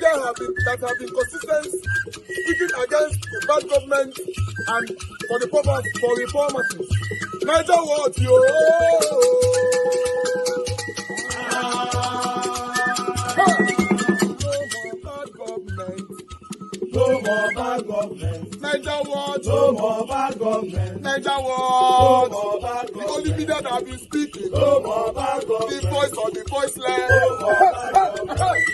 that have been consistent, speaking against the bad government and for the purpose for reformers. Niger what yo? No more bad government. Niger what? No more bad government. Niger what? No more bad government. The only media that have been speaking. No more bad government. The voice of the voiceless. No more bad government.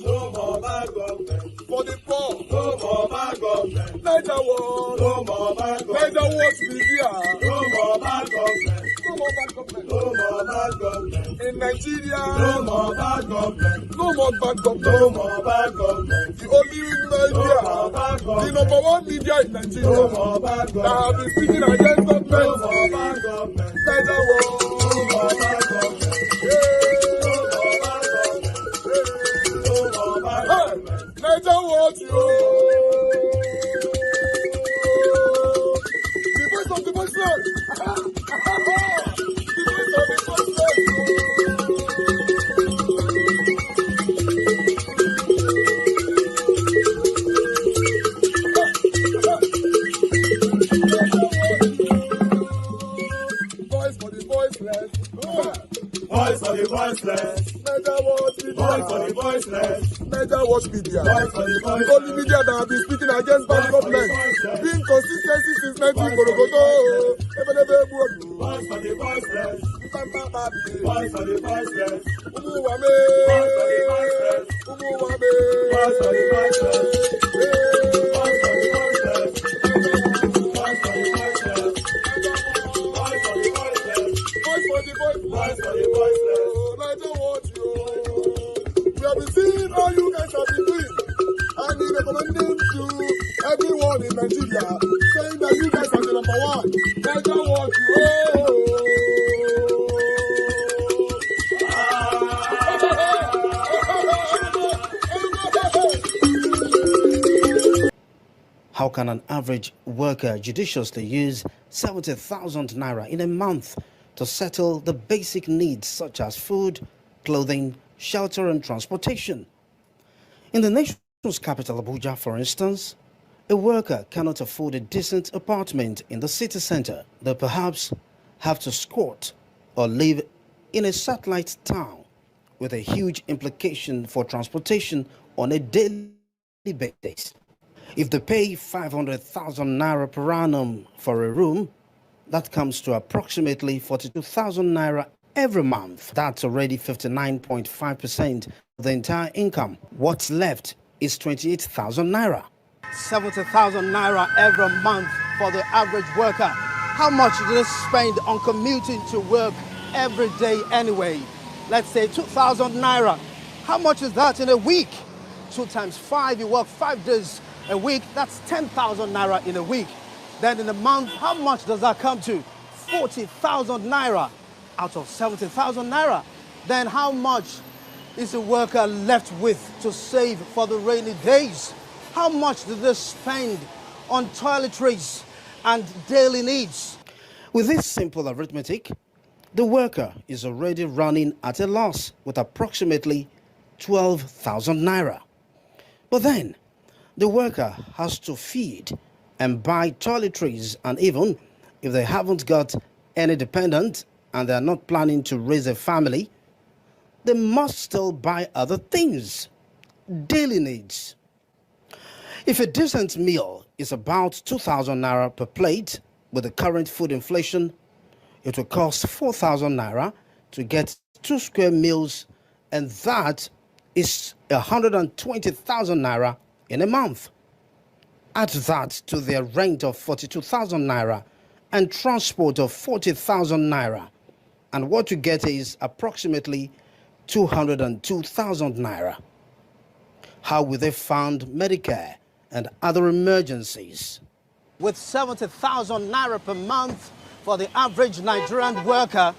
No more bad government. For the poor, no more bad government. Niger what? No more bad government. Niger what media? No more bad government. No more bad government. No more bad government. In Nigeria, no more bad government. No more bad government. No more bad government. The only media, no more bad government. The number one media in Nigeria, no more bad government. That have been speaking against government. No more bad government. Niger what? No more bad government. Niger what you? The voice of the voiceless. The voice of the voiceless. Voice for the voiceless. Voice for the voiceless. Niger what media? Voice for the voiceless. Niger watch media. The only media that have been speaking against bad government. Being consistency since 1944. Voice for the voiceless. Voice for the voiceless. Umuwame. Voice for the voiceless. Umuwame. Voice for the voiceless. Voice for the voiceless. Voice for the voiceless. Voice for the voiceless. Voice for the voiceless. Voice for the voiceless. Niger watch you. We have been seeing all you guys have been doing, and we recommending to everyone in Nigeria, saying that you guys are the number one. Niger what you. How can an average worker judiciously use 70,000 naira in a month to settle the basic needs such as food, clothing, shelter and transportation? In the nation's capital, Abuja, for instance, a worker cannot afford a decent apartment in the city center. They perhaps have to squat or live in a satellite town, with a huge implication for transportation on a daily basis. If they pay 500,000 naira per annum for a room, that comes to approximately 42,000 naira every month. That's already 59.5% of the entire income. What's left is 28,000 naira. 70,000 naira every month for the average worker. How much do they spend on commuting to work every day anyway? Let's say 2,000 naira. How much is that in a week? 2 times 5, you work 5 days a week. That's 10,000 naira in a week. Then in a month, how much does that come to? 40,000 naira out of 70,000 naira. Then how much is a worker left with to save for the rainy days? How much do they spend on toiletries and daily needs? With this simple arithmetic, the worker is already running at a loss with approximately 12,000 naira. But then, the worker has to feed and buy toiletries, and even if they haven't got any dependent and they're not planning to raise a family, they must still buy other things, daily needs. If a decent meal is about 2,000 naira per plate, with the current food inflation, it will cost 4,000 naira to get 2 square meals, and that is 120,000 naira in a month. Add that to their rent of 42,000 naira and transport of 40,000 naira, and what you get is approximately 202,000 naira. How will they fund Medicare and other emergencies? With 70,000 naira per month for the average Nigerian worker,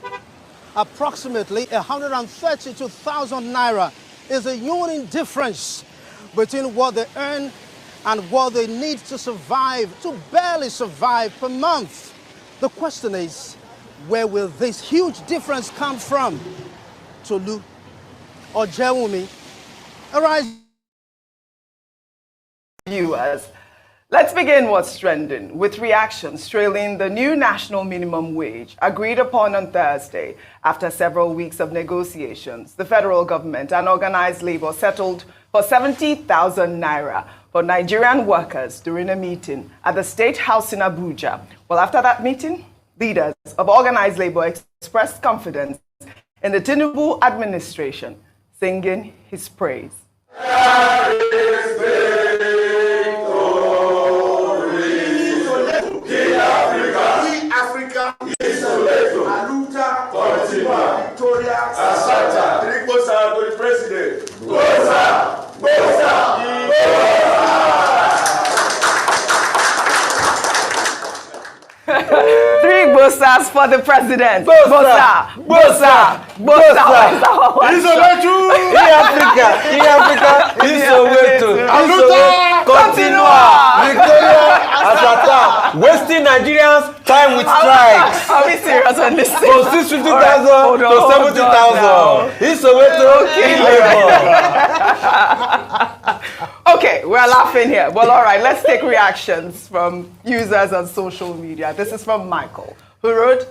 approximately 132,000 naira is a yawning difference between what they earn and what they need to survive, to barely survive per month. The question is, where will this huge difference come from? Tolu or Jewumi? Arise. Viewers. Let's begin what's trending with reactions trailing the new national minimum wage agreed upon on Thursday. After several weeks of negotiations, the federal government and organized labor settled for 70,000 naira for Nigerian workers during a meeting at the State House in Abuja. Well, after that meeting, leaders of organized labor expressed confidence in the Tinubu administration, singing his praise. Aluta, Continua, Victoria, Asata, Trigosa to the president. Bosa! Bosa! Three bosas for the president. Bosa! Bosa! Bosa! In Africa, Aluta, Continua, Victoria, Asata, wasting Nigerians time with strikes. Are we serious on this? From 650,000 to 70,000. In Soweto, Okay, we're laughing here. Well, all right, let's take reactions from users on social media. This is from Michael, who wrote,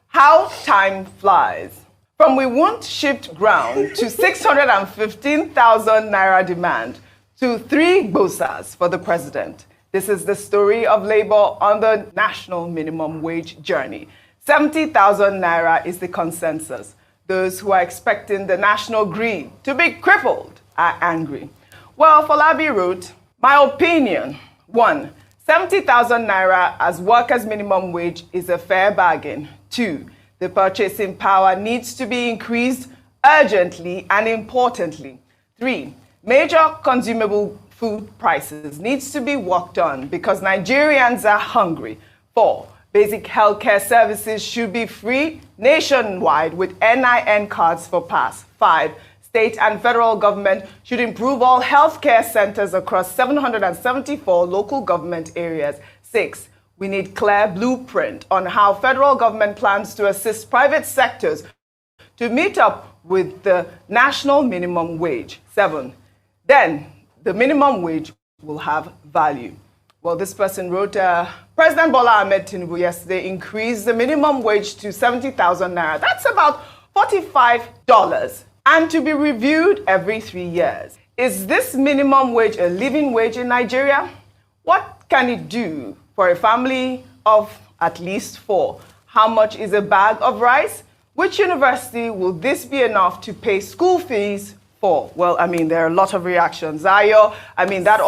"How time flies. From we want shipped ground to 615,000 naira demand to 3 bosas for the president. This is the story of labor on the national minimum wage journey. 70,000 naira is the consensus. Those who are expecting the national grid to be crippled are angry." Well, Falabi wrote, "My opinion, 1. 70,000 naira as workers' minimum wage is a fair bargain. 2. The purchasing power needs to be increased urgently and importantly. 3. Major consumable food prices needs to be worked on because Nigerians are hungry. 4. Basic healthcare services should be free nationwide with NIN cards for pass. 5. State and federal government should improve all healthcare centers across 774 local government areas. 6. We need clear blueprint on how federal government plans to assist private sectors to meet up with the national minimum wage. 7. Then the minimum wage will have value." Well, this person wrote, President Bola Ahmed Tinubu yesterday increased the minimum wage to 70,000 naira. That's about $45 and to be reviewed every 3 years. Is this minimum wage a living wage in Nigeria? What can it do for a family of at least 4? How much is a bag of rice? Which university will this be enough to pay school fees for? Well, I mean, there are a lot of reactions. Zayo, I mean, that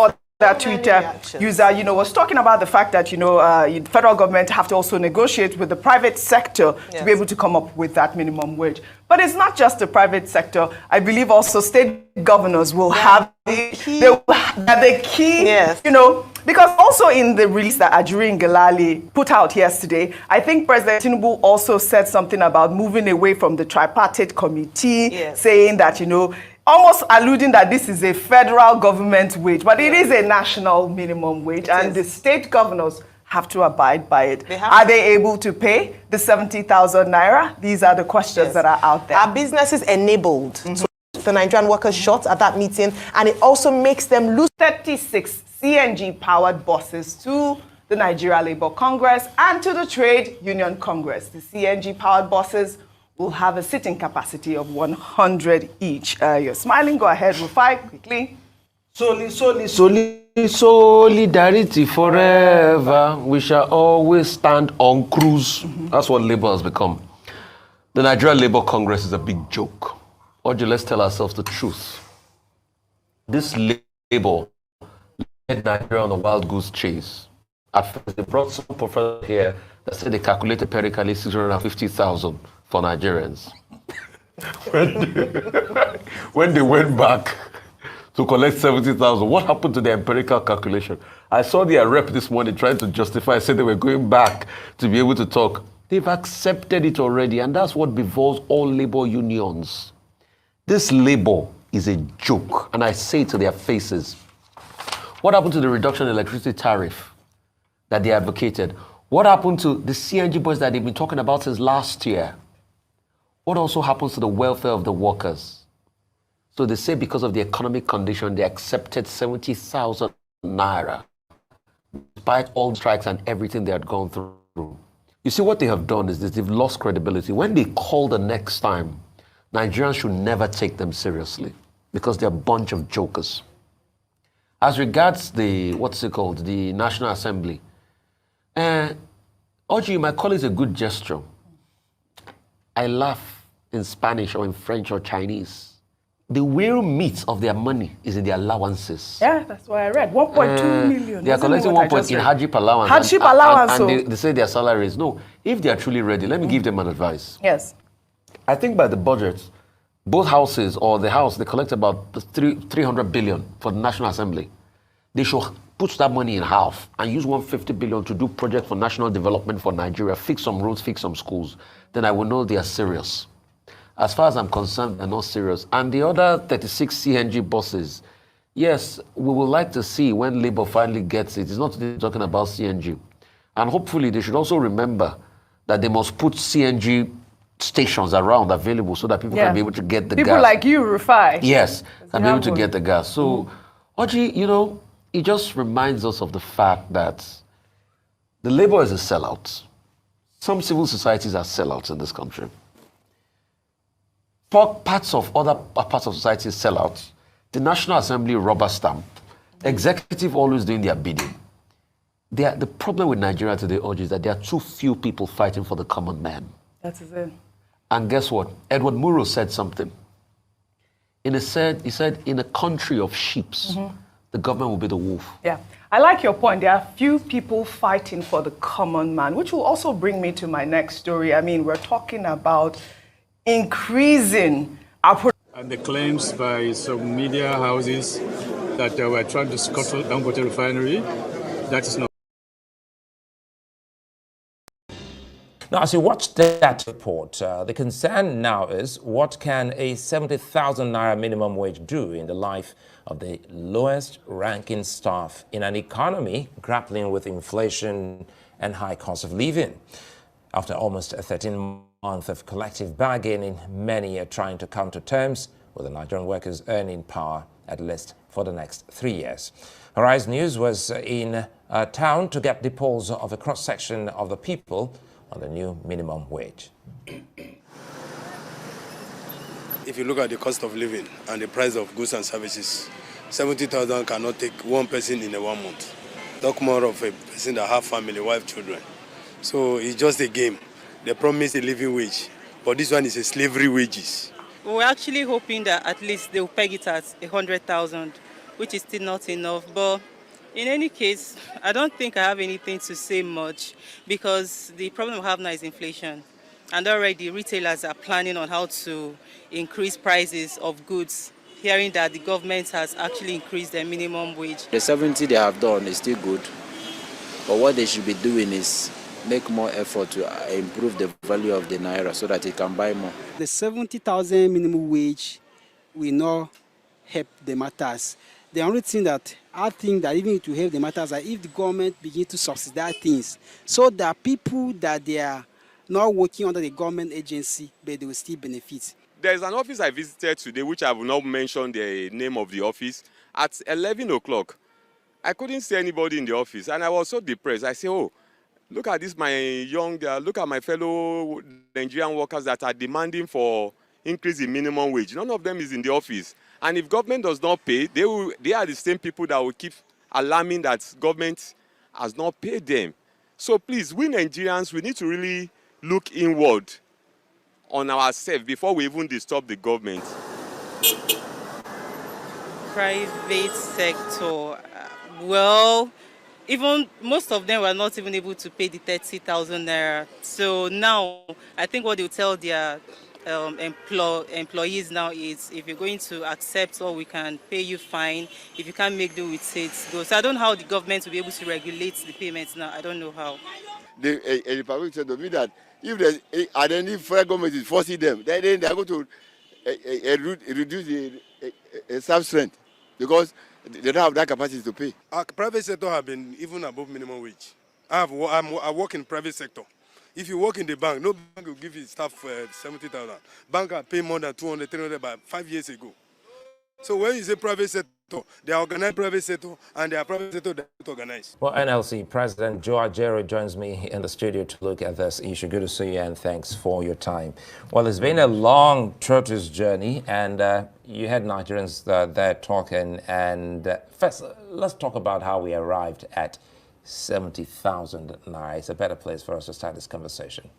Twitter user, was talking about the fact that, federal government have to also negotiate with the private sector to be able to come up with that minimum wage. But it's not just the private sector. I believe also state governors will have the key, because also in the release that Ajuri Ngelale put out yesterday, I think President Tinubu also said something about moving away from the tripartite committee, saying that, almost alluding that this is a federal government wage, but it is a national minimum wage, and the state governors have to abide by it. Are they able to pay the 70,000 naira? These are the questions that are out there. Are businesses enabled to the Nigerian workers short at that meeting, and it also makes them lose 36 CNG-powered buses to the Nigeria Labour Congress and to the Trade Union Congress. The CNG-powered buses will have a sitting capacity of 100 each. You're smiling. Go ahead, Rufai, quickly. Solidarity forever. We shall always stand on cruise. That's what Labour has become. The Nigeria Labour Congress is a big joke. Ojo, let's tell ourselves the truth. This Labour led Nigeria on a wild goose chase. At first, they brought some professor here that said they calculated empirically 650,000 for Nigerians. When they went back to collect 70,000, what happened to the empirical calculation? I saw their rep this morning trying to justify, said they were going back to be able to talk. They've accepted it already, and that's what befalls all labor unions. This labor is a joke, and I say to their faces, What happened to the reduction in electricity tariff that they advocated? What happened to the CNG boys that they've been talking about since last year? What also happens to the welfare of the workers? So they say because of the economic condition, they accepted 70,000 naira, despite all the strikes and everything they had gone through. You see, what they have done is this, they've lost credibility. When they call the next time, Nigerians should never take them seriously because they're a bunch of jokers. As regards the, the National Assembly, Oji, you might call it a good gesture. I laugh in Spanish or in French or Chinese. The real meat of their money is in their allowances. Yeah, that's why I read 1.2 million. They are collecting 1 point in hardship allowance. Hardship allowance. And they say their salaries. No, if they are truly ready, let me give them an advice. Yes. I think by the budget, both houses or the house, they collect about 300 billion for the National Assembly. They should put that money in half and use 150 billion to do projects for national development for Nigeria, fix some roads, fix some schools. Then I will know they are serious. As far as I'm concerned, they're not serious. And the other 36 CNG buses, yes, we would like to see when Labour finally gets it. It's not talking about CNG. And hopefully they should also remember that they must put CNG stations around available so that people can be able to get the gas. People like you, Rufai. Yes, can be able to get the gas. So, Oji, you know, it just reminds us of the fact that the Labour is a sellout. Some civil societies are sellouts in this country. Parts of other parts of society sell out. The National Assembly rubber stamp. Executive always doing their bidding. The problem with Nigeria today, Oji, is that there are too few people fighting for the common man. That is it. And guess what? Edward Murrow said something. He said, in a country of sheeps, the government will be the wolf. Yeah. I like your point. There are few people fighting for the common man, which will also bring me to my next story. I mean, we're talking about increasing our... And the claims by some media houses that we're trying to scuttle Dangote refinery, that is not. Now, as you watch that report, the concern now is what can a 70,000 naira minimum wage do in the life of the lowest ranking staff in an economy grappling with inflation and high cost of living? After almost 13 months of collective bargaining, many are trying to come to terms with the Nigerian workers' earning power, at least for the next 3 years. Arise News was in town to get the polls of a cross-section of the people on the new minimum wage. If you look at the cost of living and the price of goods and services, 70,000 cannot take one person in a 1 month. Talk more of a person that have family, wife, children. So it's just a game. They promise a living wage, but this one is a slavery wages. We're actually hoping that at least they'll peg it at 100,000, which is still not enough. But in any case, I don't think I have anything to say much because the problem we have now is inflation. And already retailers are planning on how to increase prices of goods, hearing that the government has actually increased their minimum wage. The 70 they have done is still good, but what they should be doing is make more effort to improve the value of the naira so that it can buy more. The 70,000 minimum wage will not help the matters. The only thing that I think that even to help the matters is if the government begins to subsidize things so that people that they are not working under the government agency, but they will still benefit. There's an office I visited today, which I will not mention the name of the office. At 11 o'clock, I couldn't see anybody in the office, and I was so depressed. I said, oh, look at this, look at my fellow Nigerian workers that are demanding for increase in minimum wage. None of them is in the office. And if government does not pay, they are the same people that will keep alarming that government has not paid them. So please, we Nigerians, we need to really look inward on ourselves before we even disturb the government. Private sector, well, even most of them were not even able to pay the 30,000 naira. So now, I think what they'll tell their employees now is, if you're going to accept or we can pay you fine, if you can't make do with it, go. So I don't know how the government will be able to regulate the payments now. I don't know how. The public sector mean that if there's any federal government is forcing them, then they are going to reduce the staff strength, because They don't have that capacity to pay. Our private sector have been even above minimum wage. I work in private sector. If you work in the bank, no bank will give you staff 70,000. Bank are paying more than 200, 300 by 5 years ago. So when you say private sector, they are organized private sector, and they are private sector that are organized. Well, NLC President Joe Ajero joins me in the studio to look at this issue. Good to see you, and thanks for your time. Well, it's been a long tortoise journey, and you had Nigerians there talking. And first, let's talk about how we arrived at 70,000 naira. It's a better place for us to start this conversation.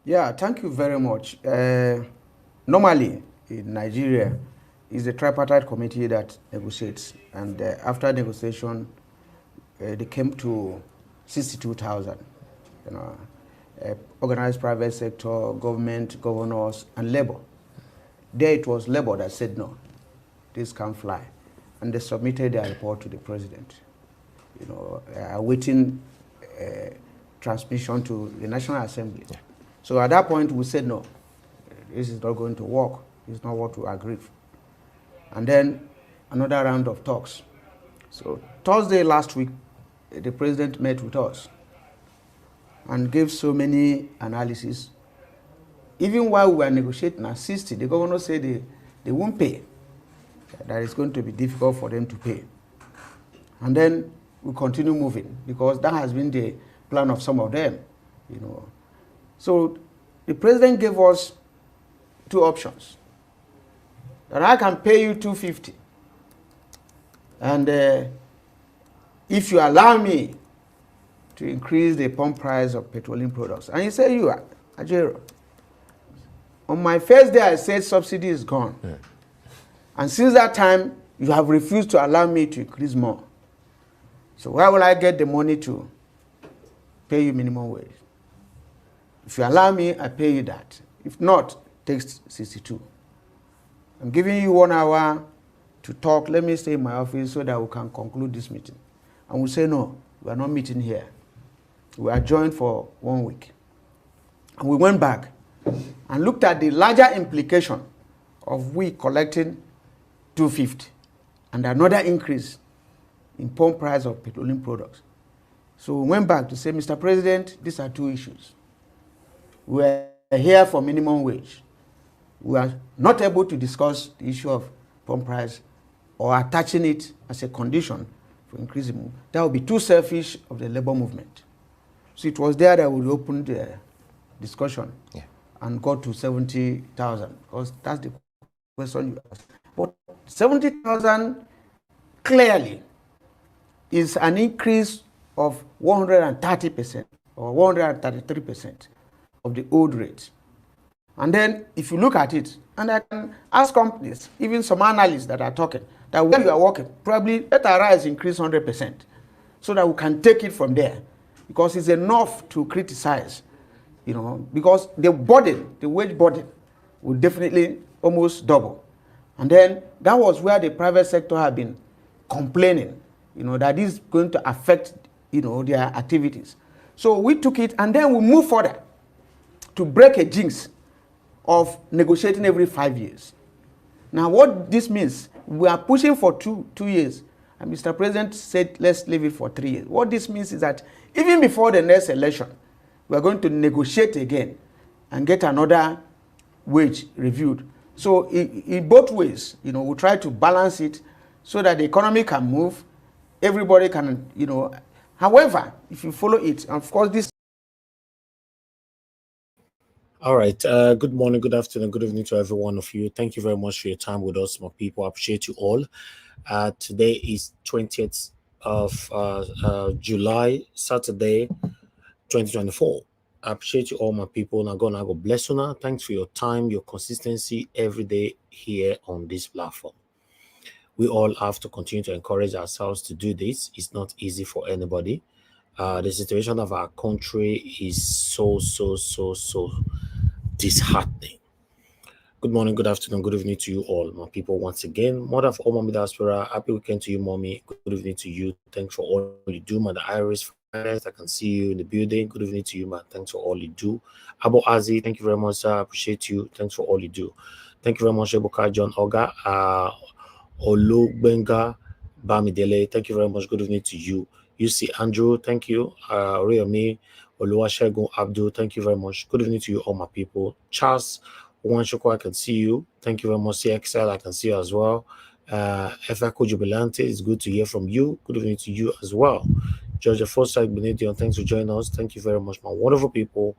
Yeah, thank you very much. Normally, in Nigeria, it's a tripartite committee that negotiates. And after negotiation, they came to 62,000. You know, organized private sector, government, governors, and labor. There it was labor that said, no, this can't fly. And they submitted their report to the president. You know, awaiting transmission to the National Assembly. Yeah. So at that point, we said, no, this is not going to work. It's not what we agreed. And then another round of talks. So Thursday last week, the president met with us and gave so many analyses. Even while we were negotiating at 60, the governor said they won't pay, that it's going to be difficult for them to pay. And then we continue moving, because that has been the plan of some of them, you know. So the president gave us two options. That I can pay you 250, and if you allow me to increase the pump price of petroleum products. And he said, you are Ajero. On my first day, I said subsidy is gone. Yeah. And since that time, you have refused to allow me to increase more. So where will I get the money to pay you minimum wage? If you allow me, I pay you that. If not, takes 62. I'm giving you 1 hour to talk. Let me stay in my office so that we can conclude this meeting. And we say, no, we are not meeting here. We are joined for 1 week. And we went back and looked at the larger implication of we collecting 250 and another increase in pump price of petroleum products. So we went back to say, Mr. President, these are two issues. We are here for minimum wage. We are not able to discuss the issue of pump price or attaching it as a condition for increasing. That would be too selfish of the labor movement. So it was there that we opened the discussion and got to 70,000, because that's the question you asked. But 70,000 clearly is an increase of 130% or 133% of the old rate. And then if you look at it, and I can ask companies, even some analysts that are talking, that where you are working, probably let our rise increase 100%, so that we can take it from there. Because it's enough to criticize, you know, because the burden, the wage burden, will definitely almost double. And then that was where the private sector had been complaining, you know, that is going to affect, you know, their activities. So we took it, and then we moved further to break a jinx of negotiating every 5 years. Now what this means, we are pushing for two years, and Mr. President said let's leave it for 3 years. What this means is that even before the next election, we are going to negotiate again and get another wage reviewed. So in both ways, you know, we try to balance it so that the economy can move, everybody can, you know. However, if you follow it, of course this. All right. Good morning, good afternoon, good evening to every one of you. Thank you very much for your time with us, my people. I appreciate you all. Today is 20th of July, Saturday, 2024. I appreciate you all, my people. Now, God bless you now. Thanks for your time, your consistency every day here on this platform. We all have to continue to encourage ourselves to do this. It's not easy for anybody. The situation of our country is so disheartening. Good morning, good afternoon, good evening to you all, my people. Once again, mother of all mommy diaspora, happy weekend to you, mommy. Good evening to you. Thanks for all you do, Mother Iris. I can see you in the building. Good evening to you, man. Thanks for all you do. Abo Azi, thank you very much, sir. I appreciate you. Thanks for all you do. Thank you very much, Ebuka John Oga, Olu Benga, Bamidele, thank you very much. Good evening to you. You see Andrew, thank you. Riomi, Oluwasegun Abdul, thank you very much. Good evening to you, all my people. Charles Wanshoko, I can see you. Thank you very much. CXL, I can see you as well. Efako Jubilante, it's good to hear from you. Good evening to you as well. Georgia Forsyth Benedict, thanks for joining us. Thank you very much, my wonderful people.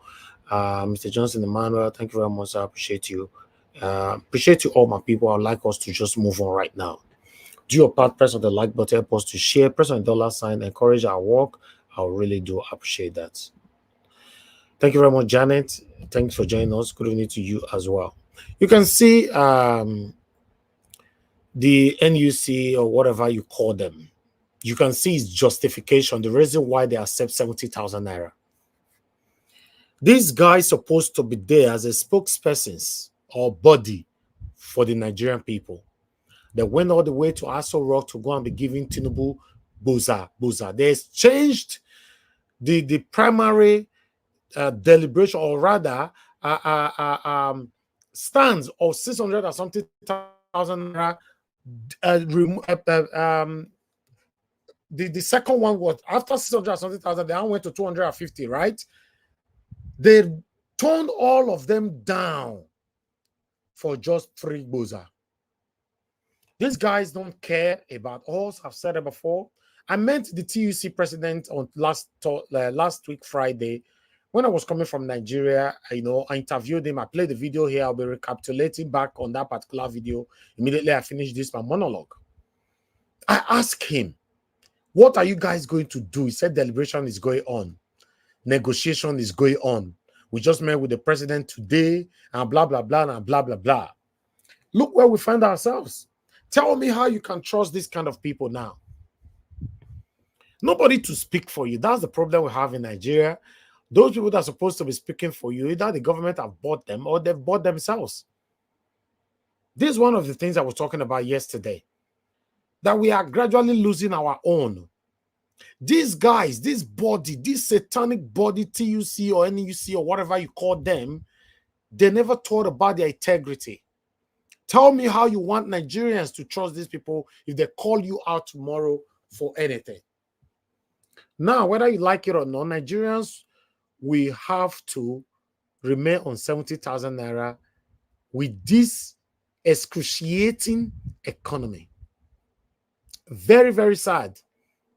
Mr. Johnson Emmanuel, thank you very much. I appreciate you. Appreciate you, all my people. I'd like us to just move on right now. Do your part, press on the like button, help us to share, press on the $sign, encourage our work. I really do appreciate that. Thank you very much, Janet. Thanks for joining us. Good evening to you as well. You can see the NUC or whatever you call them. You can see its justification, the reason why they accept 70,000 naira. This guy is supposed to be there as a spokesperson or body for the Nigerian people. They went all the way to Aso Rock to go and be giving Tinubu boza. They exchanged the primary deliberation, or rather stands of 600 or something thousand. The second one was after 600 or something thousand, they went to 250, right? They turned all of them down for just 3 boza. These guys don't care about us. I've said it before. I met the TUC president on last week, Friday, when I was coming from Nigeria. I interviewed him. I played the video here. I'll be recapitulating back on that particular video. Immediately I finished my monologue. I asked him, what are you guys going to do? He said deliberation is going on. Negotiation is going on. We just met with the president today and blah, blah, blah, and blah, blah, blah. Look where we find ourselves. Tell me how you can trust this kind of people now. Nobody to speak for you. That's the problem we have in Nigeria. Those people that are supposed to be speaking for you, either the government have bought them or they've bought themselves. This is one of the things I was talking about yesterday, that we are gradually losing our own. These guys, this body, this satanic body, TUC or NUC or whatever you call them, they never thought about their integrity. Tell me how you want Nigerians to trust these people if they call you out tomorrow for anything. Now, whether you like it or not, Nigerians, we have to remain on 70,000 naira with this excruciating economy. Very, very sad.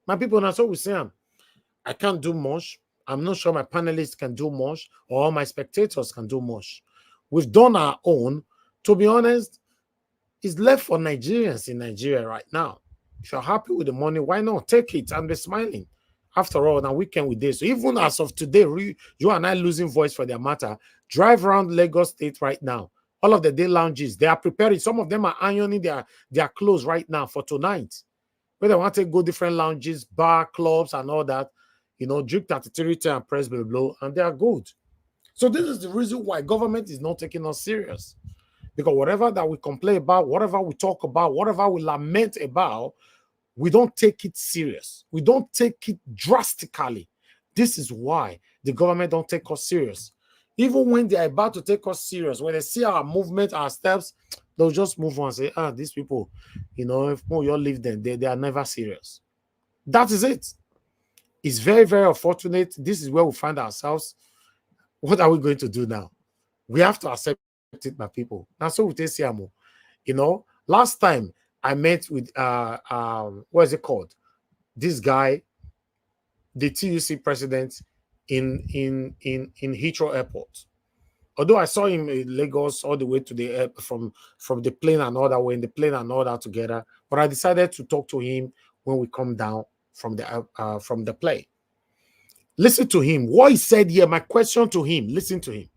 My people, that's what we say. I can't do much. I'm not sure my panelists can do much or my spectators can do much. We've done our own. To be honest, it's left for Nigerians in Nigeria right now. If you're happy with the money, why not? Take it and be smiling. After all, now weekend with this. So even as of today, you and I losing voice for their matter. Drive around Lagos State right now. All of the day lounges, they are preparing. Some of them are ironing their clothes right now for tonight. Where they want to go different lounges, bar, clubs, and all that. Drink 33 and press blah, blah, and they are good. So this is the reason why government is not taking us serious. Because whatever that we complain about, whatever we talk about, whatever we lament about, we don't take it serious. We don't take it drastically. This is why the government don't take us serious. Even when they are about to take us serious, when they see our movement, our steps, they'll just move on and say, these people, if you leave them, they are never serious. That is it. It's very, very unfortunate. This is where we find ourselves. What are we going to do now? We have to accept it, my people. Now, so with Siamo, last time I met with what is it called? This guy, the TUC president in Heathrow Airport. Although I saw him in Lagos all the way to the air, from the plane and all that, we're in the plane and all that together. But I decided to talk to him when we come down from the plane. Listen to him. What he said here, my question to him, listen to him.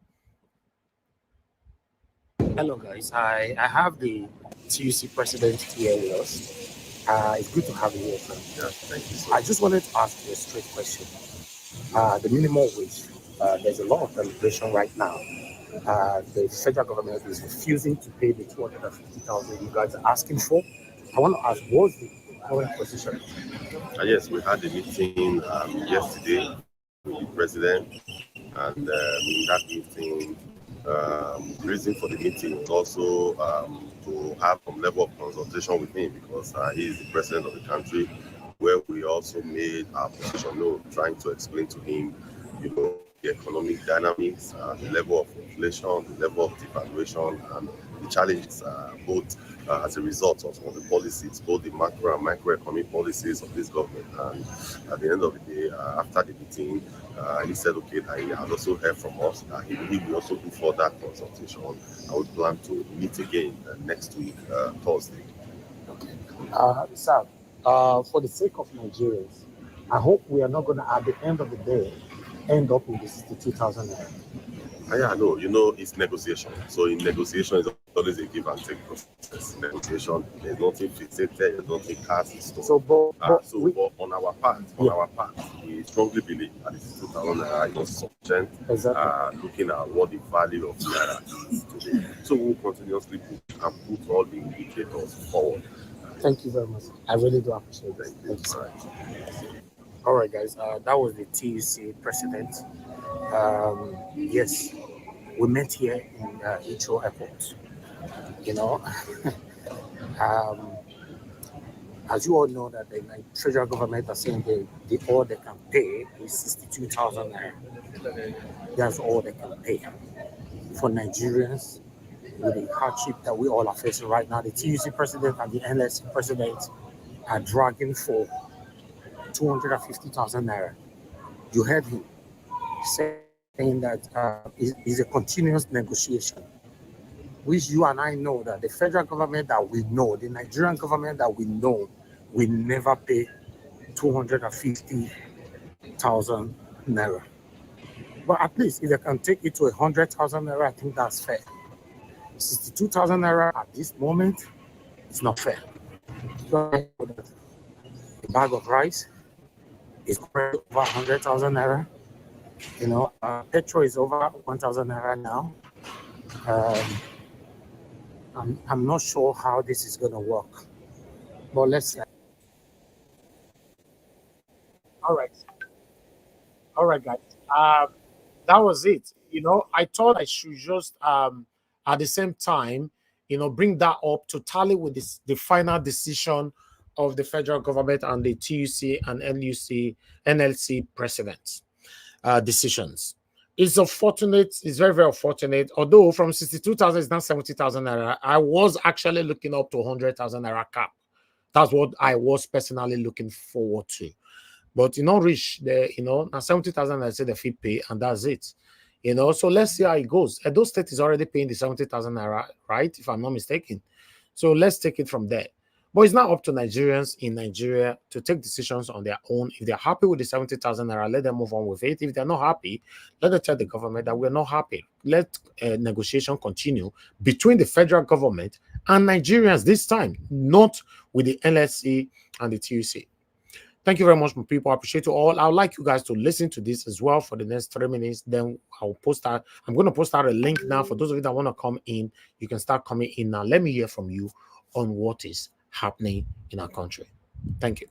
Hello guys, I have the TUC president here with us. It's good to have you here. Thank you. So I just wanted to ask you a straight question. The minimum wage, there's a lot of deliberation right now. The federal government is refusing to pay the 250,000 you guys are asking for. I want to ask, what's the current position? Yes, we had a meeting yesterday with the president, and in that meeting, reason for the meeting was also to have some level of consultation with him, because he is the president of the country, where we also made our position known, trying to explain to him, the economic dynamics, the level of inflation, the level of devaluation, and the challenges both as a result of some of the policies, both the macro and microeconomic policies of this government. And at the end of the day, after the meeting, he said, okay, that he has also heard from us that he will also do further consultation. I would plan to meet again next week, Thursday. Sir, for the sake of Nigerians, I hope we are not going to, at the end of the day, end up with the 62,000 naira. Yeah, no, it's negotiation. So in negotiation, it's always a give and take process. Negotiation, there's nothing fixated, there's nothing cast in stone. But on our part, we strongly believe that this 2,000 naira is sufficient. Exactly. Looking at what the value of naira is today, so we'll continuously put all the indicators forward. Thank you very much. I really do appreciate it. Thank you so much. All right, guys. That was the TUC president. Yes, we met here in Heathrow Airport. As you all know, that the federal government are saying all they can pay is 62,000 naira. That's all they can pay for Nigerians with the hardship that we all are facing right now. The TUC president and the NLC president are dragging for 250,000 naira. You heard him saying that it's a continuous negotiation, which you and I know that the federal government that we know, the Nigerian government that we know, will never pay 250,000 naira. But at least if they can take it to 100,000 naira, I think that's fair. 62,000 naira at this moment, it's not fair. A bag of rice is over 100,000 naira. Petrol is over 1,000 naira now. I'm not sure how this is going to work, but let's see. All right, guys. That was it. I thought I should just at the same time, bring that up to tally with the final decision of the federal government and the TUC and NLC presidents decisions. It's unfortunate. It's very, very unfortunate. Although from 62,000 it's now 70,000 naira. I was actually looking up to 100,000 naira cap. That's what I was personally looking forward to. But reach the now 70,000 I say the fee pay, and that's it. So let's see how it goes. Edo State is already paying the 70,000 naira, right? If I'm not mistaken. So let's take it from there. But it's now up to Nigerians in Nigeria to take decisions on their own. If they're happy with the 70,000 naira, let them move on with it. If they're not happy, let them tell the government that we're not happy. Let negotiation continue between the federal government and Nigerians this time, not with the NLC and the TUC. Thank you very much, my people. I appreciate you all. I would like you guys to listen to this as well for the next 3 minutes. Then I'll post that. I'm going to post out a link now. For those of you that want to come in, you can start coming in now. Let me hear from you on what is happening in our country. Thank you.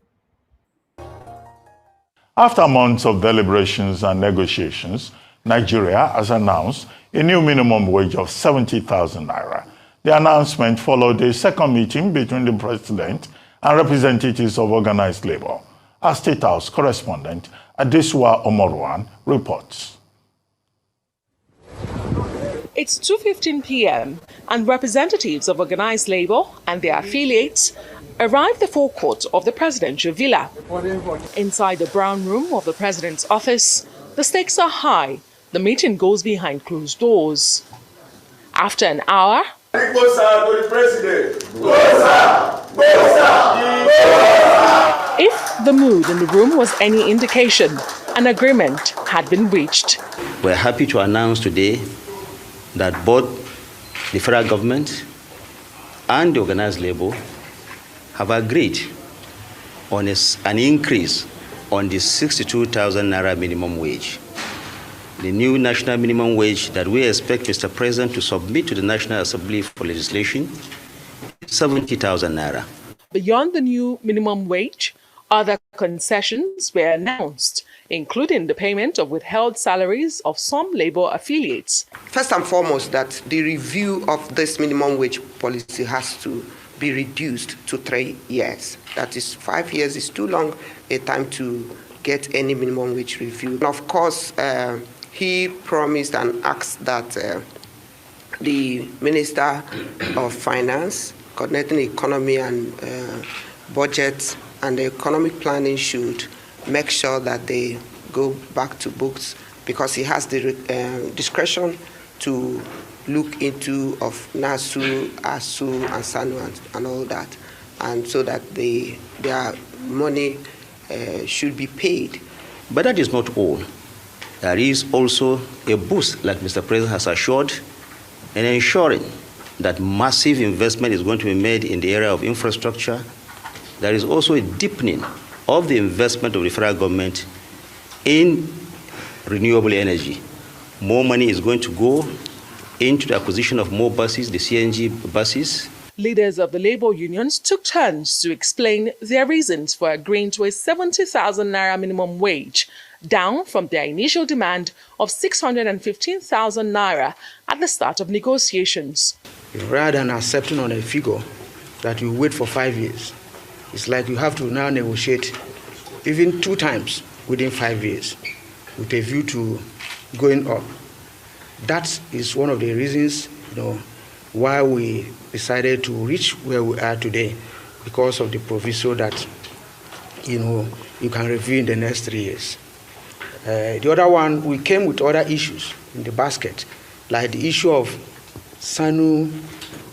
After months of deliberations and negotiations, Nigeria has announced a new minimum wage of 70,000 naira. The announcement followed a second meeting between the president and representatives of organized labor. Our State House correspondent, Adesua Omorwan, reports. It's 2:15 p.m. and representatives of organized labor and their affiliates arrived at the forecourt of the presidential villa. Inside the brown room of the president's office, the stakes are high. The meeting goes behind closed doors. After an hour, if the mood in the room was any indication, an agreement had been reached. We're happy to announce today that both the federal government and the organized labor have agreed on an increase on the 62,000 naira minimum wage. The new national minimum wage that we expect Mr. President to submit to the National Assembly for legislation is 70,000 naira. Beyond the new minimum wage, Other concessions were announced, including the payment of withheld salaries of some labor affiliates. First and foremost, that the review of this minimum wage policy has to be reduced to 3 years. That is, 5 years is too long a time to get any minimum wage review. And of course, he promised and asked that the Minister of Finance, coordinating economy and budget and the economic planning should make sure that they go back to books, because he has the discretion to look into of NASU, ASU, and SANU and all that, and so that their money should be paid. But that is not all. There is also a boost, like Mr. President has assured, in ensuring that massive investment is going to be made in the area of infrastructure. There is also a deepening of the investment of the federal government in renewable energy. More money is going to go into the acquisition of more buses, the CNG buses. Leaders of the labor unions took turns to explain their reasons for agreeing to a 70,000 naira minimum wage, down from their initial demand of 615,000 naira at the start of negotiations. Rather than accepting on a figure that you wait for 5 years, it's like you have to now negotiate even 2 times within 5 years with a view to going up. That is one of the reasons, why we decided to reach where we are today, because of the proviso that, you can review in the next 3 years. The other one, we came with other issues in the basket, like the issue of SANU,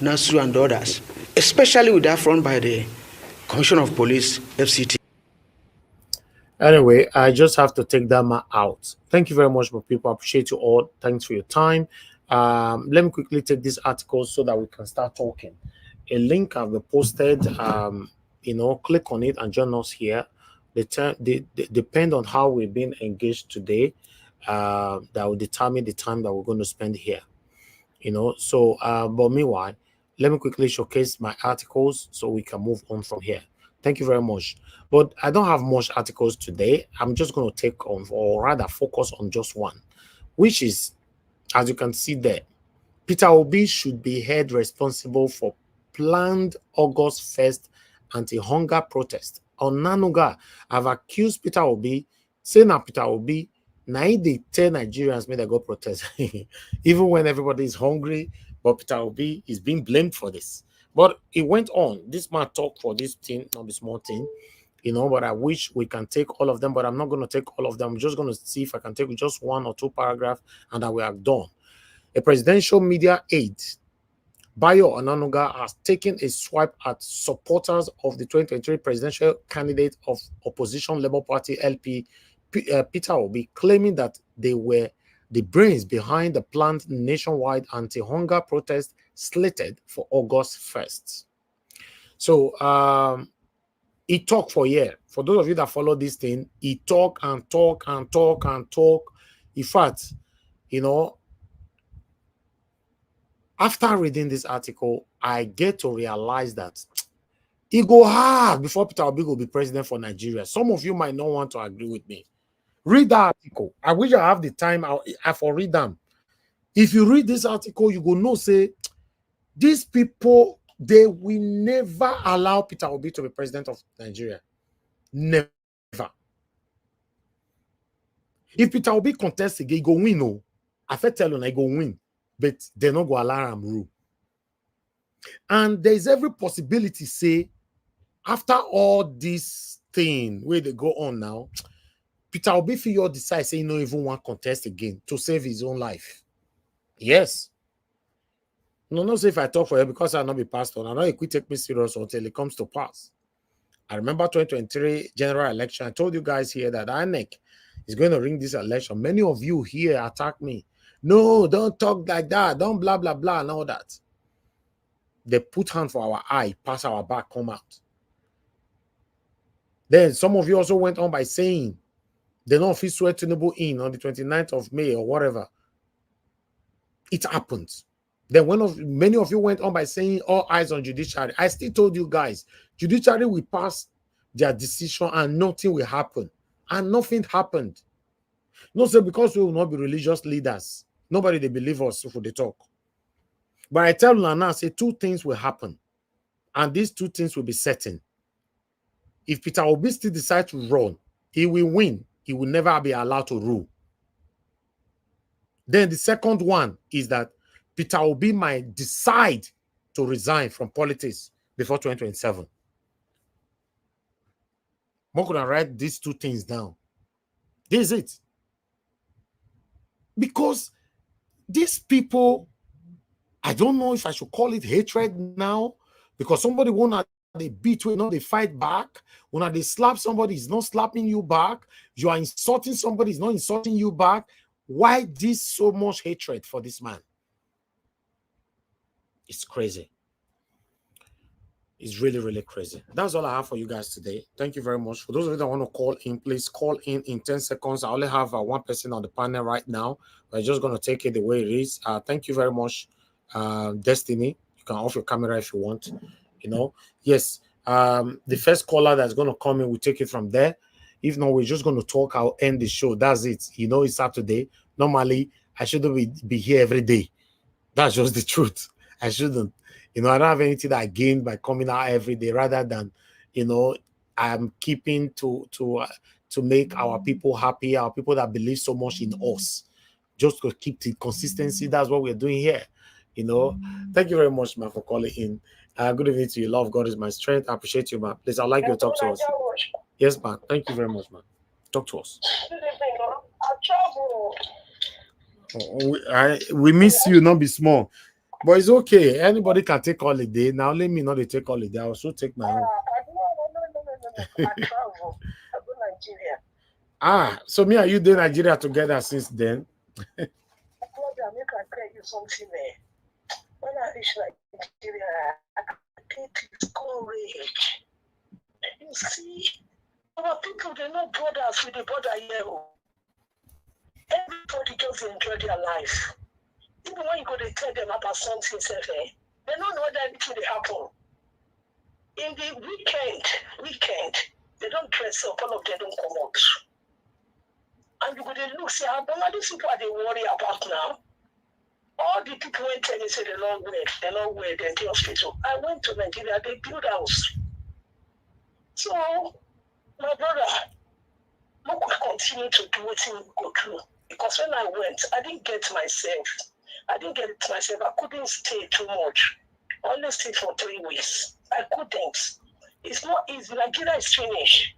NASU, and others, especially with that front by the Commission of Police, FCT. Anyway, I just have to take that man out. Thank you very much, my people. I appreciate you all. Thanks for your time. Let me quickly take this article so that we can start talking. A link I've posted. Click on it and join us here. They depend on how we've been engaged today. That will determine the time that we're going to spend here. But meanwhile, let me quickly showcase my articles so we can move on from here. Thank you very much. But I don't have much articles today. I'm just going to take on, or rather focus on just one, which is, as you can see there, Peter Obi should be held responsible for planned August 1st anti-hunger protest. Onanuga have accused Peter Obi, saying that Peter Obi, now they tell Nigerians may they go protest, even when everybody is hungry. But Peter Obi is being blamed for this. But it went on. This man talked for this thing, not the small thing, but I wish we can take all of them, but I'm not going to take all of them. I'm just going to see if I can take just 1 or 2 paragraphs and that we are done. A presidential media aide, Bayo Onanuga, has taken a swipe at supporters of the 2023 presidential candidate of opposition Labour Party LP, Peter Obi, claiming that they were the brains behind the planned nationwide anti-hunger protest slated for August 1st. So he talked for a year. For those of you that follow this thing, he talk and talk and talk and talk. In fact, after reading this article, I get to realize that it go hard before Peter Obi will be president for Nigeria. Some of you might not want to agree with me. Read that article. I wish I have the time. I for read them. If you read this article, you go know, say, these people, they will never allow Peter Obi to be president of Nigeria. Never. If Peter Obi contests again, he go win. No, I tell you, I go win, but they not go allow him rule. And there is every possibility, say, after all this thing where they go on now, Peter Obi figure decide say he no even want contest again to save his own life. Yes. No, say if I talk for you because I'll not be passed on. I know it could take me serious until it comes to pass. I remember 2023 general election. I told you guys here that INEC is going to ring this election. Many of you here attack me. No, don't talk like that. Don't blah, blah, blah, and all that. They put hand for our eye, pass our back, come out. Then some of you also went on by saying they don't feel swear Tinubu in on the 29th of May or whatever. It happened. Then many of you went on by saying all eyes on judiciary. I still told you guys, judiciary will pass their decision and nothing will happen. And nothing happened. No, sir, because we will not be religious leaders. Nobody they believe us if they talk. But I tell you now, say 2 things will happen. And these 2 things will be certain. If Peter Obi still decides to run, he will win. He will never be allowed to rule. Then the second one is that Peter Obi might decide to resign from politics before 2027. I'm going to write these 2 things down. This is it. Because these people, I don't know if I should call it hatred now, because somebody won't they beat you, not they fight back. When they slap somebody, it's not slapping you back. You are insulting somebody, it's not insulting you back. Why this so much hatred for this man? It's crazy. It's really, really crazy. That's all I have for you guys today. Thank you very much. For those of you that want to call in, please call in 10 seconds. I only have 1 person on the panel right now. We're just going to take it the way it is. Thank you very much, Destiny. You can off your camera if you want. You know, yes. The first caller that's going to come in, we'll take it from there. If not, we're just going to talk. I'll end the show. That's it. You know, it's Saturday. Normally, I shouldn't be here every day. That's just the truth. I shouldn't. You know, I don't have anything that I gain by coming out every day, rather than, you know, I'm keeping to make our people happy, our people that believe so much in us, just to keep the consistency. That's what we're doing here. You know, thank you very much, man, for calling in. Good evening to you. Love God is my strength. I appreciate you, man. Please, I'd like you to talk to us. Yes, man. Thank you very much, man. Talk to us. We miss you, not be small. But it's okay. Anybody can take holiday. Now let me not take holiday. I also take my own. So me and you did Nigeria together since then. When I reach Nigeria, I take his courage. You see, our people, they're not brothers with the border here. Everybody just enjoy their life. Even when you go to tell them about something, they don't know that anything will happen. In the weekend, they don't dress up, all of them don't come out. And you go to look, see how these people are they worry about now. All the people went tell me, say they're not well, they're in the hospital. I went to Nigeria, they build house. So, my brother, I could continue to do what he go through. Because when I went, I didn't get myself. I couldn't stay too much. I only stayed for 3 weeks. I couldn't. It's not easy. Nigeria is finished.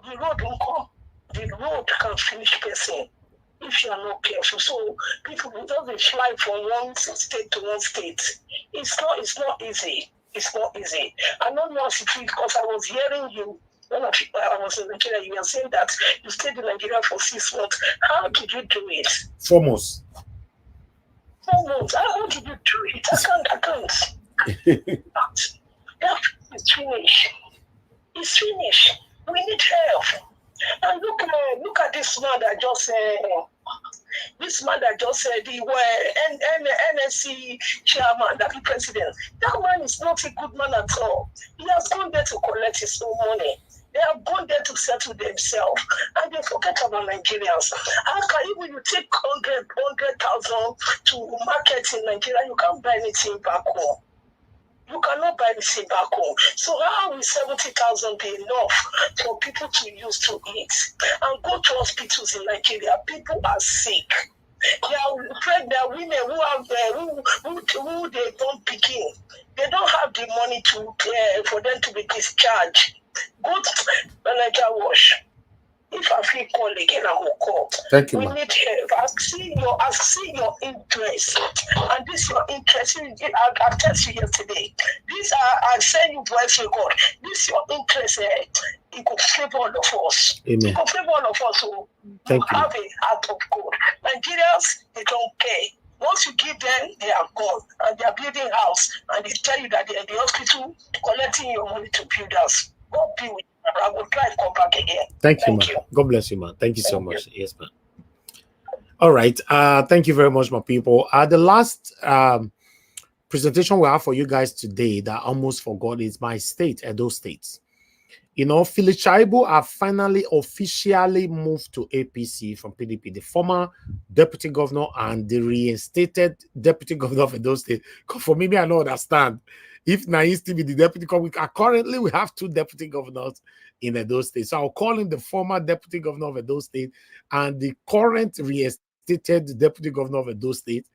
The road won't come. The road can finish person if you are not careful. So people will just fly from one state to one state. It's not easy. It's not easy. I don't know if because I was hearing you when I was in Nigeria, you were saying that you stayed in Nigeria for 6 months. How did you do it? 4 months. 4 months. How did you do it? I can't. It's finished. It's finished. We need help. And look at this man that just said. He was NSC chairman, the president. That man is not a good man at all. He has gone there to collect his own money. They have gone there to settle themselves, and they forget about Nigerians. How can even you take 100,000 to market in Nigeria? You can't buy anything back home. You cannot buy anything back home. So how will 70,000 be enough for people to use to eat? And go to hospitals in Nigeria. People are sick. There are women who have who they don't begin. They don't have the money for them to be discharged. Go to Nigeria Wash. If I feel call again, I will call. Thank you, we need help. I've seen your interest, and this your interest. I texted you yesterday. I send you voice record. This your interest. It could favor all of us. Amen. It could favor all of us. So Thank you. Have a heart of God. Nigerians, they don't care. Once you give them, they are gone, and they are building house, and they tell you that they're in the hospital collecting your money to build house. God be with you. I will try to come back again. Thank you, man. God bless you, man. Thank you so much. Yes, man. All right. Thank you very much, my people. The last presentation we have for you guys today that I almost forgot is my state, Edo State. You know, Philip Shaibu have finally officially moved to APC from PDP. The former deputy governor and the reinstated deputy governor of Edo State. For me, I don't understand. If Nais to be the deputy governor, currently we have 2 deputy governors in Edo State. So I'll call him the former deputy governor of Edo State and the current reinstated deputy governor of Edo State,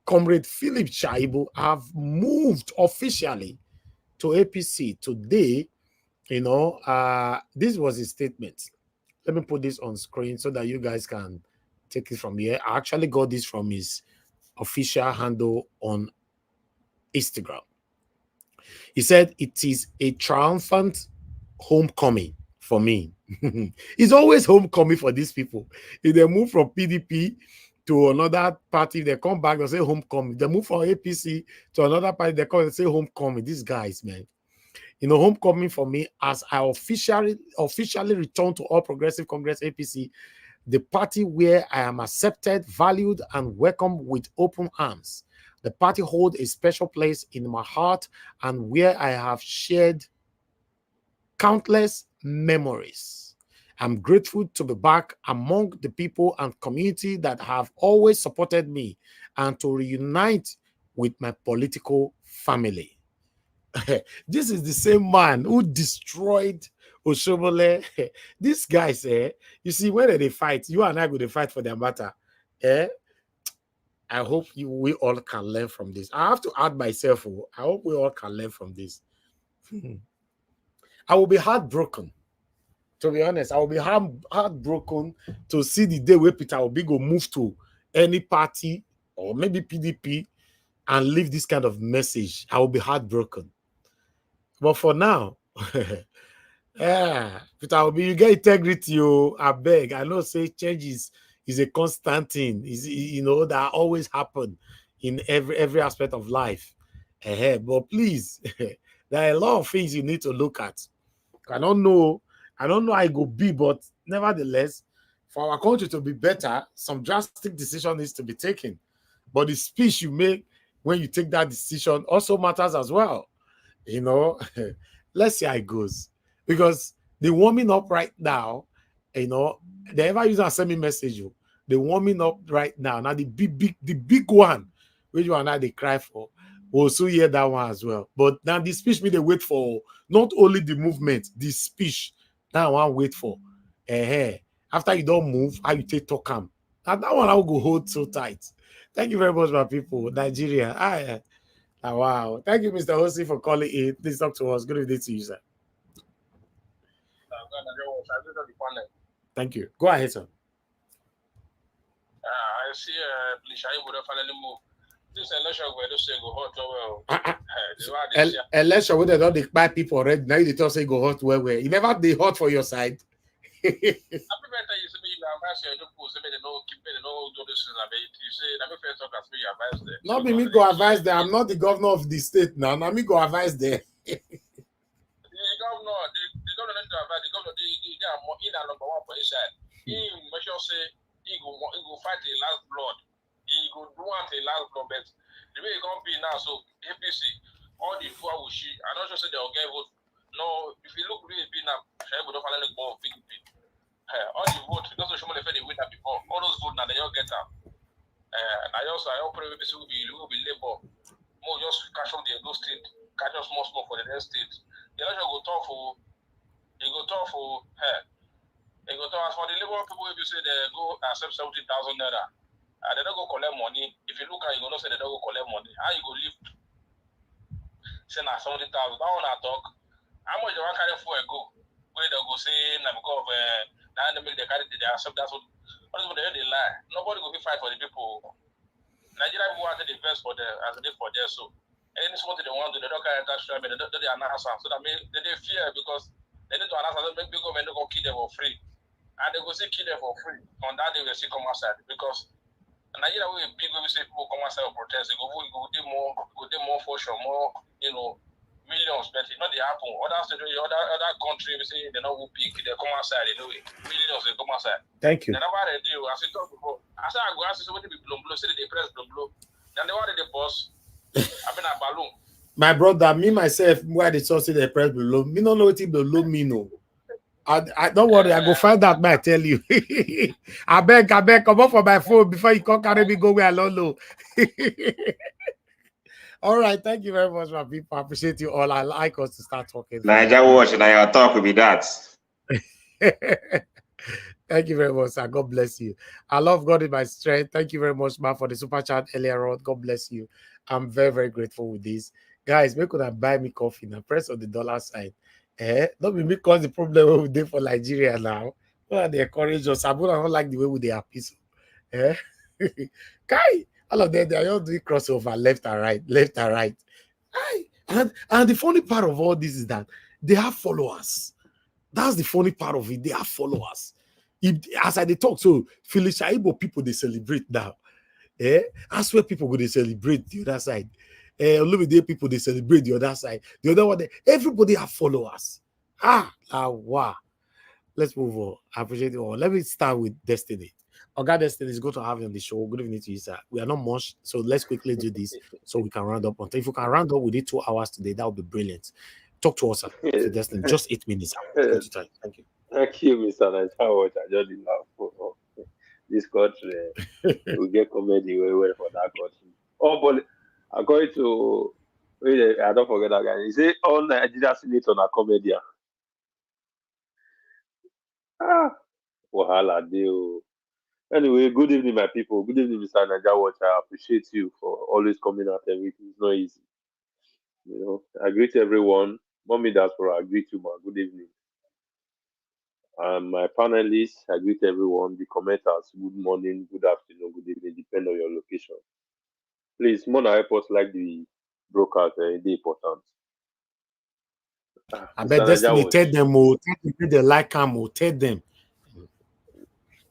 Comrade Philip Shaibu, have moved officially to APC today. You know, this was his statement. Let me put this on screen so that you guys can take it from here. I actually got this from his official handle on Instagram. He said, "It is a triumphant homecoming for me." It's always homecoming for these people. If they move from PDP to another party, they come back, they say homecoming. They move from APC to another party, they come and say homecoming. These guys, man. You know, homecoming for me as I officially return to All Progressive Congress APC, the party where I am accepted, valued, and welcomed with open arms. The party holds a special place in my heart and where I have shared countless memories. I'm grateful to be back among the people and community that have always supported me and to reunite with my political family. This is the same man who destroyed Oshomole. These guys, you see, when they fight, you and I go to fight for their matter. I hope we all can learn from this. I have to add myself. I hope we all can learn from this. I will be heartbroken. To be honest, I will be heartbroken to see the day where Peter Obi go move to any party or maybe PDP and leave this kind of message. I will be heartbroken. But for now, yeah, Peter Obi, you get integrity, I beg. I know say change is a constant thing. Is, you know, that always happen in every aspect of life. But please, there are a lot of things you need to look at. I don't know how it go be, but nevertheless, for our country to be better, some drastic decision needs to be taken. But the speech you make when you take that decision also matters as well. You know, let's see how it goes. Because the warming up right now, you know, they ever use and send me message, the warming up right now. Now the big one, which you and I they cry for, we'll also hear that one as well. But now the speech me they wait for not only the movement, the speech. That one wait for. After you don't move, how you take talk am. Now that one I will go hold so tight. Thank you very much, my people. Nigeria. Oh, wow. Thank you, Mr. Hosi, for calling in. Please talk to us. Good evening to you, sir. Thank you. Go ahead, sir. I see Shaibu Defects move. This election where they say go hot well. Election where they don't buy people already. Now they say go hot well. You never be hot for your side. Not be me go advise them. I'm not the governor of the state now. Now me go advise them. The governor need to advise. The governor, they are more in and number one for his side. He make sure say he go fight the last blood. He go do want a last blood, but the way it gonna be now, so APC, all the four will she. I'm not sure say they'll get vote. No, if you look really big now, Shaibu don't finally go PDP. All the vote, it doesn't show me the fact they win that before. All those votes now they all get out. And I hope APC will be labor. More just cash up the Edo state, catch us more for the next state. The election go tough for. It go tough for. It go tough as for the labor people. If you say they go accept 70,000 naira, and they don't go collect money. If you look at, you gonna say they don't go collect money. How you go live? Say na 70,000. That one I talk. How much they want carry for a go? Where they go say na because of now they make the carry they accept that's what. What they lie. Nobody go be fight for the people. Nigeria people want the best for the as they for there so. And this what they want to do. They don't carry that strap. They announce so that mean they fear because they need to announce that make big government go kill them for free. And they go say kill them for free. On that day we see come outside because Nigeria will be big when we say people come outside and protest. They go do more for sure, more, you know, millions, but it not they happen. Other country we say they not will pick, they come outside, they do it. Millions they come outside. Thank you. They never they do. As I talk before, I say I go ask you what they be blow, say they press blow. Then they want the boss. I've been a balloon. My brother, me myself, why the source the press below, me don't know what below me no. I don't worry, I go find out, I tell you. I beg, come up for my phone before you come carry me go where I don't know. All right, thank you very much, my people. I appreciate you all. I like us to start talking. Niger watch, now your talk will be that. Thank you very much, sir. God bless you. I love God in my strength. Thank you very much, man, for the super chat earlier on. God bless you. I'm very, very grateful with this. Guys, make could buy me coffee now. Press on the dollar sign. Don't be because the problem we did for Nigeria now. Well, they encourage us. I don't like the way we they are peaceful. Kai, all of them, they are all doing crossover left and right, left and right. And the funny part of all this is that they have followers. That's the funny part of it. They have followers. If, as I talk, so Philip Shaibu people they celebrate now. I swear people go they celebrate the other side. Olumide people they celebrate the other side. The other one, everybody have followers. Wow. Let's move on. I appreciate it all. Let me start with Destiny. Oga Destiny is good to have you on the show. Good evening to you, sir. We are not much, so let's quickly do this so we can round up. If we can round up within 2 hours today, that would be brilliant. Talk to us, sir. To Destiny. Just 8 minutes. Thank you. Thank you, Mr. Niger. I just did laugh for this country. We get comedy very well for that country. Oh, but according to, I don't forget that guy. He said all Nigeria senators are comedian. Wahala deal. Anyway, good evening, my people. Good evening, Mr. Niger Watch. I appreciate you for always coming out everything. It's not easy. You know, I greet everyone. Mommy Diaspora, I greet you, man. Good evening. My panelists, I greet everyone. The commenters, good morning, good afternoon, good evening, depending on your location. Please, Mona help us like the broadcast, it's important. I bet Destiny tell them, they like them, tell them.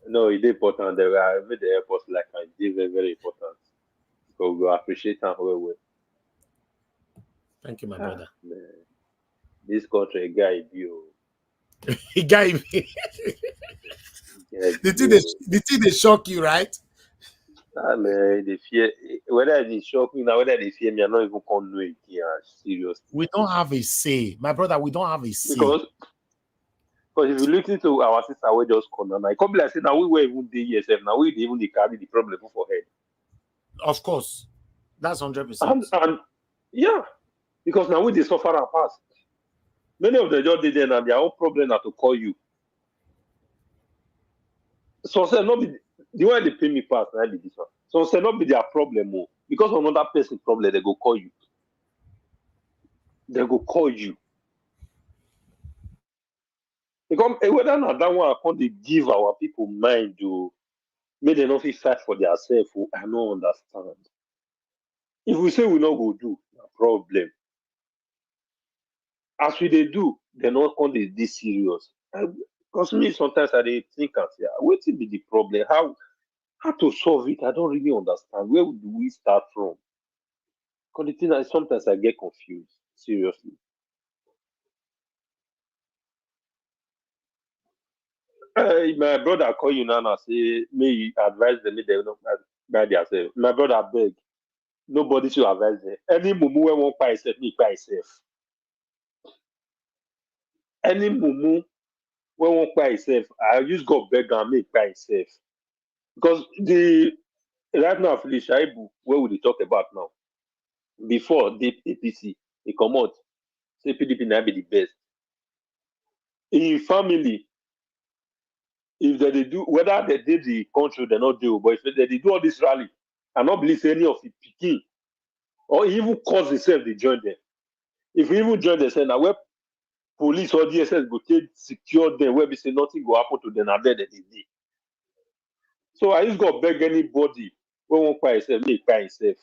No, it's important. They made the help us like it's very, very important. So we appreciate them very well. Thank you, my brother. Man. This country, guy, you. He gave me. The thing they shock you, right? Man, they fear. Whether they shock me now, whether they fear me, I'm not even going to know it here. Seriously. We don't have a say. My brother, we don't have a say. Because if you look into our sister, we just corner. Now, it can't be like saying, now we were even the ESF. Now we even carry the problem for head. Of course. That's 100%. And yeah, because now we they suffer and pass. Many of the jobs they did and their own problem are to call you. So say not be the way they pay me pass, now be this one. So say not be their problem more. Because of another person problem, they go call you. They go call you. Because whether not that one upon they give our people mind to make them not fight for themselves, I don't understand. If we say we not go do, no problem. As we they do, they're not on this serious. Because me sometimes I think and say, what will be the problem? How to solve it? I don't really understand. Where do we start from? Because the thing is, sometimes I get confused. Seriously. My brother call you now and say, may you advise them, they will not buy themselves. My brother beg. Nobody should advise them. Any mumu who won't buy itself, me buy itself. Any mumu who won't buy itself, I just go beg and make buy itself. Because right now, Shaibu, where we talk about now? Before the APC, they come out, say PDP now be the best. In family, if they do, whether they did the country, they not do, but if they do all this rally, I not believe any of the picking, or even cause themselves, they join them. If we even join themselves, now where police or DSS go take secure them, where we say nothing go happen to them, and then they did. So I just go beg anybody who won't buy himself, make buy himself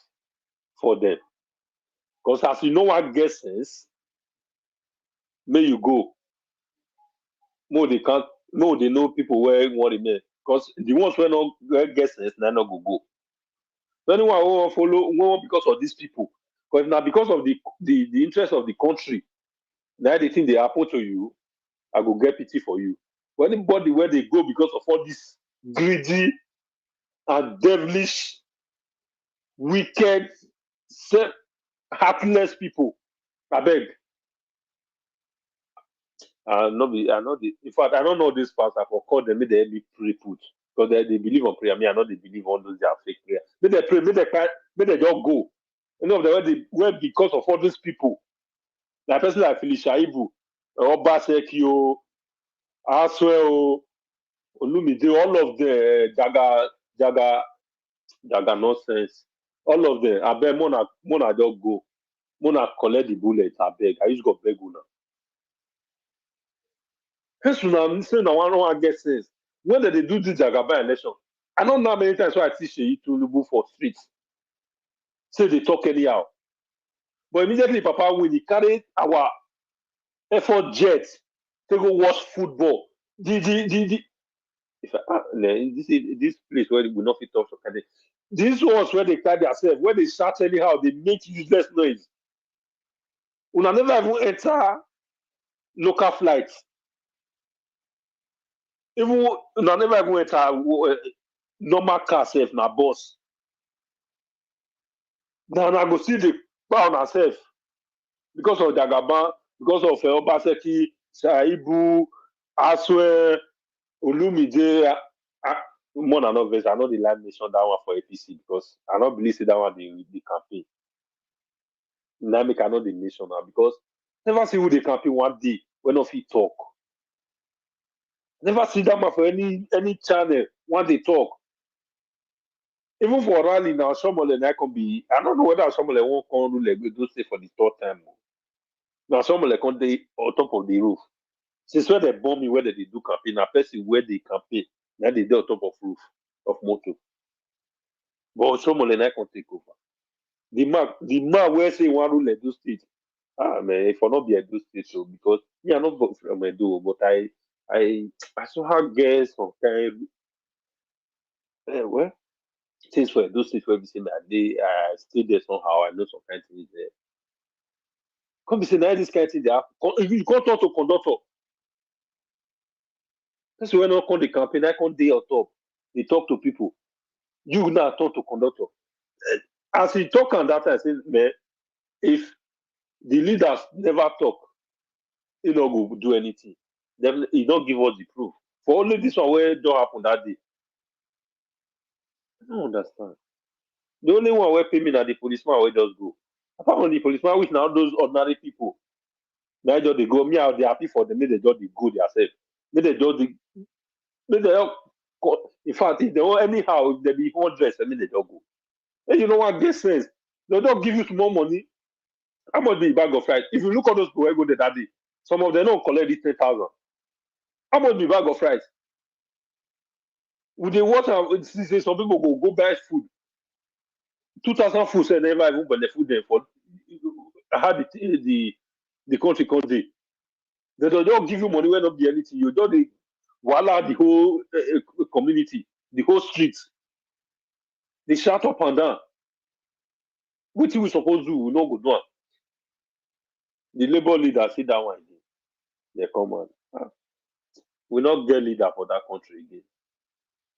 for them. Because as you know what gets sense, may you go. More they can't, no, they know people where want to make. Because the ones who not get sense, they not go. So anyone who will follow because of these people. Because now because of the interest of the country, now the thing they happen to you, I go get pity for you. But anybody where they go because of all this greedy and devilish, wicked, heartless people. I beg. I know the. In fact, I don't know this pastor for call them. Make they be pray put because they believe on prayer. Me, I know they believe on those their fake prayer. Make they pray. Make they cry. Make they just go. You know the way because of all these people. Like person like Shaibu, Obaseki, Aswell, Olumide, all of the Jaga nonsense. All of them. I beg Mona just go. Mona collect the bullet. I beg. I used to go beg una. Person now say na one get sense. When they do this Jagaba election, I don't know how many times why I see Sheyi Tulubu for streets. Say they talk anyhow. But immediately Papa win, he carried our effort jet to go watch football. If this place where we not fit talk for Kade. These ones where they carry themselves, where they shout anyhow, they make useless noise. Una never even enter local flights. Even una never even enter normal car self na bus. Now I go see the pound ourselves because of Jagaban, because of Obaseki, Shaibu, Aswe, Olumide. More than obvious, I know the Live Nation that one for APC because I don't believe that one the campaign. Now make I know the nation now because never see who the campaign one day when of he talk. Never see that man for any channel when they talk. Even for rally now, Shomole now can be. I don't know whether Shomole won't come rule like do say for the third time. Now Shomole can dey on top of the roof. Since when they bomb me, where they do campaign, now person where they campaign, now they do on top of roof of motor. But Shomole now can take over. The man where say one rule Edo State. Ah man, if I not be Edo State, so because me I not from Edo, but I saw her get some kind. Well. Things for those things where we say that they stay there somehow. I know some kind of things there. Come be say now this kind of thing they happen. You can't talk to conductor. That's when I come the campaign, I come day on top. They talk to people. You now talk to conductor. As he talk on that, I say, man, if the leaders never talk, he not go do anything. Then he don't give us the proof. For only this one where it don't happen that day. I don't understand. The only one where pay me that the policeman where just go. Apart from the policeman, which now those ordinary people. Now just they go. Me out they happy for them. Make they just they go themselves. Make they just make they help. In fact, if they want anyhow, if they be 100, I mean they just go. And you know what? Get sense. They don't give you more money. How much be a bag of rice? If you look at those people who go there that day, some of them don't collect it 10,000. How much be a bag of rice? With the water, some people go buy food. 2,000 food, say never even benefit them for how the country country. They don't give you money when not be anything. You don't voila the whole community, the whole street. They shout up and down. What we supposed to do, we not go do. The labor leader see that one again. They come on. We not get leader for that country again.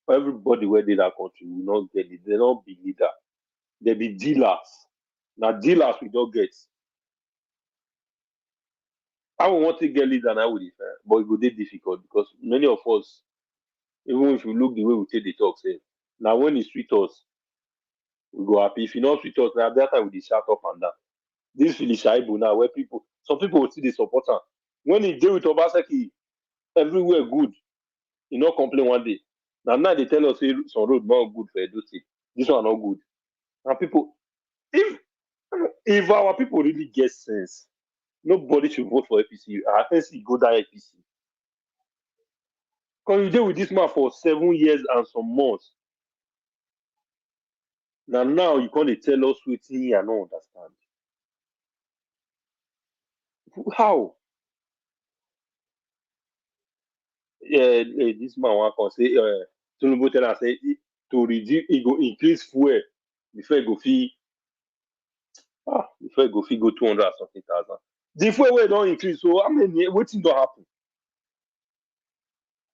For everybody where they that country, we not get it. They don't be leader. They be dealers. Now dealers we don't get. I will want to get leader now with it, but it will be difficult because many of us, even if you look the way we take the talk, say now when it's sweet us, we go happy. If you not sweet us, now that time we shout up and down. This is Shaibu now, where some people will see the supporter. When he deal with Obaseki, everywhere good. He not complain one day. Now they tell us say some road not good for Edo State. This one not good. And people, if our people really get sense, nobody should vote for APC. APC go down APC. Because you deal with this man for 7 years and some months. Now you can't tell us what I don't understand. How? This man want to say Tinubu tell us say to reduce, he go increase fuel before he go fee. Before he go fee go 200 or something thousand. The fuel will don't increase, so I mean, waiting to happen.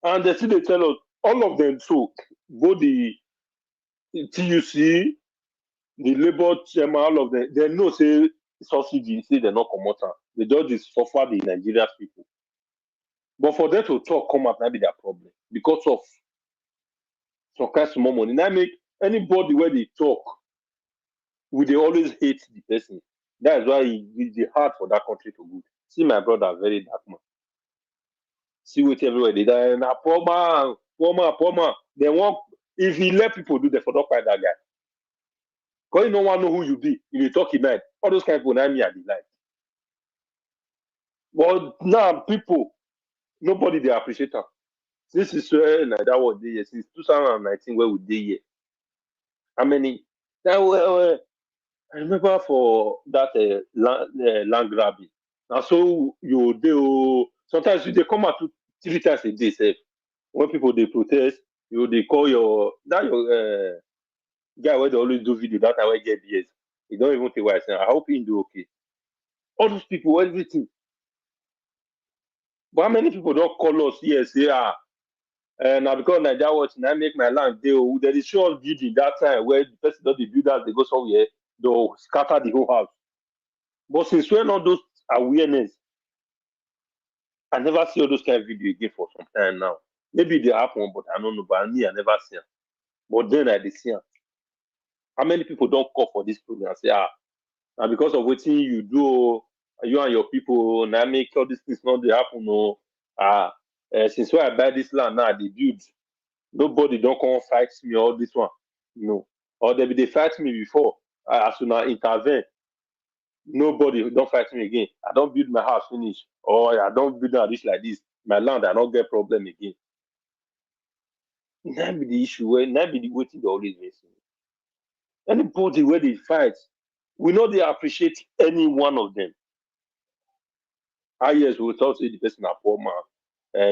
And they still they tell us all of them. So both the TUC, the Labour chairman, all of them, they know say subsidy, say they're not come out. The judges suffer the Nigerian people. But for them to talk, come out, that be their problem. Because of some kind of small money. Now make anybody where they talk, they always hate the person. That's why it's hard for that country to good. See my brother, very dark man. See what everywhere they die. And poor man. They want, if he let people do that, for not quite that guy. Because you don't want to know who you be. If you talk in mind, all those kind of people, now me, I like. But now, people, nobody they appreciate them. This is where like, that was the year since 2019 where we did here. How many? I remember for that land grabbing. Now so you do sometimes they come out 3 times a day. Say, when people they protest, they call your guy where they always do video that I will get years. You don't even think what I say. I hope he do okay. All those people, everything. But how many people don't call us here say now because Nigeria watch now make my land deal. There is sure building that time where the person does the builders they go somewhere, they'll scatter the whole house. But since when all those awareness, I never see all those kind of video again for some time now. Maybe they happen, but I don't know. But me, I never see them. But then I did see them. How many people don't call for this program and say, and because of what you do, you and your people, now make all these things not they happen. No, since when I buy this land now, they build. Nobody don't come fight me all this one. No. Or they fight me before. As soon as I intervene, nobody don't fight me again. I don't build my house finish. Or I don't build a dish like this. My land, I don't get problem again. That be the issue. That be the waiting they always missing. Anybody where they fight, we know they appreciate any one of them. Yes, we will talk to the person a poor man.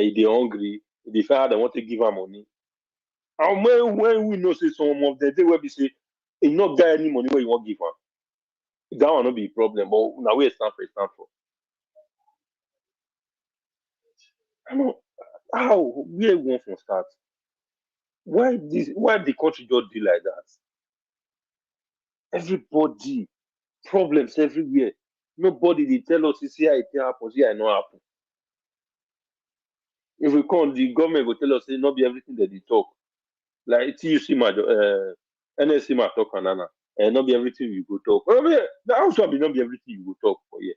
If they're hungry, if they find they want to give them money. And when we know say some of them, they will be say, "You not get any money where you want to give them." That will not be a problem. But now we stand for. I know how where we want to start. Why the country just do like that? Everybody problems everywhere. Nobody they tell us see how it happen, see how it not happen. If we come, the government will tell us say not be everything that they talk. Like till you see my NSC my talk and not be everything you go talk. The house will be not be everything you go talk for here.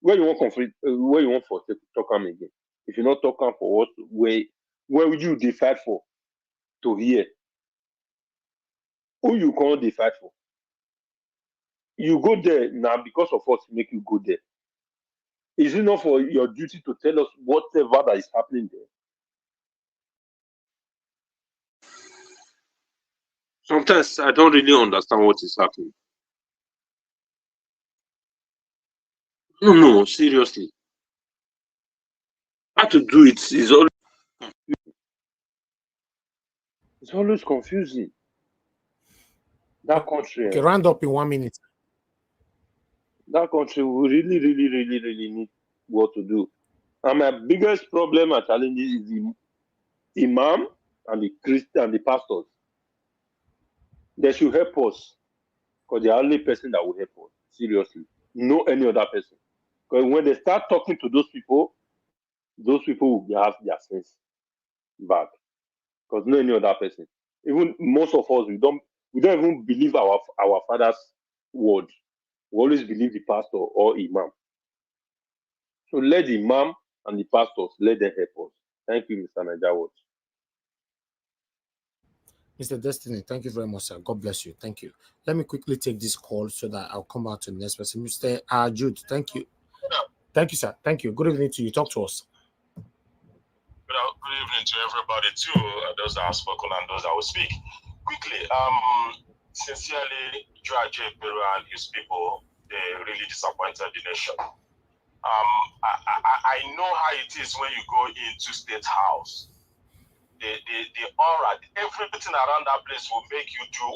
Where you want conflict, where you want for talk them again. If you not talk them for what where would you they fight for to hear? Who you can't they fight for? You go there now because of what make you go there. Is it not for your duty to tell us whatever that is happening there? Sometimes I don't really understand what is happening. No, seriously. How to do it is always confusing. It's always confusing. That country. Okay, round up in 1 minute. That country will really need what to do. And my biggest problem and challenge is the imam and the Christian and the pastors. They should help us because they are the only person that will help us. Seriously. No any other person. Because when they start talking to those people will have their sense back. Because no any other person. Even most of us we don't even believe our father's word. We always believe the pastor or imam. So let the imam and the pastors let them help us. Thank you, Mr. Najawat. Mr. Destiny, thank you very much, sir. God bless you. Thank you. Let me quickly take this call so that I'll come back to the next person. Mr. Jude, thank you. Thank you, sir. Thank you. Good evening to you. Talk to us. Good evening to everybody, too, those that have spoken and those that will speak. Quickly, sincerely, George Peru and his people, they really disappointed the nation. I know how it is when you go into State House. The aura, everything around that place will make you do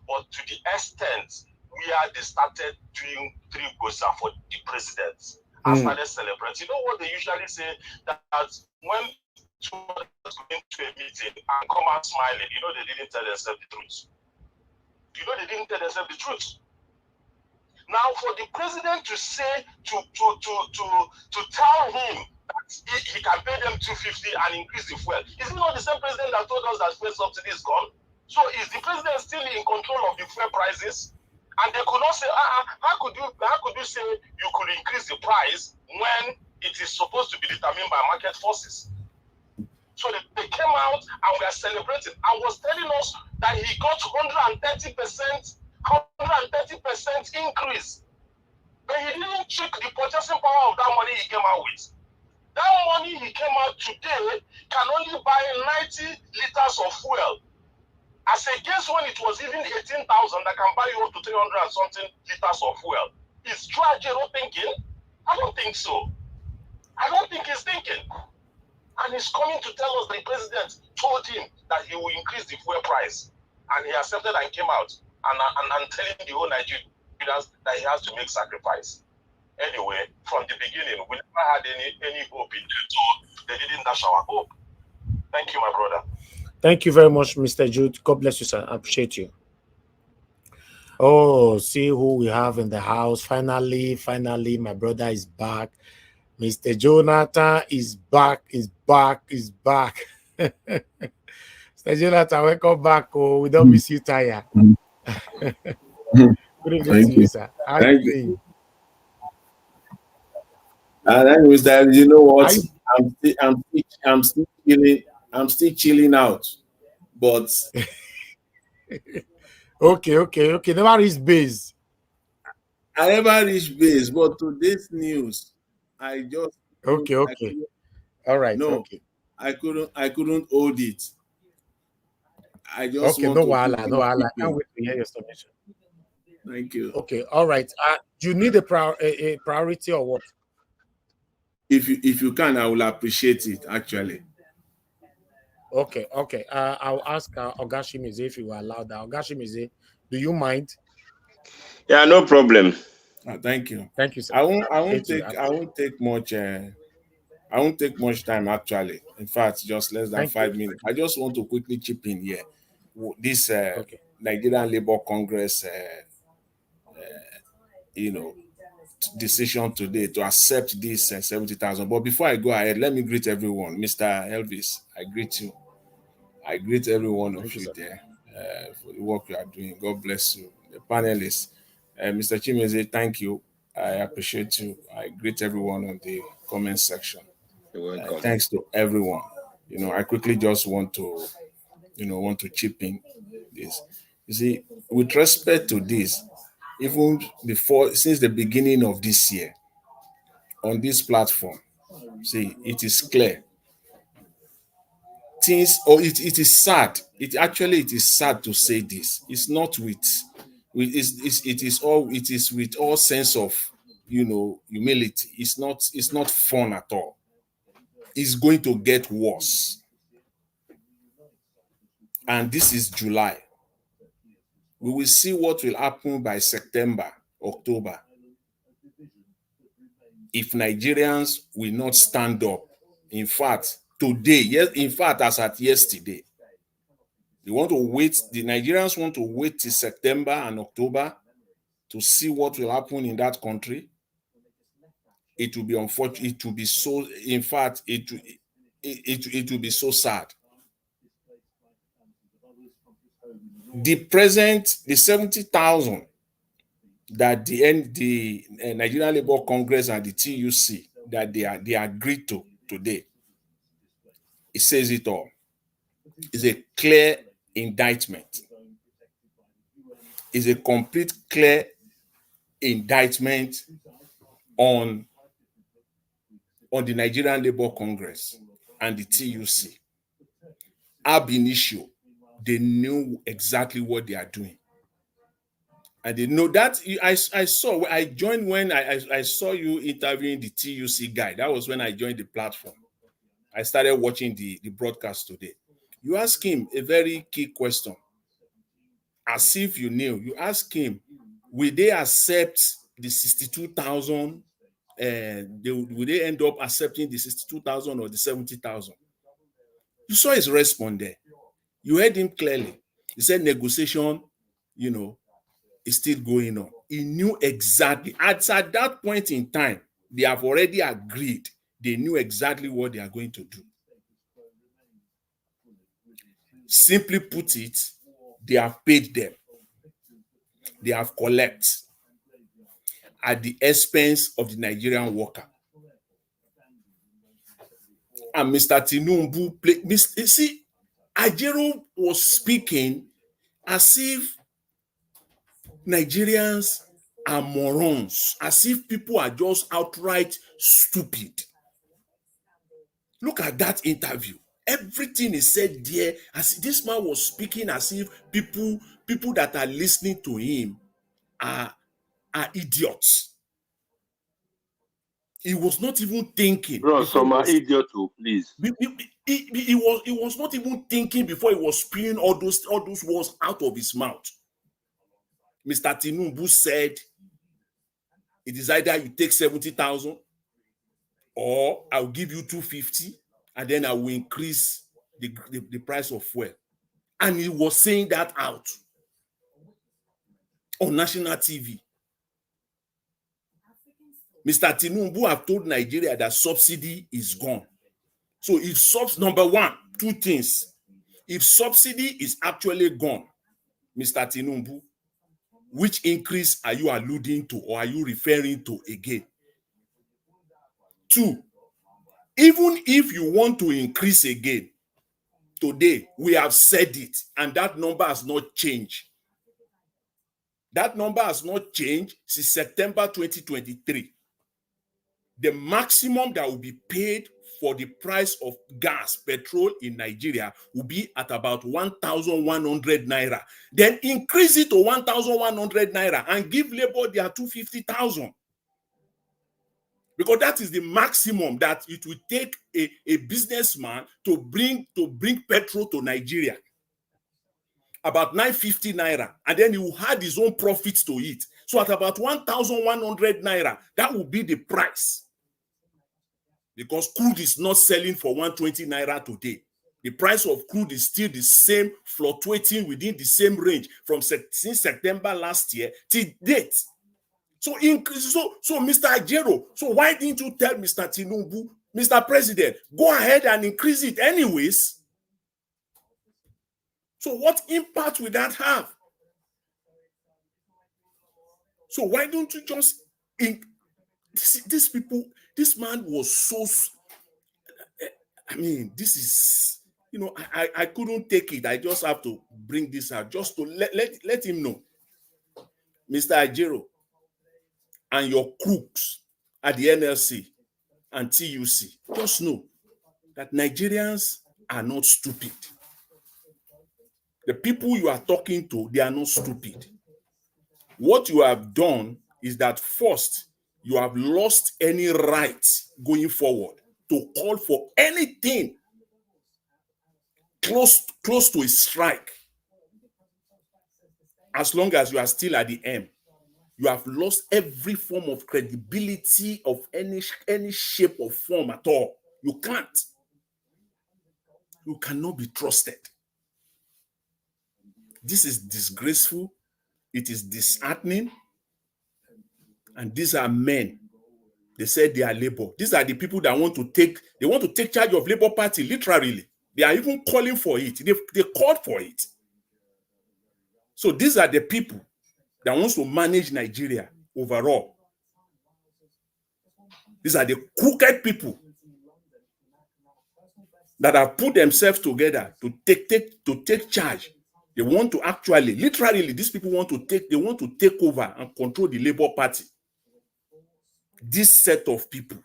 but to the extent where they started doing 3 gosa for the president, and started celebrating. You know what they usually say, that when someone is going to a meeting and come out smiling, they didn't tell themselves the truth. They didn't tell themselves the truth. Now, for the president to say to tell him that he can pay them 250 and increase the fuel, is it not the same president that told us that fuel subsidy is gone? So is the president still in control of the fuel prices? And they could not say, how could you say you could increase the price when it is supposed to be determined by market forces? So they came out and we are celebrating and was telling us that he got 130% increase. But he didn't check the purchasing power of that money he came out with. That money he came out today can only buy 90 liters of fuel. As against when it was even 18,000 that can buy you up to 300 and something liters of fuel. Is Joe thinking? I don't think so. I don't think he's thinking. And he's coming to tell us the president told him that he will increase the fuel price. And he accepted and came out and telling the whole Nigerians that he has to make sacrifice. Anyway, from the beginning, we never had any hope in them, so they didn't dash our hope. Thank you, my brother. Thank you very much, Mr. Jude. God bless you, sir. I appreciate you. Oh, see who we have in the house. Finally, my brother is back. Mr. Jonathan is back. Mr. Jonathan, welcome back. Oh, we don't miss you, Taya. Good evening to you, sir. How are you doing? Mr. You know what? I'm still chilling out. But okay. Never reach base. I never reached base, but today's news, I just okay. All right. No, okay. I couldn't hold it. I just okay. want No to wahala. I can't wait to hear your submission. Thank you. Okay. All right. Do you need a priority or what? If you can, I will appreciate it. Actually. Okay. I'll ask Ogashimize if you will allow that. Ogashimize, do you mind? Yeah, no problem. Thank you. Thank you, sir. I won't take much time. Actually, in fact, just less than 5 minutes. I just want to quickly chip in here. This Nigerian Labour Congress, decision today to accept this 70,000. But before I go ahead, let me greet everyone. Mr. Elvis, I greet you. I greet every one of you there for the work you are doing. God bless you. The panelists, Mr. Chimeze, thank you. I appreciate you. I greet everyone on the comment section. You're welcome. Thanks to everyone. I quickly just want to chip in this. You see, with respect to this, even since the beginning of this year, on this platform, see, it is clear. It is sad. It is sad to say this. It's not it is with all sense of humility. It's not fun at all. It's going to get worse. And this is July. We will see what will happen by September, October. If Nigerians will not stand up. In fact, as at yesterday, the Nigerians want to wait till September and October to see what will happen in that country. It will be unfortunate. It will be so. In fact, it will be so sad. The 70,000 that the Nigerian Labour Congress and the TUC that they agreed to today, it says it all. It's a clear indictment. It's a complete clear indictment on the Nigerian Labour Congress and the TUC. Ab initio, they knew exactly what they are doing. And they know that I joined when I saw you interviewing the TUC guy. That was when I joined the platform. I started watching the broadcast today. You ask him a very key question. As if you knew. You ask him, will they accept the 62,000? Will they end up accepting the 62,000 or the 70,000? You saw his response there. You heard him clearly. He said negotiation, is still going on. he knew exactly. At that point in time, they have already agreed. They knew exactly what they are going to do. Simply put it, they have paid them. They have collected at the expense of the Nigerian worker. And Mr. Tinubu played. You see, Ajero was speaking as if Nigerians are morons, as if people are just outright stupid. Look at that interview. Everything is said there, as this man was speaking as if people that are listening to him are idiots. He was not even thinking. Bro, some are idiot too, please. He was not even thinking before he was spewing all those words out of his mouth. Mr. Tinubu said, it is either you take 70,000 or I'll give you 250 and then I will increase the price of fuel. And he was saying that out on national TV. Mr. Tinubu have told Nigeria that subsidy is gone. So if number one, two things. If subsidy is actually gone, Mr. Tinubu, which increase are you alluding to or are you referring to again? Two, even if you want to increase again, today we have said it and that number has not changed. That number has not changed since September 2023. The maximum that will be paid for the price of gas, petrol in Nigeria will be at about 1,100 naira. Then increase it to 1,100 naira and give labor their 250,000. Because that is the maximum that it will take a businessman to bring petrol to Nigeria. About 950 naira. And then he will add his own profits to it. So at about 1,100 naira, that will be the price. Because crude is not selling for 120 naira today. The price of crude is still the same, fluctuating within the same range from since September last year till date. So increase. So Mr. Ajero, so why didn't you tell Mr. Tinubu, Mr. President, go ahead and increase it anyways? So what impact will that have? So why don't you just these people? This man was so. I mean, this is, you know, I couldn't take it. I just have to bring this out just to let him know, Mr. Ajero, and your crooks at the NLC and TUC, just know that Nigerians are not stupid. The people you are talking to, they are not stupid. What you have done is that first, you have lost any right going forward to call for anything close to a strike. As long as you are still at the M, you have lost every form of credibility of any shape or form at all. You can't. You cannot be trusted. This is disgraceful. It is disheartening. And these are men. They said they are labor. These are the people that want to take charge of Labour Party, literally. They are even calling for it. They called for it. So these are the people that wants to manage Nigeria overall. These are the crooked people that have put themselves together to take charge. They want to actually, literally, these people want to take over and control the Labour Party. This set of people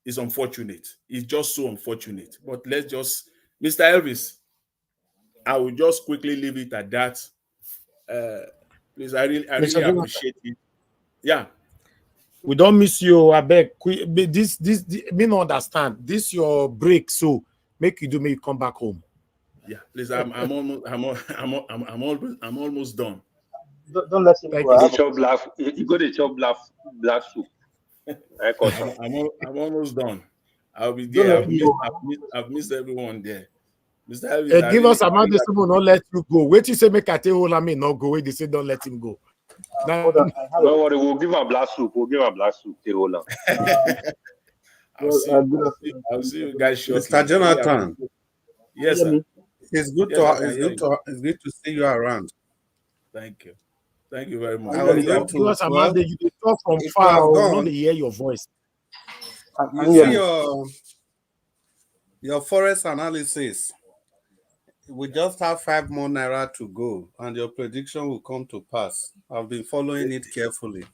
is unfortunate. It's just so unfortunate. But let's just, Mr. Elvis, I will just quickly leave it at that. Please, I really appreciate it. Yeah. We don't miss you. I beg. This me not understand. This your break, so make you come back home. Yeah, please. I'm almost done. Don't let him go. You go to chop black soup. I'm almost done. I'll be there. I've missed everyone there. Mr. Elvis, give us amount of someone not let you go. Wait till say make I tell you, I mean not go. Wait, they say don't let him go. Hold on, I have Don't worry, we'll give him black soup. We'll give him black soup. They roll on. I'll see you guys shortly. Mr. Jonathan. Yes, sir. It's good Yes, I can hear you. it's good to see you around. Thank you. Thank you very much. I was going Give us to a mandate. You talk from if far, you have or gone, not to hear your voice. you see your forest analysis. We just have 5 more naira to go, and your prediction will come to pass. I've been following it carefully.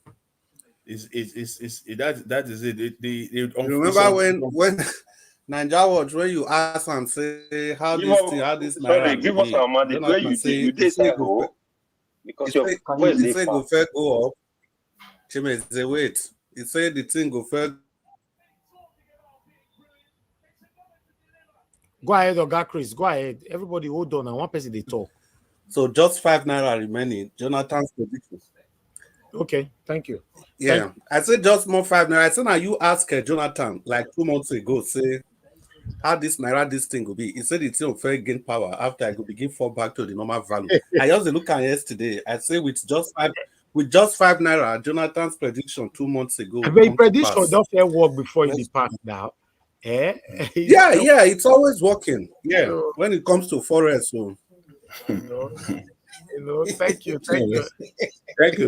That is it. You remember when Nigeria Watch, when you ask and say how this naira give us our mandate. Where you did you decide go? Because your voice he is say go fair go up. Chimeze, wait. He said the thing go fair. Go ahead, Oga Chris. Go ahead. Everybody hold on, and one person they talk. So just 5 naira remaining. Jonathan's prediction. Okay, thank you. Yeah, I said just more 5 naira. I said now you ask Jonathan like 2 months ago, say how this naira this thing will be. He said it's will fair gain power after I could begin fall back to the normal value. I just look at yesterday. I say with just 5 naira, Jonathan's prediction 2 months ago. The prediction don't fair work before it depart now. Yeah, it's always working. Yeah, when it comes to forest, so thank you. Thank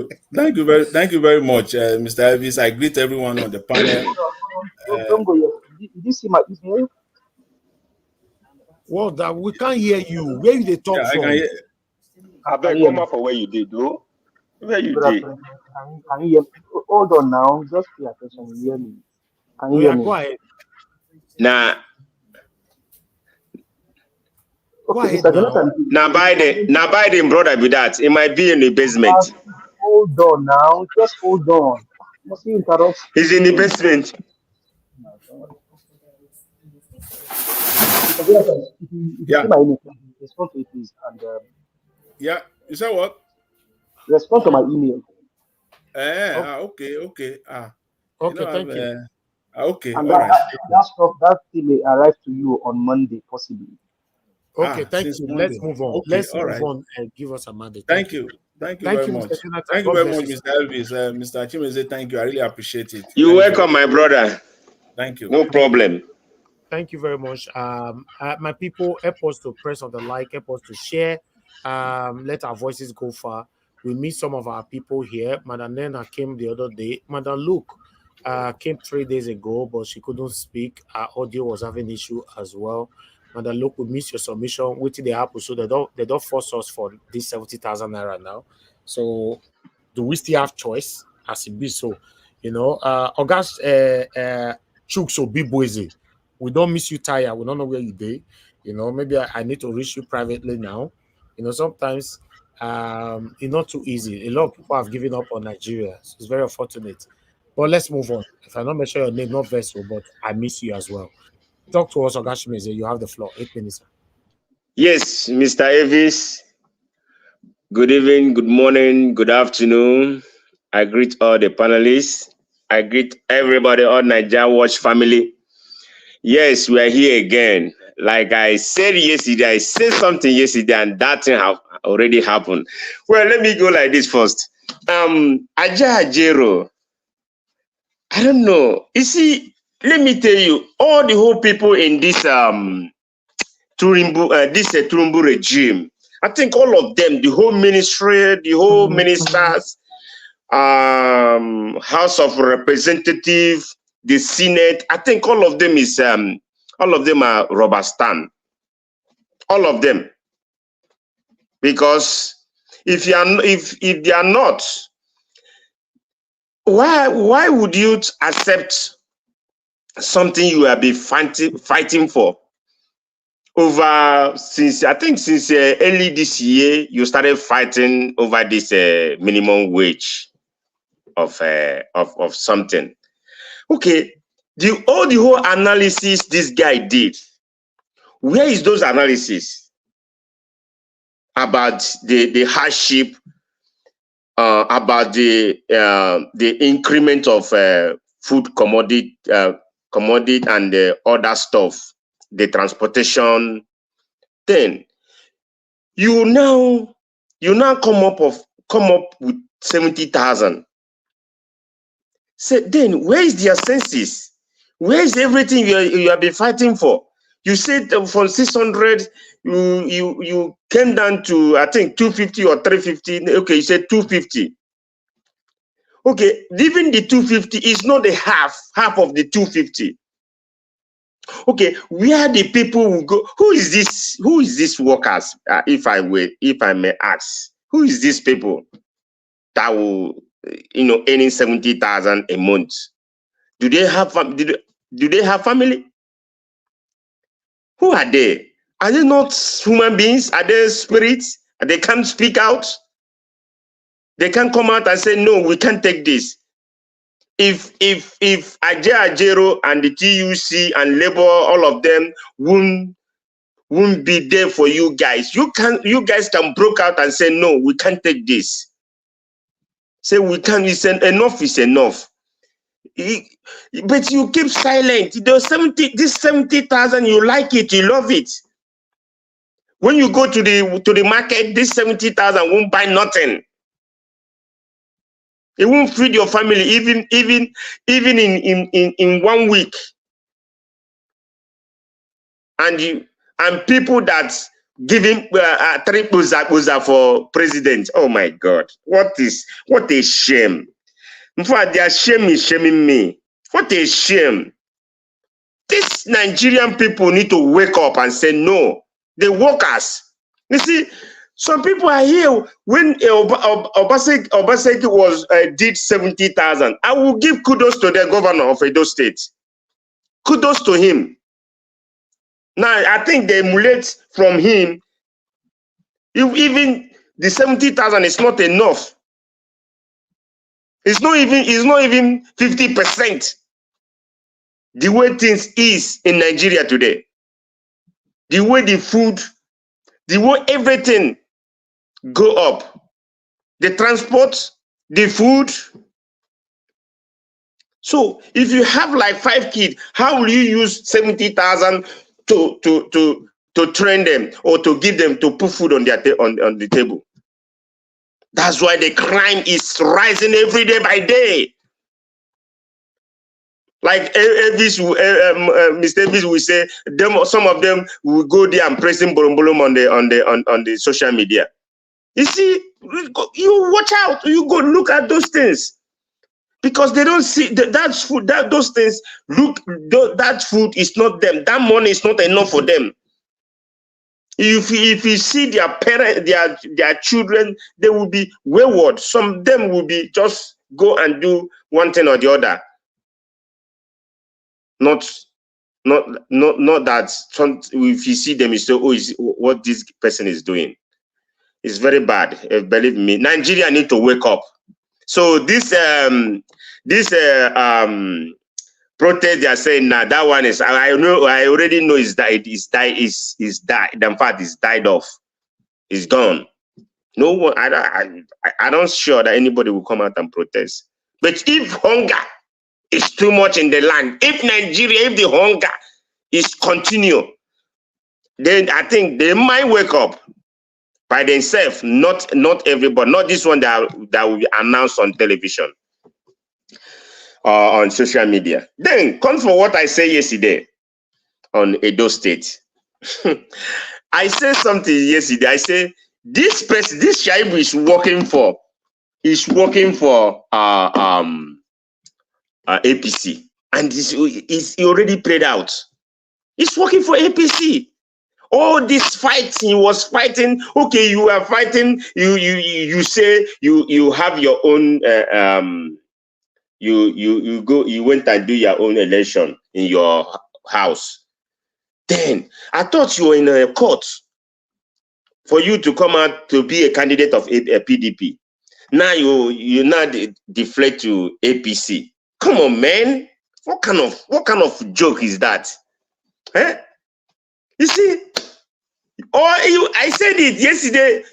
you very much, Mr. Elvis. I greet everyone on the panel. Don't go yet. Did you see my email? Well, that we can't hear you. Where you they talk from? I beg come up for where you did, though. Where you did? Can you hear me? Hold on now. Just pay attention. You hear me? Can you hear me? Go ahead. Now Biden brother with that. It might be in the basement. Hold on now. Just hold on. Must you interrupt? He's in the basement. If you see my email, respond to it, please. And yeah, you said what? Respond to my email. Okay. Okay, thank you. Okay, and all right. That thing may arrive to you on Monday, possibly. Okay, thank you. Monday. Let's move on. Okay, Let's move on and give us a mandate. Thank you. Thank you very much. Thank you very much, Mr. Elvis. Mr. Chimeze, thank you. I really appreciate it. You're welcome, my brother. Thank you. No problem. Thank you very much. My people, help us to press on the like, help us to share. Let our voices go far. We meet some of our people here. Madam Nena came the other day. Madam Luke came 3 days ago, but she couldn't speak. Our audio was having issue as well. Madam Luke, we miss your submission. What did they happen? So they don't force us for this 70,000 naira now. So do we still have choice? As it be so, August Chuk so be boise. We don't miss you, Taya. We don't know where you be. Maybe I need to reach you privately now. Sometimes it's not too easy. A lot of people have given up on Nigeria. So it's very unfortunate. But let's move on. If I don't mention your name, not vessel, but I miss you as well. Talk to us, Ogashimeze. You have the floor. 8 minutes. Yes, Mr. Elvis. Good evening, good morning, good afternoon. I greet all the panelists. I greet everybody, all Nigeria Watch family. Yes, we are here again. Like I said yesterday, I said something yesterday, and that thing have already happened. Well, let me go like this first. Ajajero. I don't know. You see, let me tell you, all the whole people in this Turumbu regime, I think all of them, the whole ministry, the whole ministers, House of Representatives, the Senate, I think all of them are rubber stamp. All of them. Because if they are not, why would you accept something you have been fighting for over since early this year? You started fighting over this minimum wage of something. Okay, the whole analysis this guy did, where is those analysis about the hardship, about the increment of food commodity and the other stuff, the transportation? Then you now come come up with 70,000. So then, where is their senses? Where is everything you have been fighting for? You said from 600, you came down to, I think, 250 or 350. Okay, you said 250. Okay, even the 250 is not the half of the 250. Okay, where the people will go? Who is this? Who is this workers? If I may ask, who is these people that will, earning 70,000 a month? Do they have do they have family? Who are they? Are they not human beings? Are they spirits? They can't speak out. They can't come out and say, no, we can't take this. If Ajero and the TUC and Labour, all of them won't be there for you guys. You guys can break out and say, no, we can't take this. Say we can't. Enough is enough. But you keep silent. This 70,000, you like it, you love it. When you go to the market, this 70,000 won't buy nothing. It won't feed your family even in 1 week. And people that giving 3 buza for president. Oh my God! What a shame! In fact, their shame is shaming me. What a shame! These Nigerian people need to wake up and say no. The workers. You see, some people are here. When Obaseki was did 70,000, I will give kudos to the governor of Edo State. Kudos to him. Now I think they emulate from him. Even the 70,000 is not enough. It's not even 50%. The way things is in Nigeria today. The way the food, the way everything go up. The transport, the food. So if you have like 5 kids, how will you use 70,000 to train them or to give them to put food on the table? That's why the crime is rising every day by day. Like Mr. Davis will say, some of them will go there and pressing bolombolom on the social media. You see, you watch out. You go look at those things because they don't see that food. Those things look. That food is not them. That money is not enough for them. If you see their parents, their children, they will be wayward. Some of them will be just go and do one thing or the other. Not that if you see them, you say, oh, is what this person is doing. It's very bad. Believe me, Nigeria need to wake up. So this protest they are saying now, that one is I already know is died. In fact, it's died off. It's gone. No one. I don't sure that anybody will come out and protest. But if hunger is too much in the land, if the hunger is continue, then I think they might wake up by themselves. Not everybody. Not this one that will be announced on television. On social media. Then come for what I said yesterday on Edo State. I said something yesterday. I said this person, this Shaibu is working for APC, and he's already played out. He's working for APC. All this fight he was fighting. Okay, you are fighting. You say you have your own. You went and do your own election in your house. Then I thought you were in a court for you to come out to be a candidate of a PDP. Now you now deflect to APC. Come on, man. What kind of joke is that? Eh? You see, I said it yesterday.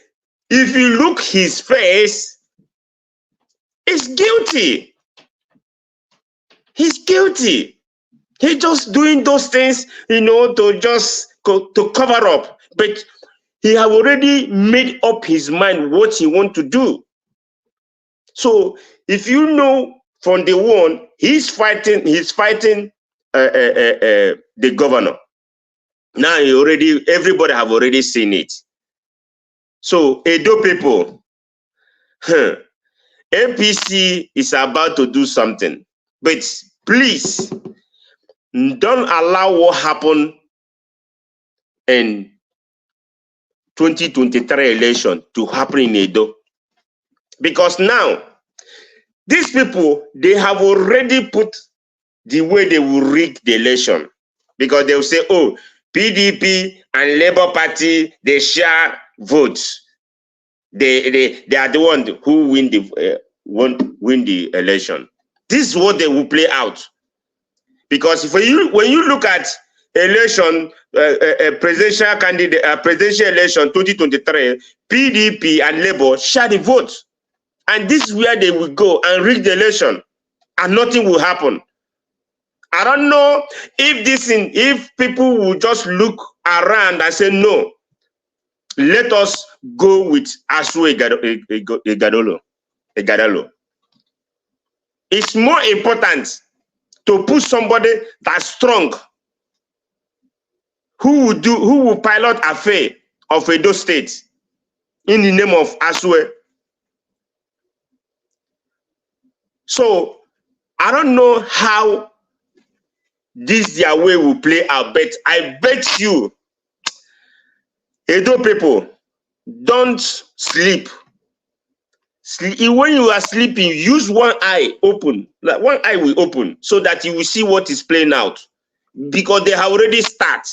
If you look his face, he's guilty. He's guilty. He's just doing those things, to cover up. But he have already made up his mind what he want to do. So if you know from the one, he's fighting the governor. Now everybody have already seen it. So Edo people, APC is about to do something, but please don't allow what happened in 2023 election to happen in Edo, because now these people, they have already put the way they will rig the election, because they will say, oh, PDP and Labour Party, they share votes. They are the one who win the election. This is what they will play out. Because when you look at election, presidential candidate, presidential election 2023, PDP and Labour share the votes, and this is where they will go and rig the election, and nothing will happen. I don't know if people will just look around and say, no, let us go with Asu Igadalo. It's more important to put somebody that's strong, who will pilot affair of Edo State in the name of Asue. So I don't know how this their way will play out, but I bet you, Edo people, don't sleep. When you are sleeping, use one eye open. Like one eye will open so that you will see what is playing out. Because they have already started.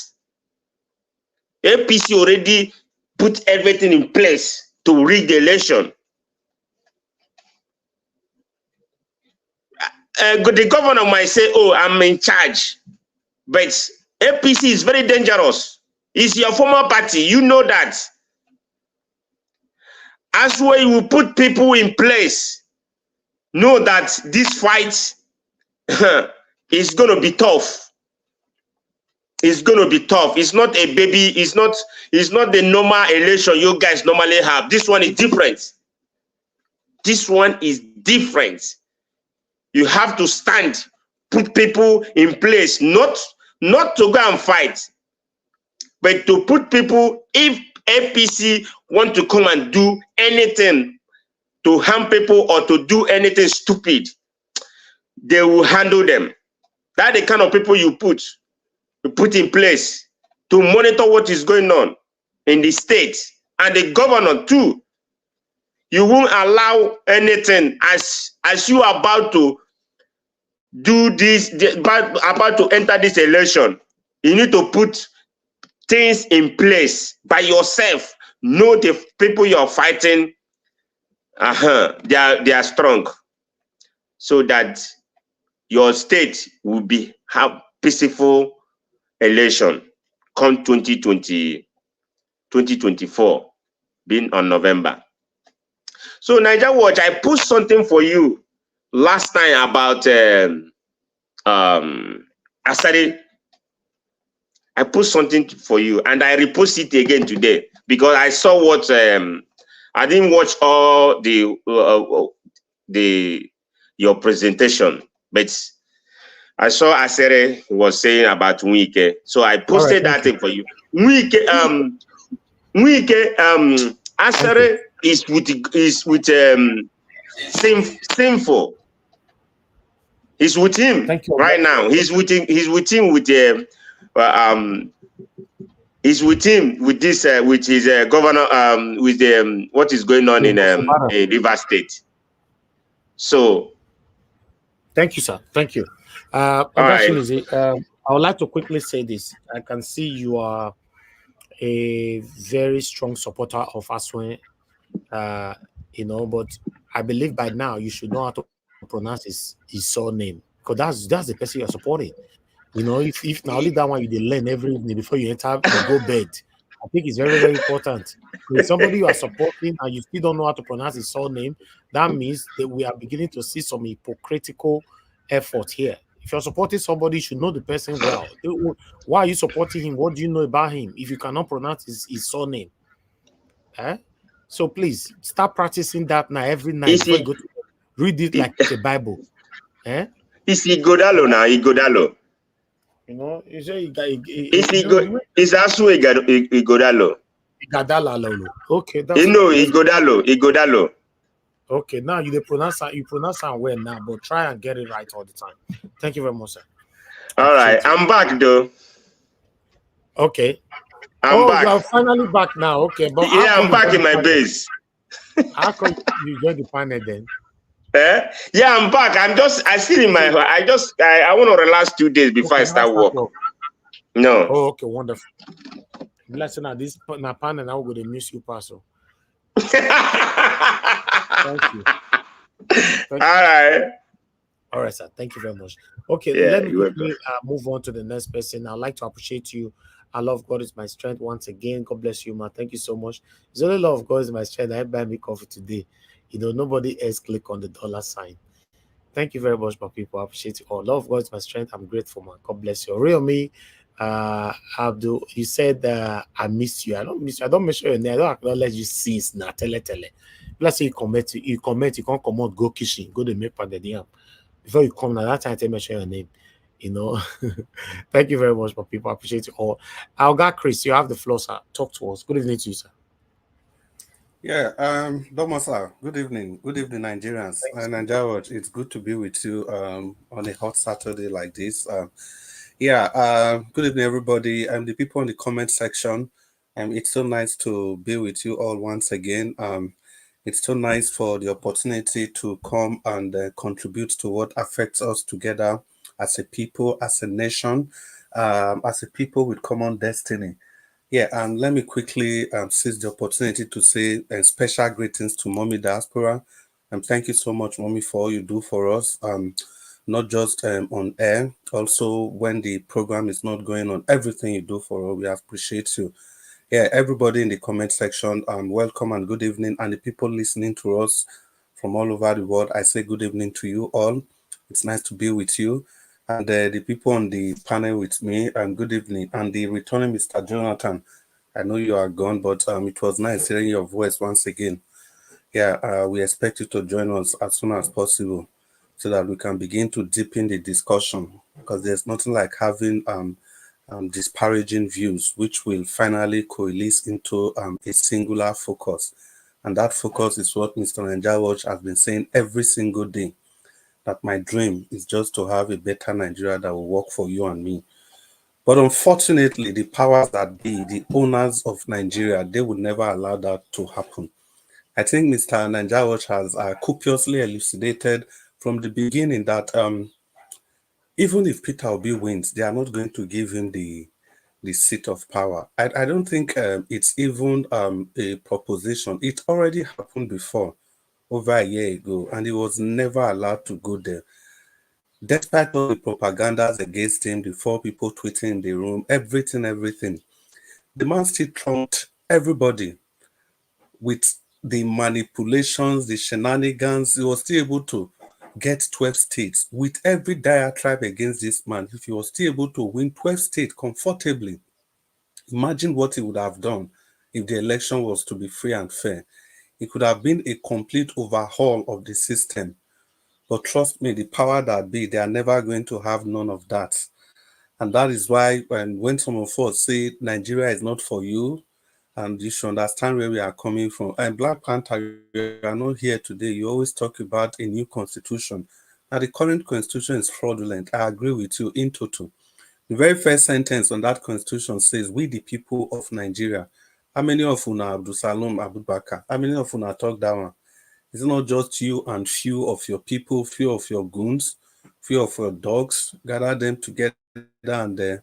APC already put everything in place to rig the election. The governor might say, oh, I'm in charge. But APC is very dangerous. It's your former party. You know that. As well, you will put people in place. Know that this fight is going to be tough. It's going to be tough. It's not a baby. It's not the normal election you guys normally have. This one is different. This one is different. You have to stand, put people in place, not to go and fight, but to put people, if APC want to come and do anything to harm people or to do anything stupid, they will handle them. That's the kind of people you put in place to monitor what is going on in the state, and the governor too. You won't allow anything as you are about to do this, about to enter this election. You need to put things in place by yourself. Know the people you are fighting. They are strong, so that your state will have peaceful election come 2024, being on November. So Niger Watch, I put something for you last time about Asari. I put something for you, and I repost it again today because I saw what I didn't watch all your presentation, but I saw Asere was saying about Nwike, so I posted that thing for you. Nwike, Asere is with Sinful. He's with him right now. He's with him with he's with him with this with his governor with what is going on in River State. So thank you, sir. Thank you. I would like to quickly say this. I can see you are a very strong supporter of Aswen, but I believe by now you should know how to pronounce his surname, because that's the person you're supporting. If not only that one you learn every evening before you enter and go bed, I think it's very, very important. If somebody you are supporting and you still don't know how to pronounce his surname, that means that we are beginning to see some hypocritical effort here. If you're supporting somebody, you should know the person well. Why are you supporting him? What do you know about him if you cannot pronounce his surname? So please start practicing that now every night before you go to bed. read it like a Bible. Eh? It's Igodalo now, Igodalo. You know, you say it's also Igodalo. Igadala. Okay, that's you know, Igodalo. Okay, now you pronounce it well now, but try and get it right all the time. Thank you very much, sir. All right, I'm back though. Okay. I'm back. You are finally back now. Okay, but yeah, I'm back in my base. How come you joined the panel then? Yeah, I'm back. I still in my. I want to relax 2 days before I start work. No. Oh, okay, wonderful. Blessing at this panel now we're going to miss you, Pastor. Thank you. All right. All right, sir. Thank you very much. Okay, yeah, let me quickly move on to the next person. I'd like to appreciate you. I love God is my strength once again. God bless you, man. Thank you so much. It's only love God is my strength. I buy me coffee today. You know, nobody else click on the $sign. Thank you very much, my people. I appreciate you all. Love God is my strength. I'm grateful, man. God bless you. Real me, Abdul, you said I miss you. I don't miss you. I don't mention your name. I don't acknowledge you since now. Tele. Let's say you comment, you can't come out, go kitchen, go to make pandemic. Before you come now, that time I mention your name. You know. Thank you very much, my people. I appreciate you all. Alga Chris, you have the floor, sir. Talk to us. Good evening to you, sir. Yeah, Domo sir. Good evening. Good evening, Nigerians. Nigeria, it's good to be with you on a hot Saturday like this. Good evening, everybody. The people in the comment section. It's so nice to be with you all once again. It's so nice for the opportunity to come and contribute to what affects us together as a people, as a nation, as a people with common destiny. Yeah, and let me quickly seize the opportunity to say special greetings to Mommy Diaspora. Thank you so much, Mommy, for all you do for us. Not just on air, also when the program is not going on, everything you do for us, we appreciate you. Yeah, everybody in the comment section, welcome and good evening. And the people listening to us from all over the world, I say good evening to you all. It's nice to be with you. And the people on the panel with me, and good evening. And the returning Mr. Jonathan, I know you are gone, but it was nice hearing your voice once again. Yeah, we expect you to join us as soon as possible so that we can begin to deepen the discussion, because there's nothing like having disparaging views, which will finally coalesce into a singular focus. And that focus is what Mr. Njawaj has been saying every single day, that my dream is just to have a better Nigeria that will work for you and me. But unfortunately, the powers that be, the owners of Nigeria, they would never allow that to happen. I think Mr. Njawaj has copiously elucidated from the beginning that even if Peter Obi wins, they are not going to give him the seat of power. I don't think it's even a proposition. It already happened before, over a year ago, and he was never allowed to go there. Despite all the propagandas against him, the 4 people tweeting in the room, everything, the man still trumped everybody with the manipulations, the shenanigans. He was still able to get 12 states with every diatribe against this man. If he was still able to win 12 states comfortably, imagine what he would have done if the election was to be free and fair. It could have been a complete overhaul of the system. But trust me, the power that be, they are never going to have none of that. And that is why when some of us say Nigeria is not for you, and you should understand where we are coming from. And Black Panther, you are not here today. You always talk about a new constitution. Now, the current constitution is fraudulent. I agree with you in total. The very first sentence on that constitution says, we the people of Nigeria. How many of you are Abdul Salam Abubakar? How many of you are talk that one? It's not just you and few of your people, few of your goons, few of your dogs, gather them together and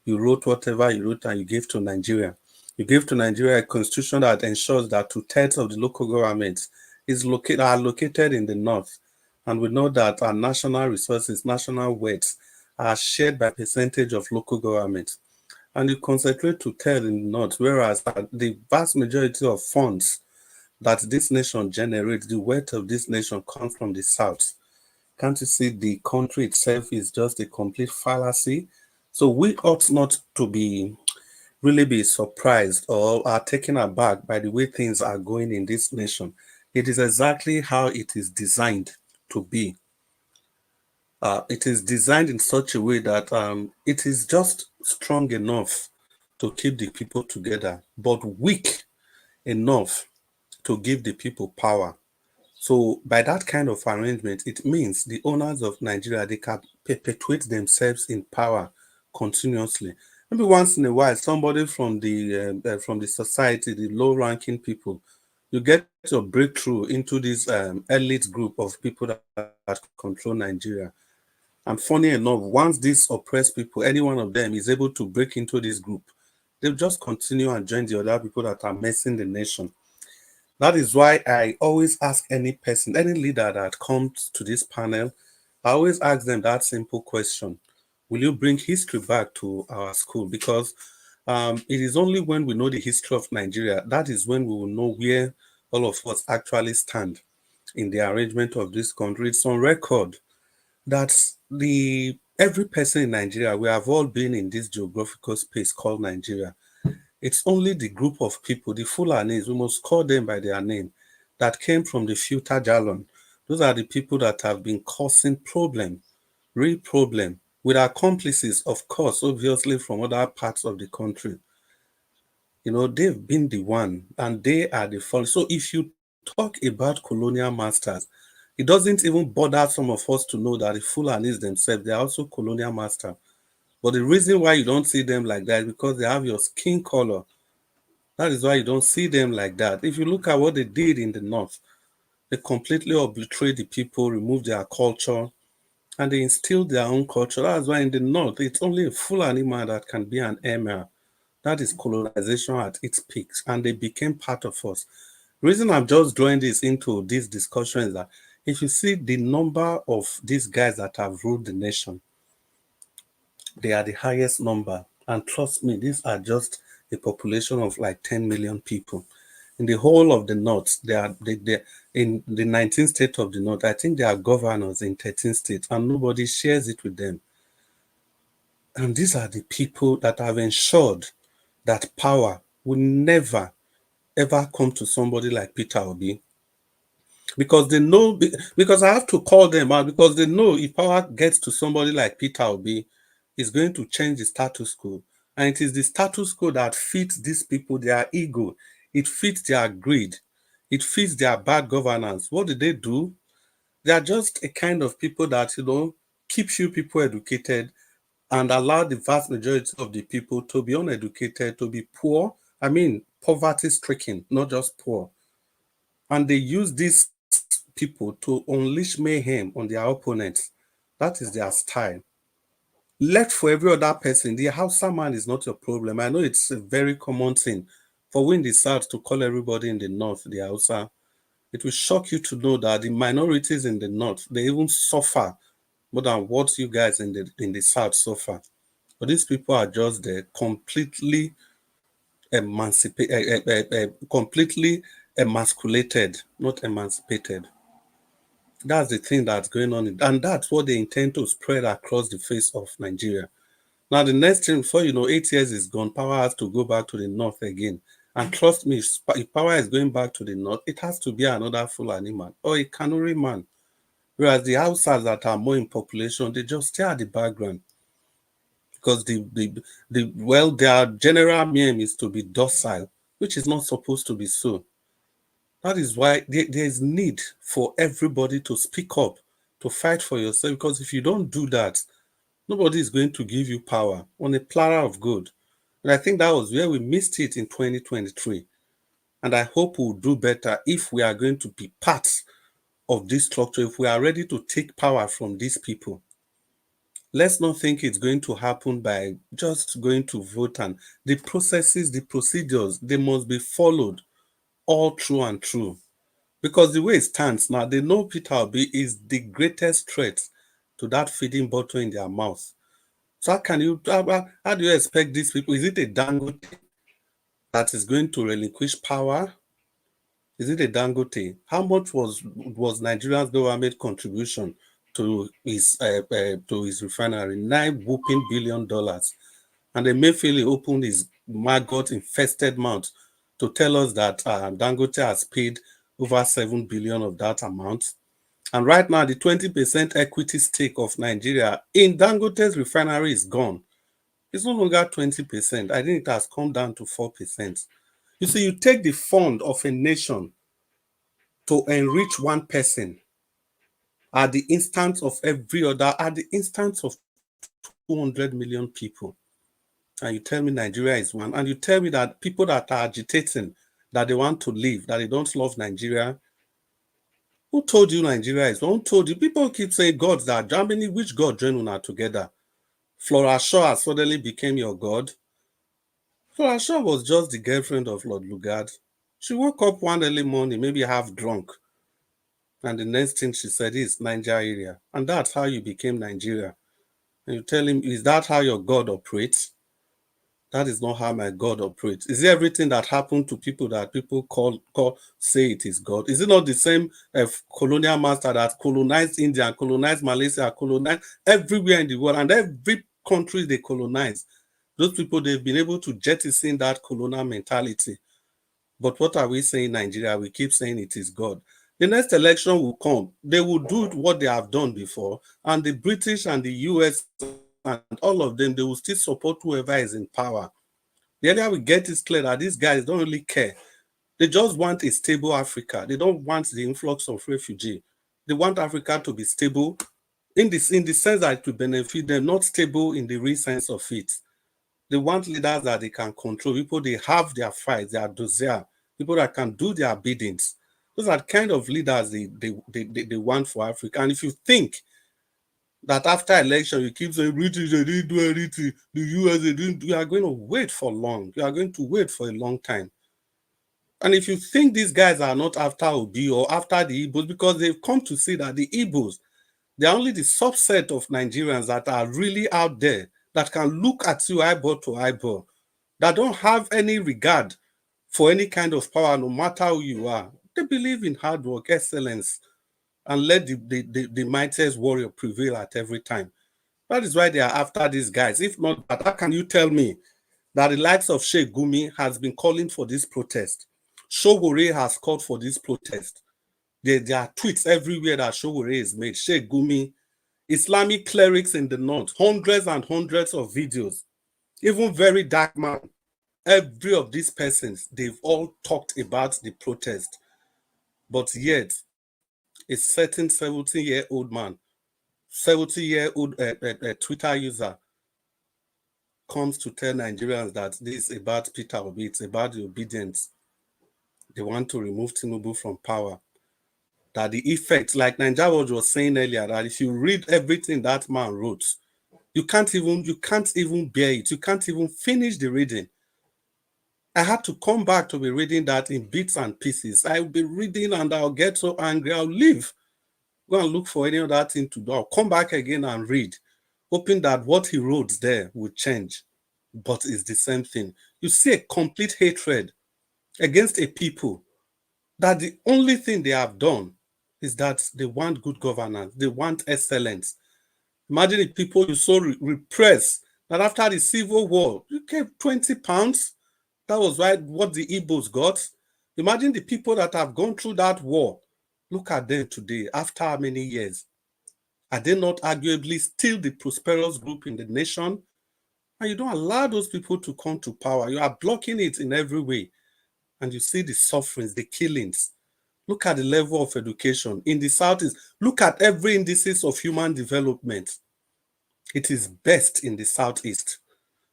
you wrote whatever you wrote and you gave to Nigeria. You gave to Nigeria a constitution that ensures that 2/3 of the local governments are located in the north. And we know that our national resources, national wealth are shared by percentage of local governments. And you concentrate 2/3 in the north, whereas the vast majority of funds that this nation generates, the wealth of this nation comes from the south. Can't you see the country itself is just a complete fallacy? So we ought not to really be surprised or are taken aback by the way things are going in this nation. It is exactly how it is designed to be. It is designed in such a way that it is just strong enough to keep the people together, but weak enough to give the people power. So by that kind of arrangement, it means the owners of Nigeria, they can perpetuate themselves in power continuously. Maybe once in a while, somebody from the society, the low-ranking people, you get your breakthrough into this elite group of people that control Nigeria. And funny enough, once these oppressed people, any one of them is able to break into this group, they'll just continue and join the other people that are messing the nation. That is why I always ask any person, any leader that comes to this panel, I always ask them that simple question. Will you bring history back to our school? Because it is only when we know the history of Nigeria, that is when we will know where all of us actually stand in the arrangement of this country. It's on record that every person in Nigeria, we have all been in this geographical space called Nigeria. It's only the group of people, the Fulanis, we must call them by their name, that came from the Futa Jalon. Those are the people that have been causing problem, real problem, with accomplices, of course, obviously from other parts of the country. You know, they've been the one, and they are the fault. So if you talk about colonial masters, it doesn't even bother some of us to know that the Fulanis themselves, they are also colonial masters. But the reason why you don't see them like that is because they have your skin color. That is why you don't see them like that. If you look at what they did in the North, they completely obliterate the people, remove their culture, and they instill their own culture. That's why in the North, it's only a Fulani man that can be an emir. That is colonization at its peak, and they became part of us. The reason I'm just drawing this into this discussion is that if you see the number of these guys that have ruled the nation, they are the highest number. And trust me, these are just a population of like 10 million people. In the whole of the North, they in the 19th state of the North, I think they are governors in 13 states, and nobody shares it with them. And these are the people that have ensured that power will never, ever come to somebody like Peter Obi. Because they know, because I have to call them out, because they know if power gets to somebody like Peter Obi, it's going to change the status quo. And it is the status quo that fits these people, their ego. It fits their greed. It fits their bad governance. What do? They are just a kind of people that, you know, keeps you people educated and allow the vast majority of the people to be uneducated, to be poor. I mean, poverty-stricken, not just poor. And they use these people to unleash mayhem on their opponents. That is their style. Left for every other person, the Hausa man is not your problem. I know it's a very common thing for we in the South to call everybody in the North the Hausa. It will shock you to know that the minorities in the North, they even suffer more than what you guys in the South suffer. But these people are just there completely completely emasculated, not emancipated. That's the thing that's going on, and that's what they intend to spread across the face of Nigeria. Now, the next thing, before you know, 8 years is gone, power has to go back to the North again. And trust me, if power is going back to the North, it has to be another Fulani man or a Kanuri man. Whereas the Hausas that are more in population, they just stay at the background. Because their general aim is to be docile, which is not supposed to be so. That is why there is need for everybody to speak up, to fight for yourself. Because if you don't do that, nobody is going to give you power on a platter of gold. And I think that was where we missed it in 2023. And I hope we'll do better if we are going to be part of this structure, if we are ready to take power from these people. Let's not think it's going to happen by just going to vote, and the processes, the procedures, they must be followed all through and through. Because the way it stands now, they know Peter Obi is the greatest threat to that feeding bottle in their mouth. So how do you expect these people? Is it a Dangote that is going to relinquish power? Is it a Dangote? How much was Nigeria's government contribution to his refinery? $9 billion. And Emefiele opened his maggot-infested mouth to tell us that Dangote has paid over 7 billion of that amount. And right now, the 20% equity stake of Nigeria in Dangote's refinery is gone. It's no longer 20%. I think it has come down to 4%. You see, you take the fund of a nation to enrich one person at the instance of every other, at the instance of 200 million people. And you tell me Nigeria is one. And you tell me that people that are agitating, that they want to leave, that they don't love Nigeria. Who told you Nigeria is one? Who told you? People keep saying gods that Germany, which God join una together? Flora Shaw has suddenly became your god. Flora Shaw was just the girlfriend of Lord Lugard. She woke up one early morning, maybe half drunk. And the next thing she said is Niger area. And that's how you became Nigeria. And you tell him, is that how your God operates? That is not how my God operates. Is it everything that happened to people that people say it is God? Is it not the same colonial master that colonized India, colonized Malaysia, colonized everywhere in the world, and every country they colonize? Those people, they've been able to jettison that colonial mentality. But what are we saying in Nigeria? We keep saying it is God. The next election will come. They will do what they have done before, and the British and the US and all of them, they will still support whoever is in power. The earlier we get it clear that these guys don't really care. They just want a stable Africa. They don't want the influx of refugees. They want Africa to be stable in the sense that it will benefit them, not stable in the real sense of it. They want leaders that they can control, people they have their fights, their dossier, people that can do their biddings. Those are the kind of leaders they want for Africa. And if you think that after election, you keep saying British, they didn't do anything, the US, they didn't, you are going to wait for long. You are going to wait for a long time. And if you think these guys are not after Obi or after the Igbos, because they've come to see that the Igbos, they're only the subset of Nigerians that are really out there, that can look at you eyeball to eyeball, that don't have any regard for any kind of power, no matter who you are. They believe in hard work, excellence, and let the mightiest warrior prevail at every time. That is why they are after these guys. If not that, how can you tell me that the likes of Sheikh Gumi has been calling for this protest? Shogore has called for this protest. There are tweets everywhere that Shogore is made. Sheikh Gumi, Islamic clerics in the north, hundreds and hundreds of videos, even very dark man. Every of these persons, they've all talked about the protest. But yet, a certain 70-year-old man, 70-year-old Twitter user comes to tell Nigerians that this is about Peter Obi, it's about the obedience. They want to remove Tinubu from power. That the effect, like Nigeria was saying earlier, that if you read everything that man wrote, you can't even bear it. You can't even finish the reading. I had to come back to be reading that in bits and pieces. I'll be reading and I'll get so angry, I'll leave. Go and look for any other thing to do. I'll come back again and read, hoping that what he wrote there would change. But it's the same thing. You see a complete hatred against a people that the only thing they have done is that they want good governance. They want excellence. Imagine the people you so repressed that after the Civil War, you gave 20 pounds. That was what the Igbos got. Imagine the people that have gone through that war. Look at them today, after how many years? Are they not arguably still the prosperous group in the nation? And you don't allow those people to come to power. You are blocking it in every way. And you see the sufferings, the killings. Look at the level of education. In the Southeast, look at every indices of human development. It is best in the Southeast.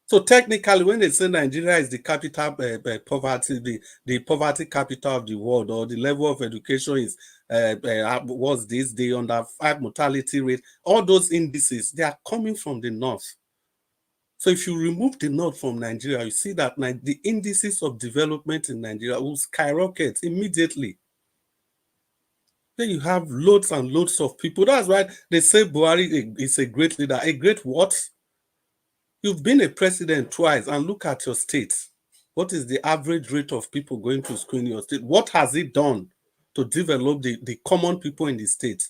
So technically, when they say Nigeria is the capital poverty, the poverty capital of the world, or the level of education is what's this, the under 5 mortality rate, all those indices, they are coming from the north. So if you remove the north from Nigeria, you see that the indices of development in Nigeria will skyrocket immediately. Then you have loads and loads of people. That's why they say Buhari is a great leader. A great what? You've been a president twice, and look at your state. What is the average rate of people going to school in your state? What has it done to develop the common people in the state?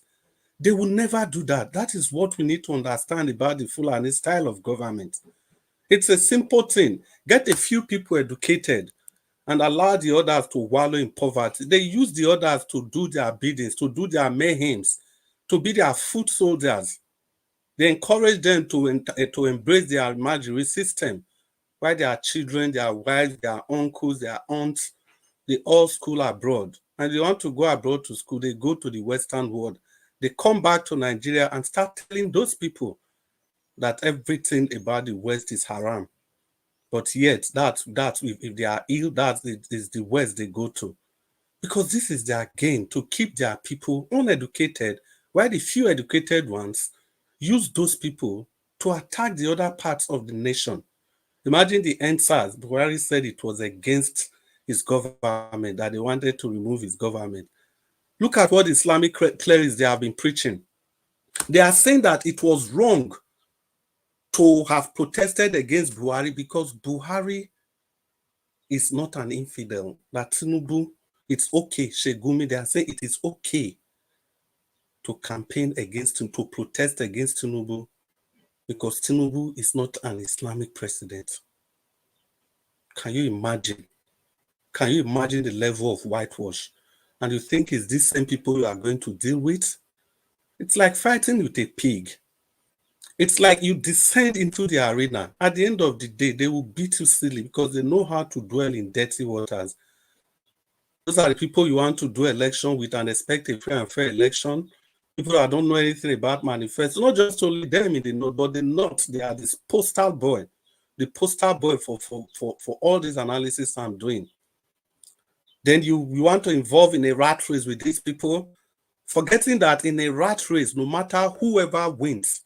They will never do that. That is what we need to understand about the Fulani style of government. It's a simple thing. Get a few people educated and allow the others to wallow in poverty. They use the others to do their biddings, to do their mayhems. to be their foot soldiers. They encourage them to embrace their marriage system, while their children, their wives, their uncles, their aunts, they all school abroad. And they want to go abroad to school, they go to the Western world. They come back to Nigeria and start telling those people that everything about the West is haram. But yet, if they are ill, that is the West they go to. Because this is their gain, to keep their people uneducated, while the few educated ones use those people to attack the other parts of the nation. Imagine the NSAS. Buhari said it was against his government, that they wanted to remove his government. Look at what Islamic clerics they have been preaching. They are saying that it was wrong to have protested against Buhari because Buhari is not an infidel. That Tinubu, it's okay. Shegumi, they are saying it is okay to campaign against him, to protest against Tinubu, because Tinubu is not an Islamic president. Can you imagine? Can you imagine the level of whitewash? And you think it's these same people you are going to deal with? It's like fighting with a pig. It's like you descend into the arena. At the end of the day, they will beat you silly because they know how to dwell in dirty waters. Those are the people you want to do election with and expect a free and fair election. People that don't know anything about manifesto, not just only them in the north, but the north, they are this postal boy, the postal boy for all this analysis I'm doing. Then you want to involve in a rat race with these people, forgetting that in a rat race, no matter whoever wins,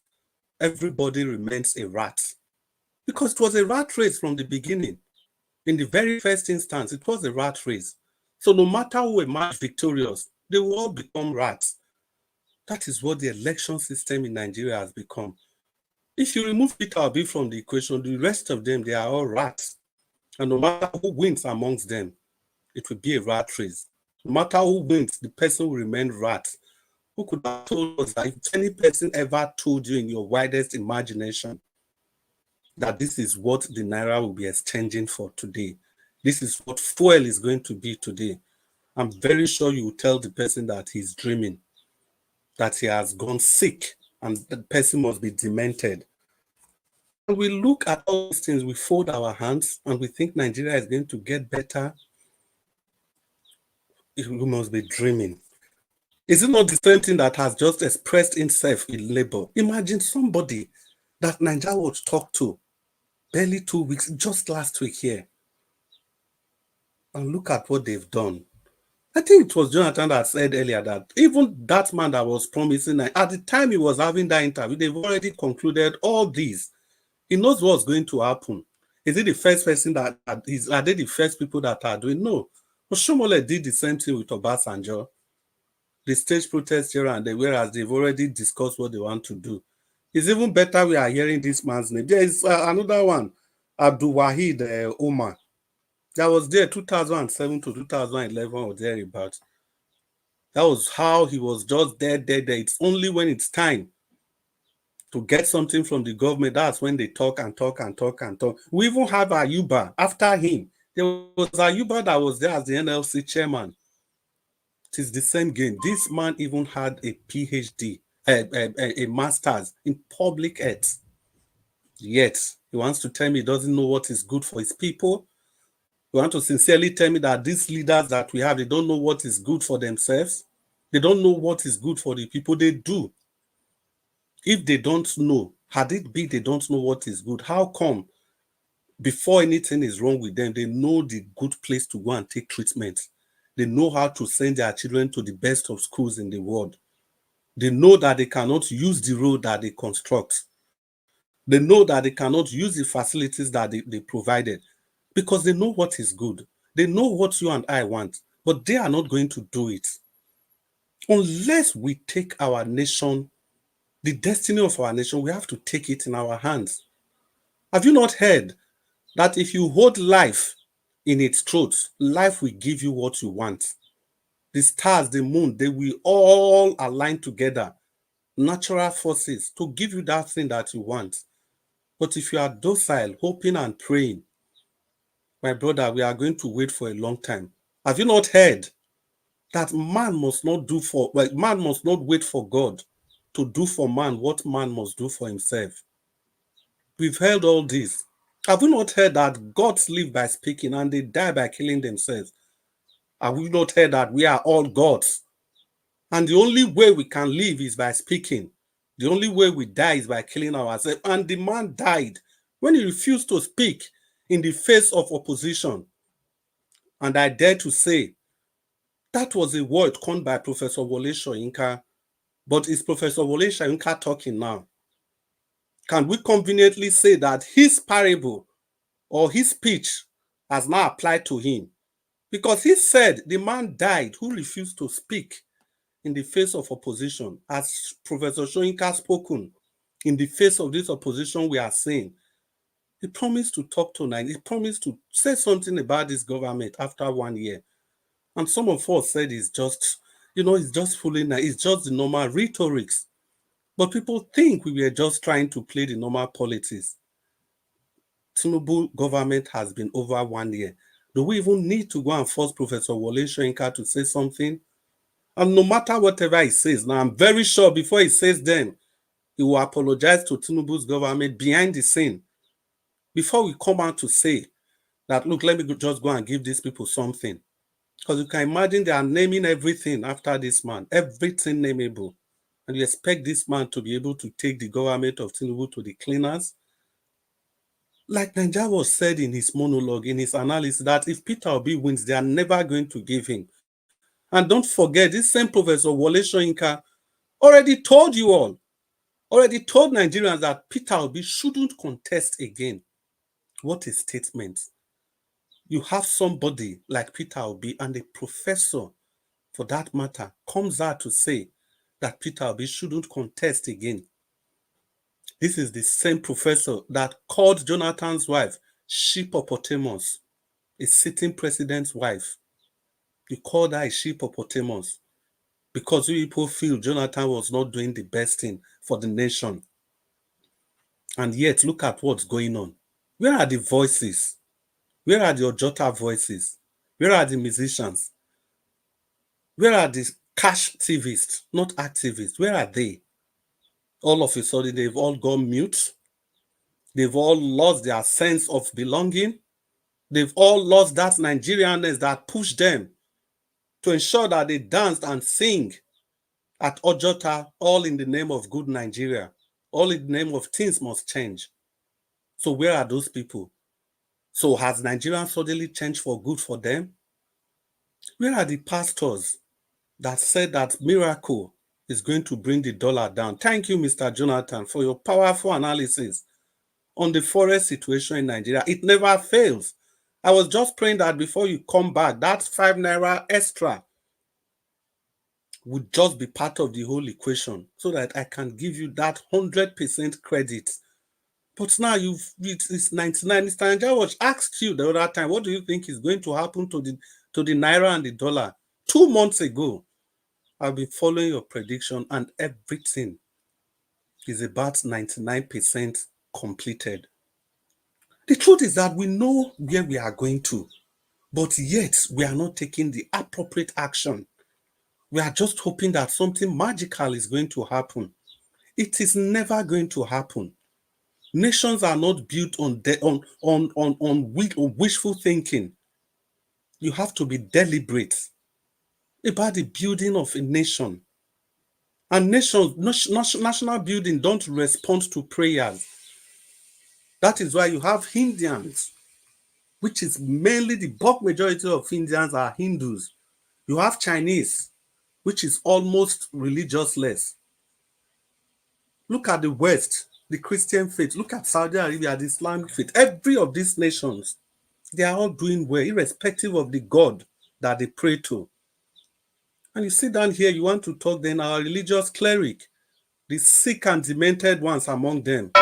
everybody remains a rat. Because it was a rat race from the beginning. In the very first instance, it was a rat race. So no matter who emerged victorious, they will all become rats. That is what the election system in Nigeria has become. If you remove Peter Obi from the equation, the rest of them, they are all rats. And no matter who wins amongst them, it will be a rat race. No matter who wins, the person will remain rat. Who could have told us that if any person ever told you in your widest imagination that this is what the Naira will be exchanging for today, this is what fuel is going to be today, I'm very sure you will tell the person that he's dreaming, that he has gone sick, and the person must be demented. And we look at all these things, we fold our hands, and we think Nigeria is going to get better. We must be dreaming. Is it not the same thing that has just expressed itself in labor? Imagine somebody that Nigeria would talk to barely 2 weeks, just last week here. And look at what they've done. I think it was Jonathan that said earlier that even that man that was promising, at the time he was having that interview, they've already concluded all these. He knows what's going to happen. Is it the first person are they the first people that are doing? No. Oshomole did the same thing with Obasanjo. The stage protest here and there, whereas they've already discussed what they want to do. It's even better we are hearing this man's name. There is another one, Abdul Wahid Omar. That was there 2007 to 2011 or thereabouts. That was how he was just there. It's only when it's time to get something from the government, that's when they talk and talk and talk and talk. We even have Ayuba after him. There was Ayuba that was there as the NLC chairman. It is the same game. This man even had a PhD, a master's in public health. Yet, he wants to tell me he doesn't know what is good for his people. He wants to sincerely tell me that these leaders that we have, they don't know what is good for themselves. They don't know what is good for the people. They do. If they don't know, had it be they don't know what is good, how come before anything is wrong with them, they know the good place to go and take treatment? They know how to send their children to the best of schools in the world. They know that they cannot use the road that they construct. They know that they cannot use the facilities that they provided because they know what is good. They know what you and I want, but they are not going to do it. Unless we take our nation, the destiny of our nation, we have to take it in our hands. Have you not heard that if you hold life in its throat, life will give you what you want? The stars, the moon, they will all align together, natural forces, to give you that thing that you want. But if you are docile, hoping and praying, my brother, we are going to wait for a long time. Have you not heard that man must not wait for God? to do for man what man must do for himself. We've heard all this. Have we not heard that gods live by speaking and they die by killing themselves? Have we not heard that we are all gods? And the only way we can live is by speaking. The only way we die is by killing ourselves. And the man died when he refused to speak in the face of opposition. And I dare to say, that was a word coined by Professor Wole Soyinka. But is Professor Wole Soyinka talking now? Can we conveniently say that his parable or his speech has now applied to him? Because he said the man died who refused to speak in the face of opposition. As Professor Soyinka spoken in the face of this opposition we are seeing, he promised to talk to Nigeria. He promised to say something about this government after 1 year. And some of us said it's just, it's just fooling. It's just the normal rhetorics. But people think we were just trying to play the normal politics. Tinubu government has been over 1 year. Do we even need to go and force Professor Wole Soyinka to say something? And no matter whatever he says, now I'm very sure before he says then, he will apologize to Tinubu's government behind the scene. Before we come out to say that, look, let me just go and give these people something. Because you can imagine they are naming everything after this man, everything nameable. And you expect this man to be able to take the government of Tinubu to the cleaners. Like Nigeria was said in his monologue, in his analysis, that if Peter Obi wins, they are never going to give him. And don't forget, this same Professor Wole Soyinka already told you all, already told Nigerians that Peter Obi shouldn't contest again. What a statement. You have somebody like Peter Obi and a professor, for that matter, comes out to say that Peter Obi shouldn't contest again. This is the same professor that called Jonathan's wife Sheepopotamus, a sitting president's wife. He called her a Sheepopotamus because you people feel Jonathan was not doing the best thing for the nation. And yet, look at what's going on. Where are the voices? Where are the Ojota voices? Where are the musicians? Where are the cash activists, not activists? Where are they? All of a sudden, they've all gone mute. They've all lost their sense of belonging. They've all lost that Nigerianness that pushed them to ensure that they danced and sing at Ojota, all in the name of good Nigeria, all in the name of things must change. So where are those people? So has Nigeria suddenly changed for good for them? Where are the pastors that said that miracle is going to bring the dollar down? Thank you, Mr. Jonathan, for your powerful analysis on the forex situation in Nigeria. It never fails. I was just praying that before you come back, that 5 naira extra would just be part of the whole equation so that I can give you that 100% credit. But now it's 99. Mr. Nigeria Watch asked you the other time, what do you think is going to happen to the naira and the dollar? 2 months ago, I've been following your prediction and everything is about 99% completed. The truth is that we know where we are going to, but yet we are not taking the appropriate action. We are just hoping that something magical is going to happen. It is never going to happen. Nations are not built on wishful thinking. You have to be deliberate about the building of a nation. And nations, national building don't respond to prayers. That is why you have Indians, which is mainly the bulk majority of Indians are Hindus. You have Chinese, which is almost religionless. Look at the West, the Christian faith. Look at Saudi Arabia, the Islamic faith. Every of these nations, they are all doing well, irrespective of the God that they pray to. And you sit down here, you want to talk, then our religious cleric, the sick and demented ones among them,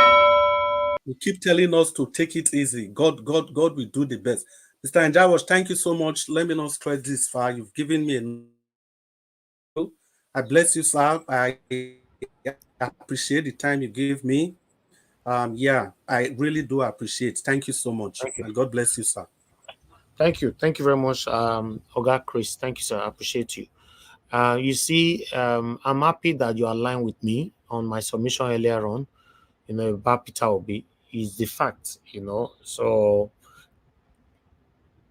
you keep telling us to take it easy. God will do the best. Mr. Njawash, thank you so much. Let me not stretch this far. You've given me I bless you, sir. I appreciate the time you gave me. Yeah, I really do appreciate. Thank you so much. Thank you. And God bless you, sir. Thank you. Thank you very much, Oga Chris. Thank you, sir. I appreciate you. You see, I'm happy that you align with me on my submission earlier on, about Peter Obi, is the fact, So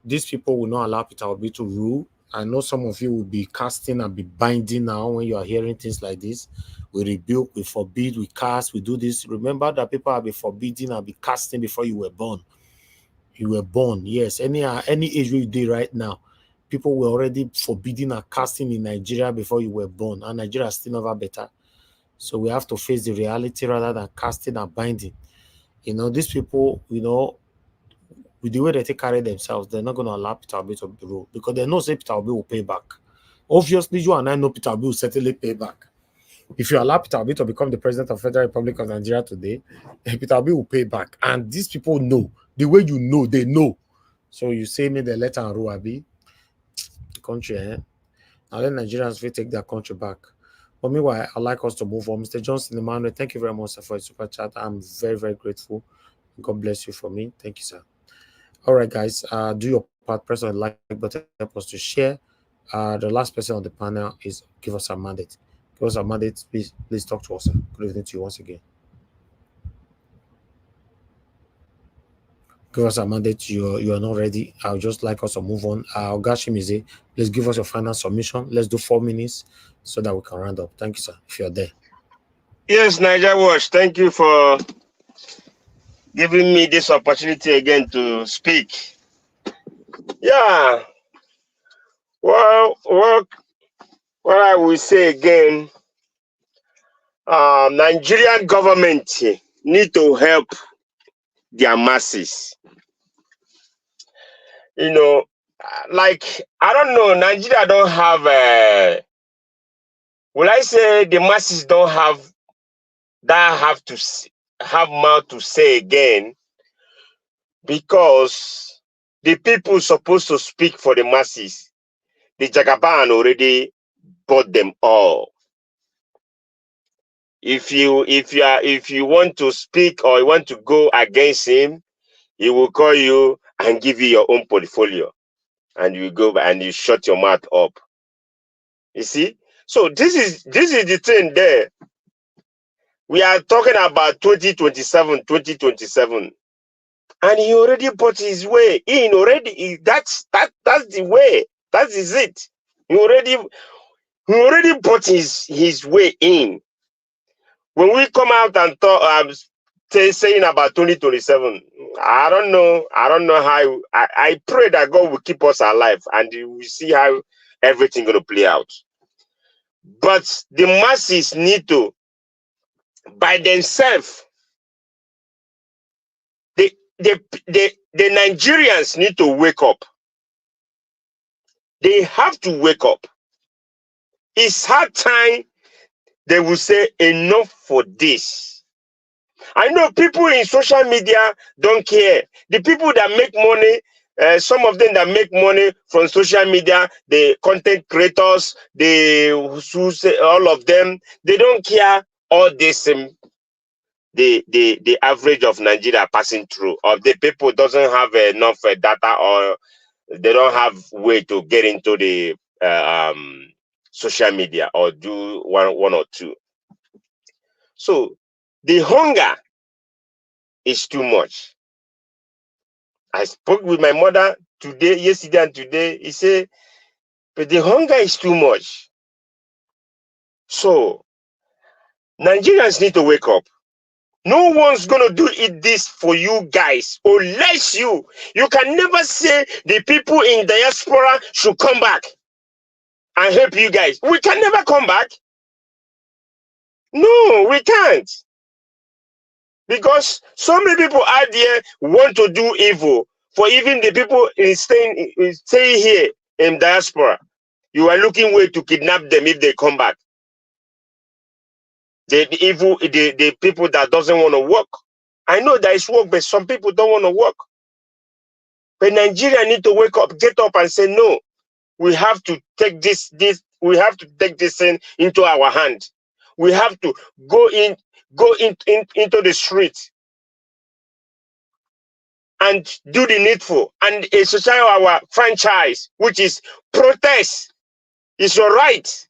these people will not allow Peter Obi to rule. I know some of you will be casting and be binding now when you are hearing things like this. We rebuke, we forbid, we cast, we do this. Remember that people have been forbidding and be casting before you were born. You were born, yes. Any age you did right now, people were already forbidding and casting in Nigeria before you were born, and Nigeria is still never better. So we have to face the reality rather than casting and binding. These people, with the way they take carry themselves, they're not going to allow Peter Obi to rule because they know say Peter Obi will pay back. Obviously, you and I know Peter Obi will certainly pay back. If you allow Peter Obi to become the president of the Federal Republic of Nigeria today, Peter Obi will pay back. And these people know. The way you know, they know. So you say me the letter and rule, Abi. The country, Now let Nigerians will take their country back. But meanwhile, I'd like us to move on. Mr. Johnson Emmanuel, thank you very much for your super chat. I'm very, very grateful. God bless you for me. Thank you, sir. All right, guys, do your part. Press on the like button, help us to share. The last person on the panel is Give Us a Mandate. Give Us a Mandate, please talk to us, sir. Good evening to you once again. Give Us a Mandate. You are not ready. I would just like us to move on. Ogashimize, please give us your final submission. Let's do 4 minutes so that we can round up. Thank you, sir, if you're there. Yes, Niger Watch, thank you for giving me this opportunity again to speak. Yeah. Well, what I will say again, Nigerian government need to help their masses. Like, I don't know, Nigeria don't have, will I say the masses don't have have mouth to say again, because the people supposed to speak for the masses, the Jagaban already bought them all. If you want to speak or you want to go against him, he will call you and give you your own portfolio, and you go and you shut your mouth up. You see? So this is the thing there. We are talking about 2027, and he already put his way in already. That's the way. That is it. He already put his way in. When we come out and talk, saying about 2027, I don't know how. I pray that God will keep us alive and we see how everything gonna play out. But the masses need to, by themselves, the Nigerians need to wake up. They have to wake up. It's hard time. They will say enough for this. I know people in social media don't care. The people that make money, some of them that make money from social media, the content creators, all of them, they don't care all this. The average of Nigeria passing through, or the people doesn't have enough data, or they don't have way to get into the social media or do one or two. So the hunger is too much. I spoke with my mother yesterday and today. He said, but the hunger is too much. So Nigerians need to wake up. No one's gonna do this for you guys, unless you can never say the people in diaspora should come back and help you guys. We can never come back. No, we can't. Because so many people out there want to do evil for even the people staying here in diaspora. You are looking way to kidnap them if they come back. The people that doesn't want to work. I know there is work, but some people don't want to work. But Nigeria need to wake up, get up and say, no, we have to take this we have to take this thing into our hand. We have to go into the street and do the needful and exercise our franchise, which is protest. It's your right.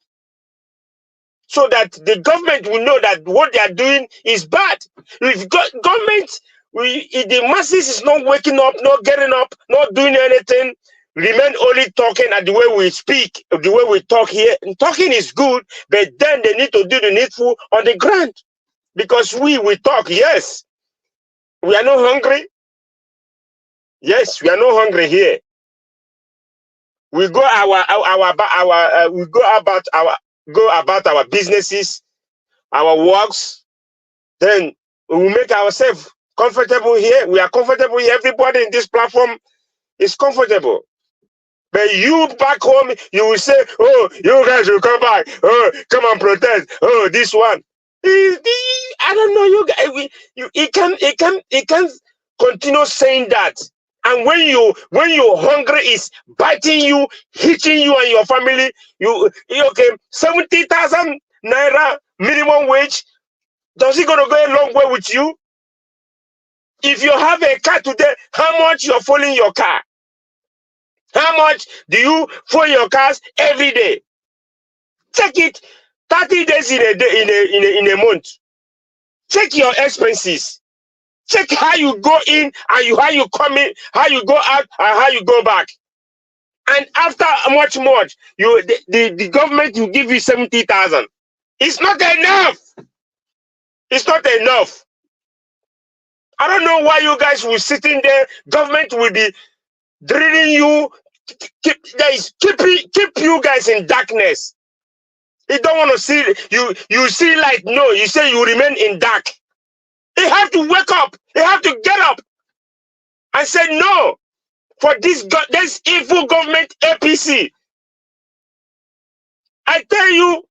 so that the government will know that what they are doing is bad. If government, if the masses is not waking up, not getting up, not doing anything, remain only talking at the way we speak, the way we talk here. And talking is good, but then they need to do the needful on the ground. Because we talk, yes. We are not hungry. Yes, we are not hungry here. We go about our businesses, our works. Then we will make ourselves comfortable here. We are comfortable here. Everybody in this platform is comfortable. But you back home, you will say, "Oh, you guys will come back. Oh, come and protest. Oh, this one." I don't know. You guys, it can't continue saying that. And when your hungry is biting you, hitting you and your family, you okay? 70,000 naira minimum wage. Does it gonna go a long way with you? If you have a car today, how much you're fueling your car? How much do you fuel your cars every day? Check it 30 days in a day, in a month. Check your expenses. Check how you go in and how you come in, how you go out and how you go back. And after much, the government will give you 70,000. It's not enough. It's not enough. I don't know why you guys will sit in there. Government will be drilling you, keep you guys in darkness. You don't want to see you see light. No, you say you remain in dark. You have to wake up. You have to get up and say no for this evil government APC. I tell you,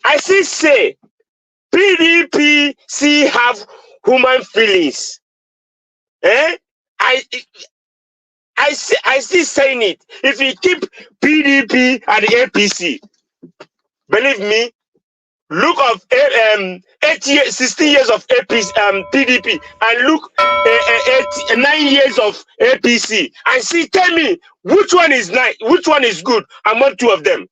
I say PDP have human feelings. I still saying it. If you keep PDP and the APC, believe me, look of 16 years of APC, PDP, and look 9 years of APC, and see, tell me which one is nice, which one is good among two of them.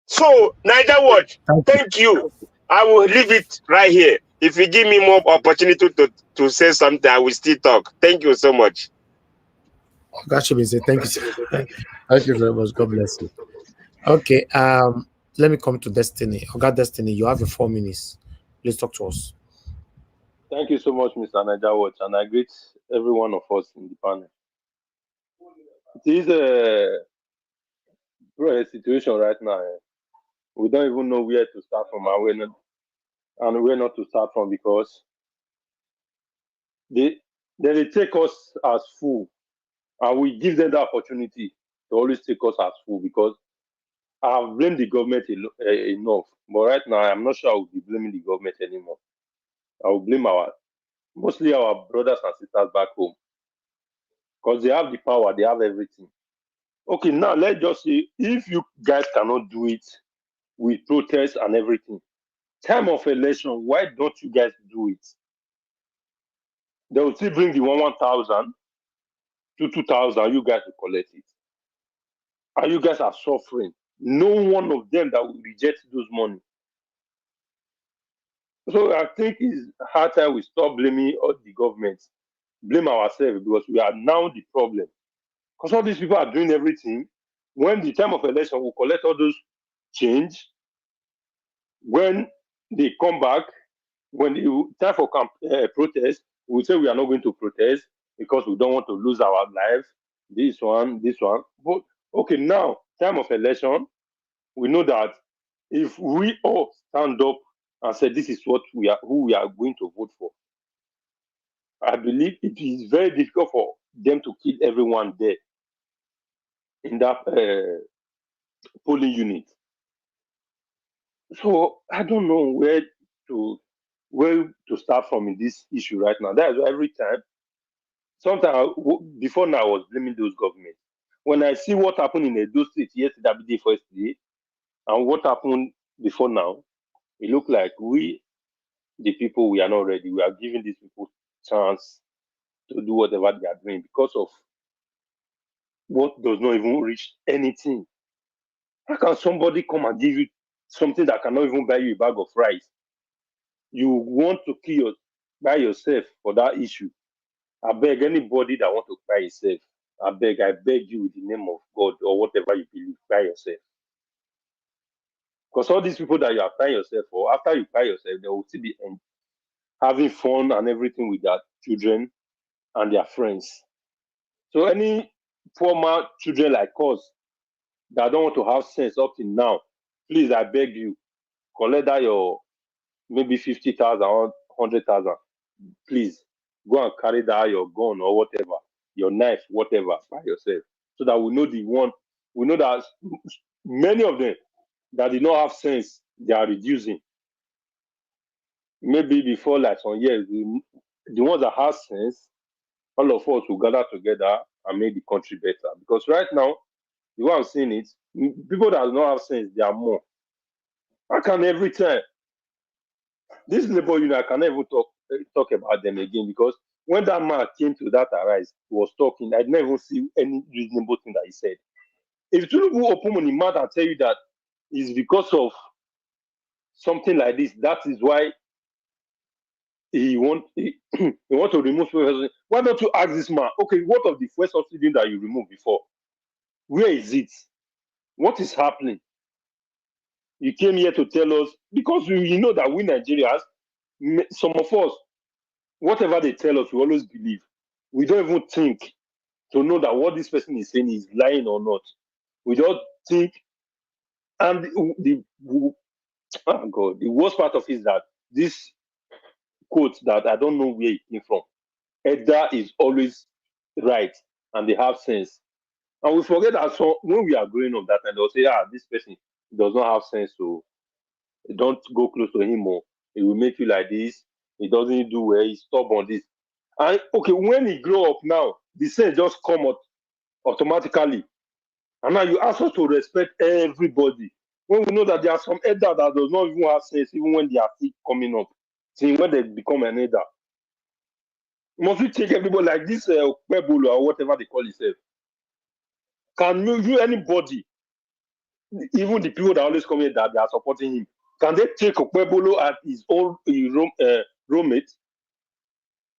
So, neither word. Thank you. I will leave it right here. If you give me more opportunity to say something, I will still talk. Thank you so much. Thank you, sir. Thank you very much. God bless you. Okay, let me come to Destiny. Oga Destiny, you have your 4 minutes. Please talk to us. Thank you so much, Mr. Naija Watch, and I greet every one of us in the panel. It is a situation right now. We don't even know where to start from, and where not to start from, because they take us as fool, and we give them the opportunity to always take us as fool, because I have blamed the government enough. But right now, I'm not sure I will be blaming the government anymore. I will blame mostly our brothers and sisters back home, because they have the power, they have everything. Okay, now let's just say, if you guys cannot do it with protests and everything, time of election, why don't you guys do it? They will still bring the 1,000 to 2,000, you guys will collect it. And you guys are suffering. No one of them that will reject those money. So I think it's high time we stop blaming all the government, blame ourselves, because we are now the problem. Because all these people are doing everything. When the time of election, we'll collect all those change. When they come back, when it's time for protest, we say we are not going to protest because we don't want to lose our lives. This one. But okay, now, time of election, we know that if we all stand up and say this is who we are going to vote for, I believe it is very difficult for them to kill everyone there in that polling unit. So I don't know where to start from in this issue right now. That is why every time, sometimes before now, I was blaming those governments. When I see what happened in Edo State yesterday, the first day, and what happened before now, it looked like we, the people, we are not ready. We are giving these people chance to do whatever they are doing because of what does not even reach anything. How can somebody come and give you something that cannot even buy you a bag of rice? You want to kill by yourself for that issue. I beg anybody that want to buy yourself, I beg you in the name of God or whatever you believe, buy yourself. Because all these people that you are buying yourself for, after you buy yourself, they will still be having fun and everything with their children and their friends. So any former children like us that don't want to have sense up till now, please, I beg you, collect that your maybe 50,000 or 100,000. Please go and carry that your gun or whatever, your knife, whatever, by yourself, so that we know the one. We know that many of them that did not have sense, they are reducing. Maybe before like some years, the ones that have sense, all of us will gather together and make the country better. Because right now, the way I'm seeing it, people that do not have sense, they are more. I can every time this labor union, I can never talk about them again, because when that man came to that arise, he was talking. I never see any reasonable thing that he said. If Tinubu open on the mouth and tell you that it's because of something like this, that is why he want to remove fuel. Why don't you ask this man? Okay, what of the fuel subsidy that you removed before? Where is it? What is happening? You came here to tell us, because you know that we Nigerians, some of us, whatever they tell us, we always believe. We don't even think to know that what this person is saying is lying or not. We don't think. And the worst part of it is that this quote that I don't know where it came from, Edda is always right and they have sense. And we forget that when we are growing up that time, they'll say, this person does not have sense, so don't go close to him more. It will make you like this. He doesn't do well. He's stubborn this. And okay, when he grow up now, the sense just come out automatically. And now you ask us to respect everybody. When we know that there are some elder that does not even have sense, even when they are still coming up, see when they become an elder. Must we take everybody like this Pebble or whatever they call itself? Can you anybody, even the people that always come here that they are supporting him, can they take Okpebolo as his own roommate?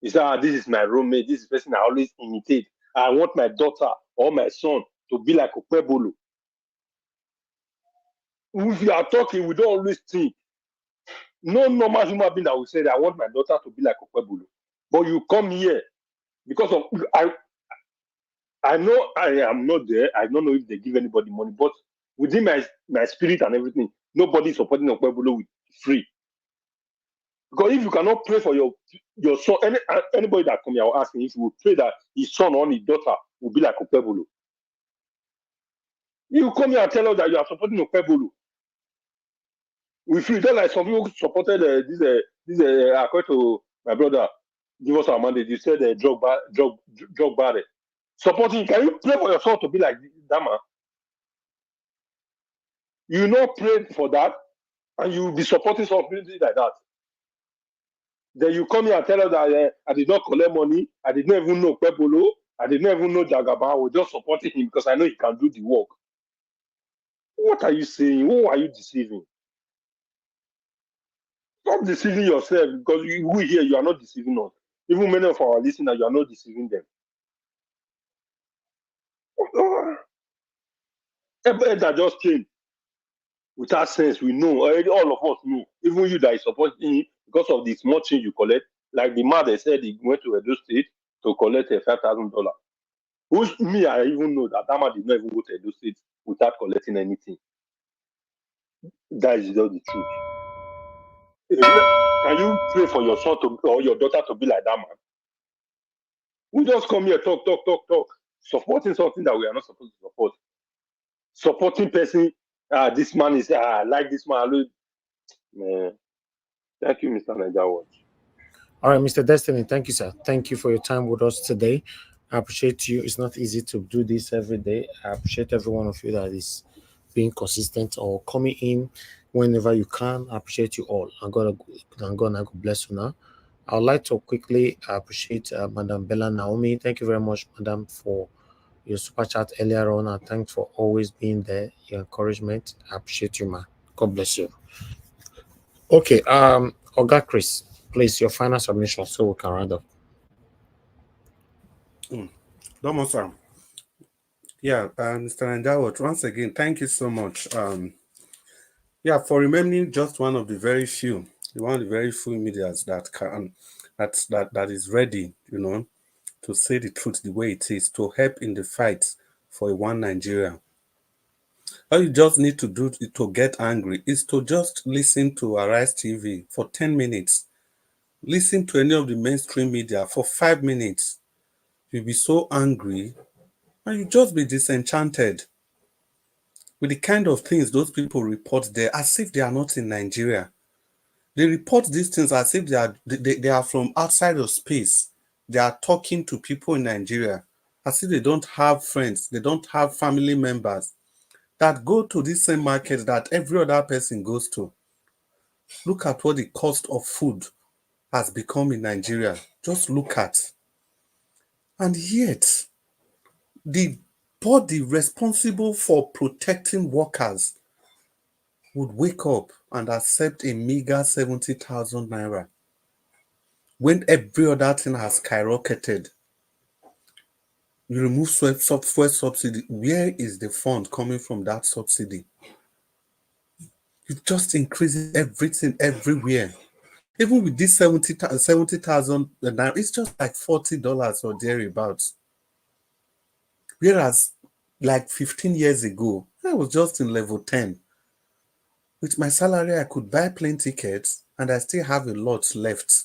He said, this is my roommate, this is the person I always imitate. I want my daughter or my son to be like Okpebolo. If you are talking, we don't always think. No normal human being that will say that I want my daughter to be like Okpebolo. But you come here because of I know I am not there. I don't know if they give anybody money, but within my spirit and everything, nobody is supporting Okpebolo with free. Because if you cannot pray for your son, anybody that come here, I will ask him if you will pray that his son or his daughter will be like Okpebolo. You come here and tell us that you are supporting Okpebolo. We feel just like some people supported this according to my brother, give us our mandate. You said drug barrier. Supporting, can you pray for your son to be like that man? You not pray for that, and you will be supporting something like that. Then you come here and tell us that I did not collect money, I did not even know Pebolo, I did not even know Jagaba, I was just supporting him because I know he can do the work. What are you saying? Who are you deceiving? Stop deceiving yourself, because we here, you are not deceiving us. Even many of our listeners, you are not deceiving them. That just came without sense. We know, already all of us know. Even you that is supporting him because of the small change you collect. Like the man that said he went to Edo State to collect $5,000. Which me, I even know that man did not even go to Edo State without collecting anything. That is just the truth. Can you pray for your son or your daughter to be like that man? We just come here, talk, supporting something that we are not supposed to support. Supporting person, this man is like this man. Man. Thank you, Mr. Niger Watch. All right, Mr. Destiny, thank you, sir. Thank you for your time with us today. I appreciate you. It's not easy to do this every day. I appreciate every one of you that is being consistent or coming in whenever you can. I appreciate you all. I'm gonna God bless you now. I would like to quickly appreciate Madam Bella Naomi. Thank you very much, Madam, for your super chat earlier on, and thanks for always being there. Your encouragement, I appreciate you, man. God bless you. Okay, Oga Chris, please your final submission so we can round up. Sir. Yeah, Mr. Nanjawat, once again, thank you so much. Yeah, for remaining just one of the very few medias that can that is ready, to say the truth the way it is, to help in the fight for a one Nigeria. All you just need to do to get angry is to just listen to Arise TV for 10 minutes. Listen to any of the mainstream media for 5 minutes. You'll be so angry and you just be disenchanted with the kind of things those people report there as if they are not in Nigeria. They report these things as if they are from outside of space. They are talking to people in Nigeria as if they don't have friends, they don't have family members that go to this same market that every other person goes to. Look at what the cost of food has become in Nigeria. Just look at. And yet, the body responsible for protecting workers would wake up and accept a meager 70,000 naira when every other thing has skyrocketed. You remove fuel subsidy. Where is the fund coming from that subsidy? You just increase everything everywhere. Even with this 70,000 naira, it's just like $40 or thereabouts. Whereas, like 15 years ago, I was just in level 10. With my salary, I could buy plane tickets and I still have a lot left.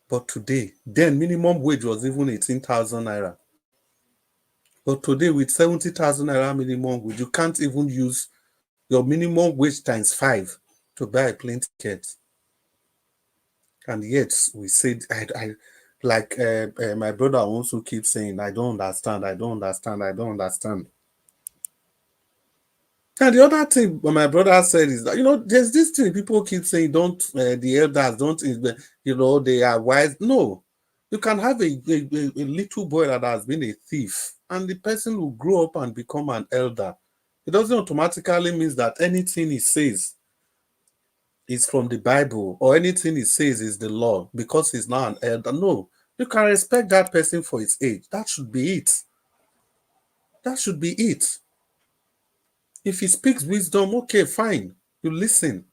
But today, then minimum wage was even 18,000 naira. But today, with 70,000 naira minimum wage, you can't even use your minimum wage times 5 to buy a plane ticket. And yet, we said, my brother also keeps saying, I don't understand. And the other thing my brother said is that, there's this thing people keep saying, the elders don't, they are wise. No, you can have a little boy that has been a thief and the person will grow up and become an elder. It doesn't automatically mean that anything he says is from the Bible or anything he says is the law because he's now an elder. No, you can respect that person for his age. That should be it. That should be it. If he speaks wisdom, okay, fine, you listen.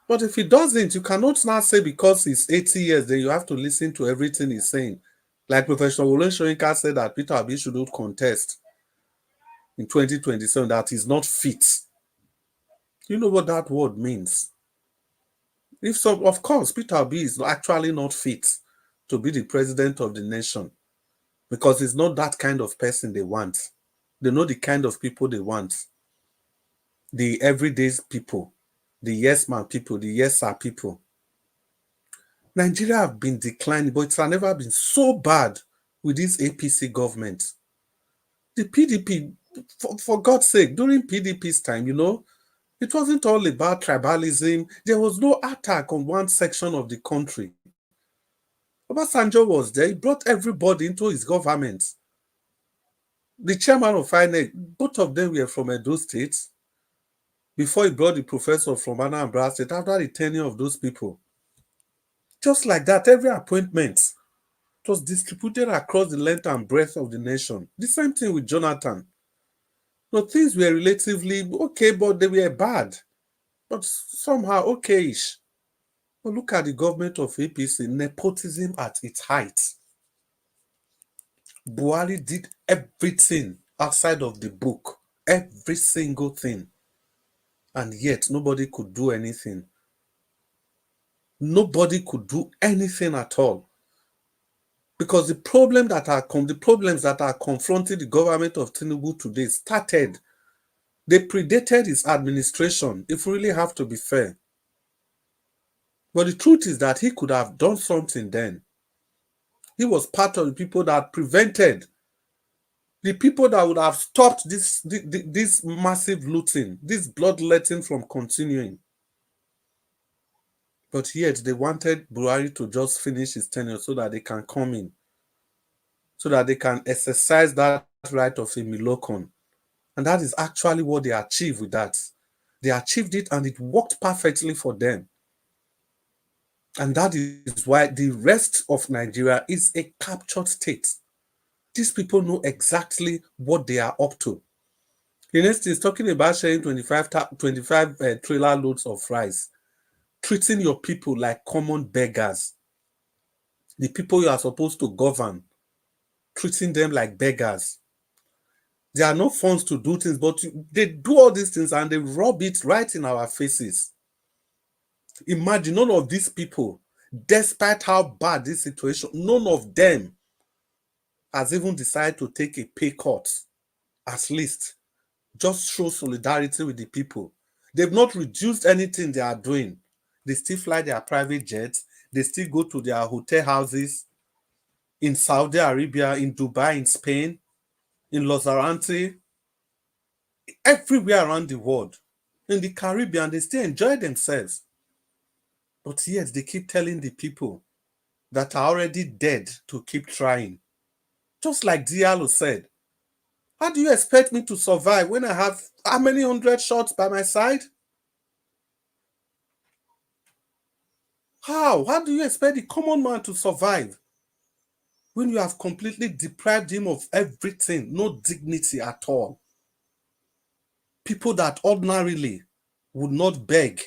But if he doesn't, you cannot now say because he's 80 years, then you have to listen to everything he's saying. Like Professor Wole Soyinka said that Peter Obi shouldn't contest in 2027, that he's not fit. You know what that word means? Of course, Peter Obi is actually not fit to be the president of the nation because he's not that kind of person they want. They know the kind of people they want. The everyday people, the yes man people, the yes sir people. Nigeria have been declining, but it has never been so bad with this APC government. The PDP, for God's sake, during PDP's time, it wasn't all about tribalism. There was no attack on one section of the country. Obasanjo was there. He brought everybody into his government. The chairman of INEC, both of them were from Edo State. Before he brought the professor from Anambra State, after the tenure of those people. Just like that, every appointment was distributed across the length and breadth of the nation. The same thing with Jonathan. Things were relatively okay, but they were bad. But somehow okay-ish. But look at the government of APC, nepotism at its height. Buhari did everything outside of the book. Every single thing. And yet, nobody could do anything. Nobody could do anything at all. Because the problems that are confronting the government of Tinubu today started. They predated his administration, if we really have to be fair. But the truth is that he could have done something then. He was part of the people that prevented, the people that would have stopped this massive looting, this bloodletting from continuing. But yet they wanted Buhari to just finish his tenure so that they can come in. so that they can exercise that right of a Milokon. And that is actually what they achieved with that. They achieved it and it worked perfectly for them. And that is why the rest of Nigeria is a captured state. These people know exactly what they are up to. The next is talking about sharing 25 trailer loads of rice, treating your people like common beggars. The people you are supposed to govern, treating them like beggars. There are no funds to do things, but they do all these things and they rub it right in our faces. Imagine none of these people, despite how bad this situation, none of them has even decided to take a pay cut, at least. Just show solidarity with the people. They've not reduced anything they are doing. They still fly their private jets. They still go to their hotel houses in Saudi Arabia, in Dubai, in Spain, in Lanzarote, everywhere around the world. In the Caribbean, they still enjoy themselves. But yet they keep telling the people that are already dead to keep trying. Just like Diallo said, how do you expect me to survive when I have how many 100 shots by my side? How? How do you expect the common man to survive when you have completely deprived him of everything, no dignity at all? People that ordinarily would not beg,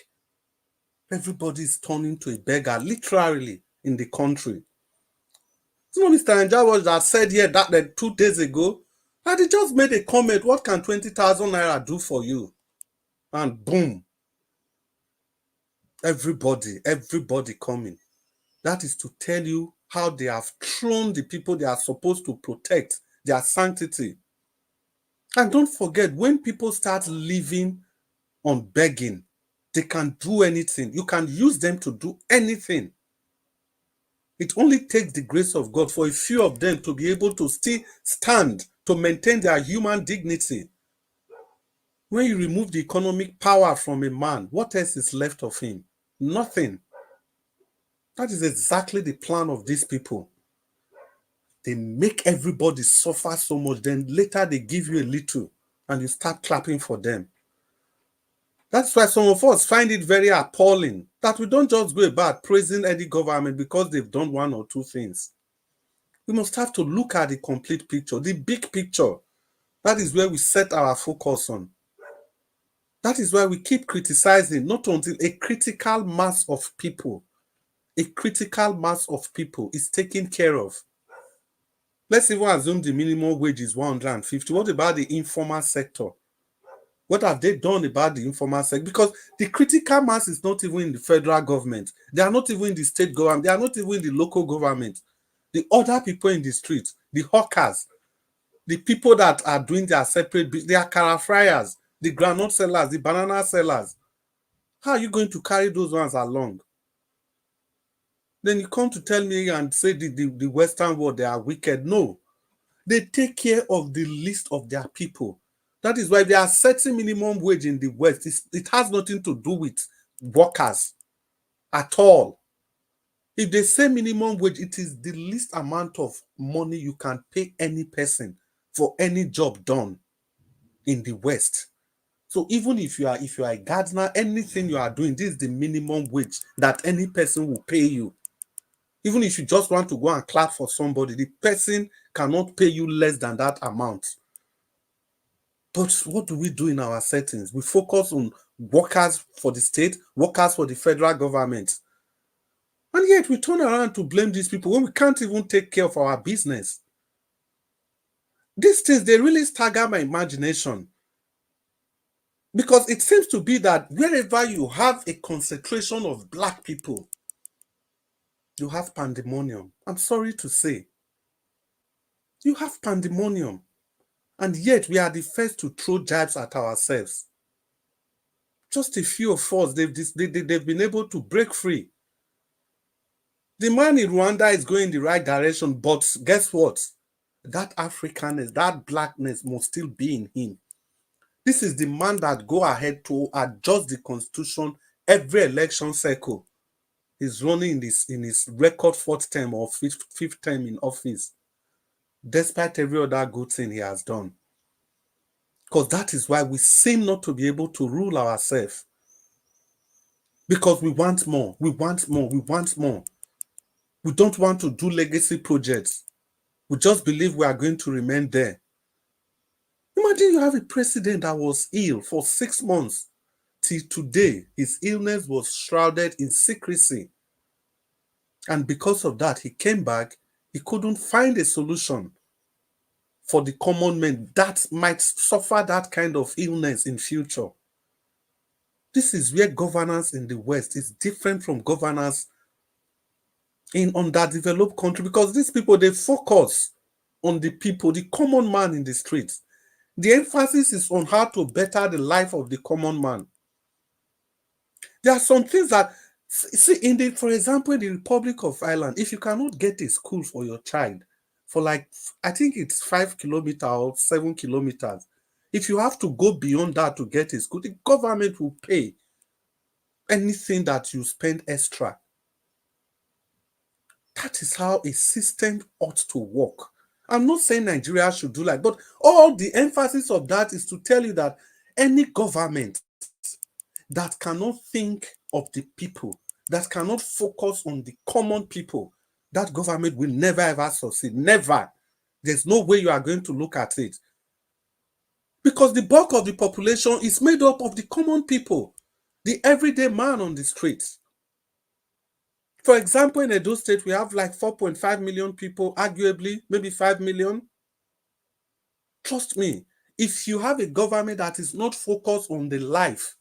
everybody is turning to a beggar, literally, in the country. You know, Mr. Anjawaj that said here that 2 days ago, and he just made a comment, what can 20,000 naira do for you? And boom, everybody coming. That is to tell you how they have thrown the people they are supposed to protect, their sanctity. And don't forget, when people start living on begging, they can do anything. You can use them to do anything. It only takes the grace of God for a few of them to be able to still stand, to maintain their human dignity. When you remove the economic power from a man, what else is left of him? Nothing. That is exactly the plan of these people. They make everybody suffer so much, then later they give you a little and you start clapping for them. That's why some of us find it very appalling that we don't just go about praising any government because they've done one or two things. We must have to look at the complete picture, the big picture. That is where we set our focus on. That is why we keep criticizing, not until a critical mass of people is taken care of. Let's even assume the minimum wage is 150. What about the informal sector? What have they done about the informal sector? Because the critical mass is not even in the federal government. They are not even in the state government. They are not even in the local government. The other people in the street, the hawkers, the people that are doing their separate business, they are cara fryers, the groundnut sellers, the banana sellers. How are you going to carry those ones along? Then you come to tell me and say the Western world, they are wicked. No. They take care of the least of their people. That is why they are setting minimum wage in the West. It has nothing to do with workers at all. If they say minimum wage, it is the least amount of money you can pay any person for any job done in the West. So even if you are a gardener, anything you are doing, this is the minimum wage that any person will pay you. Even if you just want to go and clap for somebody, the person cannot pay you less than that amount. But what do we do in our settings? We focus on workers for the state, workers for the federal government. And yet we turn around to blame these people when we can't even take care of our business. These things, they really stagger my imagination. Because it seems to be that wherever you have a concentration of black people, you have pandemonium. I'm sorry to say. You have pandemonium. And yet we are the first to throw jabs at ourselves. Just a few of us, they've been able to break free. The man in Rwanda is going in the right direction, but guess what? That Africanness, that blackness must still be in him. This is the man that go ahead to adjust the constitution every election cycle. He's running in his record fourth term or fifth term in office. despite every other good thing he has done. Because that is why we seem not to be able to rule ourselves. Because we want more, we want more, we want more. We don't want to do legacy projects. We just believe we are going to remain there. Imagine you have a president that was ill for 6 months. Till today, his illness was shrouded in secrecy. And because of that, he came back, he couldn't find a solution for the common man that might suffer that kind of illness in future. This is where governance in the West is different from governance in underdeveloped country, because these people, they focus on the people, the common man in the streets. The emphasis is on how to better the life of the common man. There are some things that, see, for example, in the Republic of Ireland, if you cannot get a school for your child for like, I think it's 5 kilometers or 7 kilometers, if you have to go beyond that to get a school, the government will pay anything that you spend extra. That is how a system ought to work. I'm not saying Nigeria should do like, but all the emphasis of that is to tell you that any government that cannot think of the people, that cannot focus on the common people, that government will never ever succeed. Never. There's no way you are going to look at it. Because the bulk of the population is made up of the common people, the everyday man on the streets. For example, in Edo State, we have like 4.5 million people, arguably, maybe 5 million. Trust me, if you have a government that is not focused on the life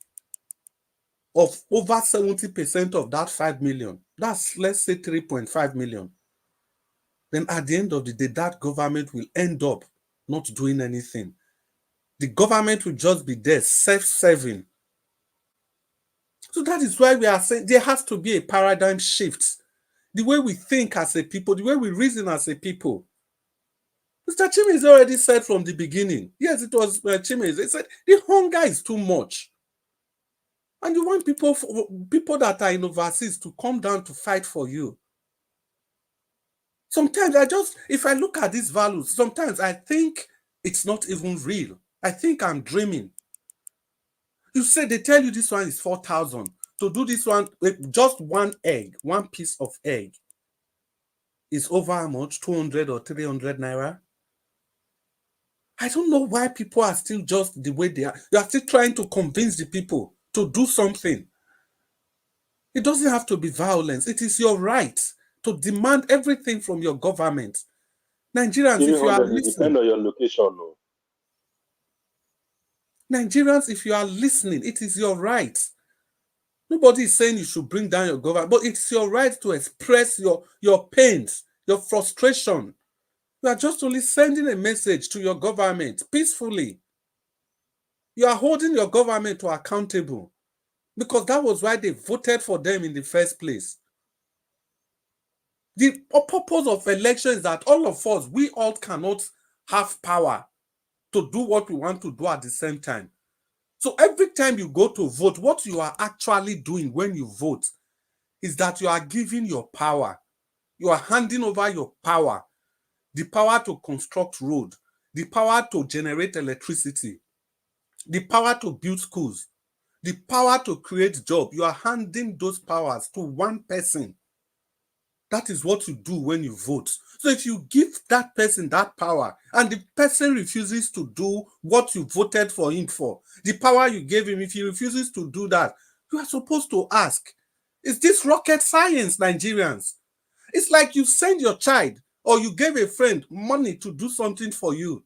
of over 70% of that 5 million, that's, let's say, 3.5 million, then at the end of the day, that government will end up not doing anything. The government will just be there, self-serving. So that is why we are saying there has to be a paradigm shift. The way we think as a people, the way we reason as a people. Mr. Chimeze already said from the beginning, yes, it was Chimeze, he said, the hunger is too much. And you want people that are in overseas to come down to fight for you. Sometimes if I look at these values, sometimes I think it's not even real. I think I'm dreaming. You say they tell you this one is 4,000. To do this one, just one egg, one piece of egg is over how much? 200 or 300 naira? I don't know why people are still just the way they are. You are still trying to convince the people to do something. It doesn't have to be violence. It is your right to demand everything from your government. Nigerians, if you are listening, depend on your location. No. Nigerians, if you are listening, it is your right. Nobody is saying you should bring down your government, but it's your right to express your pains, your frustration. You are just only sending a message to your government peacefully. You are holding your government to accountable because that was why they voted for them in the first place. The purpose of election is that all of us, we all cannot have power to do what we want to do at the same time. So every time you go to vote, what you are actually doing when you vote is that you are giving your power. You are handing over your power, the power to construct road, the power to generate electricity, the power to build schools, the power to create jobs. You are handing those powers to one person. That is what you do when you vote. So if you give that person that power and the person refuses to do what you voted for him for, the power you gave him, if he refuses to do that, you are supposed to ask, is this rocket science, Nigerians? It's like you send your child or you gave a friend money to do something for you.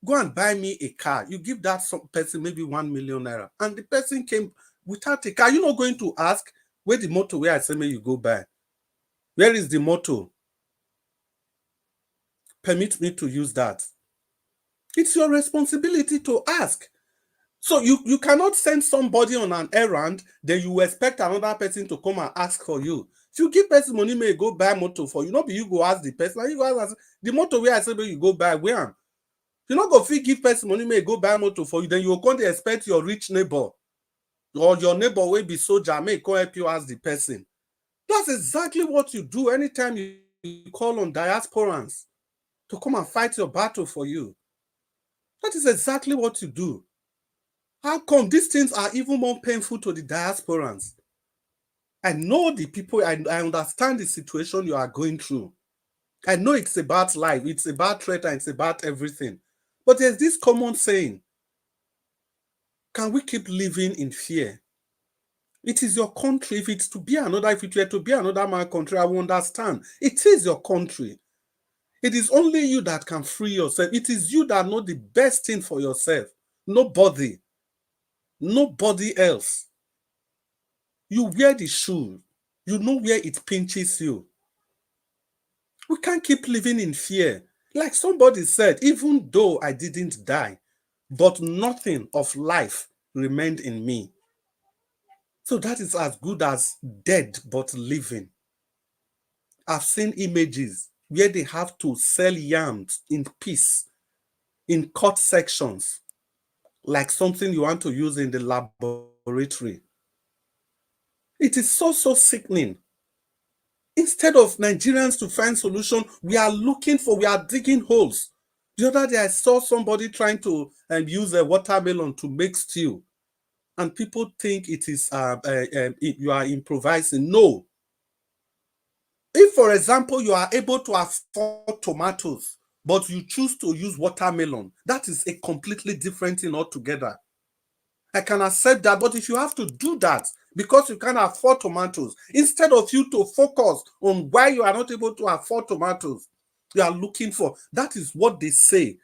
Go and buy me a car. You give that person maybe 1 million naira and the person came without a car. You're not going to ask, where the motor where I say may you go buy? Where is the motto? Permit me to use that. It's your responsibility to ask. So you cannot send somebody on an errand, then you expect another person to come and ask for you. If you give person money, may go buy motor for you. Not be you go ask the person. You go ask the motor where I say you go buy where. You not go fit give person money, may go buy motor for you. Then you can't expect your rich neighbor or your neighbor will be soldier may come help you ask the person. That's exactly what you do anytime you call on diasporans to come and fight your battle for you. That is exactly what you do. How come these things are even more painful to the diasporans? I know the people, I understand the situation you are going through. I know it's about life, it's about threat, and it's about everything. But there's this common saying, can we keep living in fear? It is your country. If it were to be another man country, I will understand. It is your country. It is only you that can free yourself. It is you that know the best thing for yourself. Nobody. Nobody else. You wear the shoe. You know where it pinches you. We can't keep living in fear. Like somebody said, even though I didn't die, but nothing of life remained in me. So that is as good as dead but living. I've seen images where they have to sell yams in peace, in cut sections, like something you want to use in the laboratory. It is so sickening. Instead of Nigerians to find solution, we are digging holes. The other day I saw somebody trying to use a watermelon to make stew, and people think it is you are improvising. No. If, for example, you are able to afford tomatoes, but you choose to use watermelon, that is a completely different thing altogether. I can accept that, but if you have to do that because you can't afford tomatoes, instead of you to focus on why you are not able to afford tomatoes, you are looking for, that is what they say.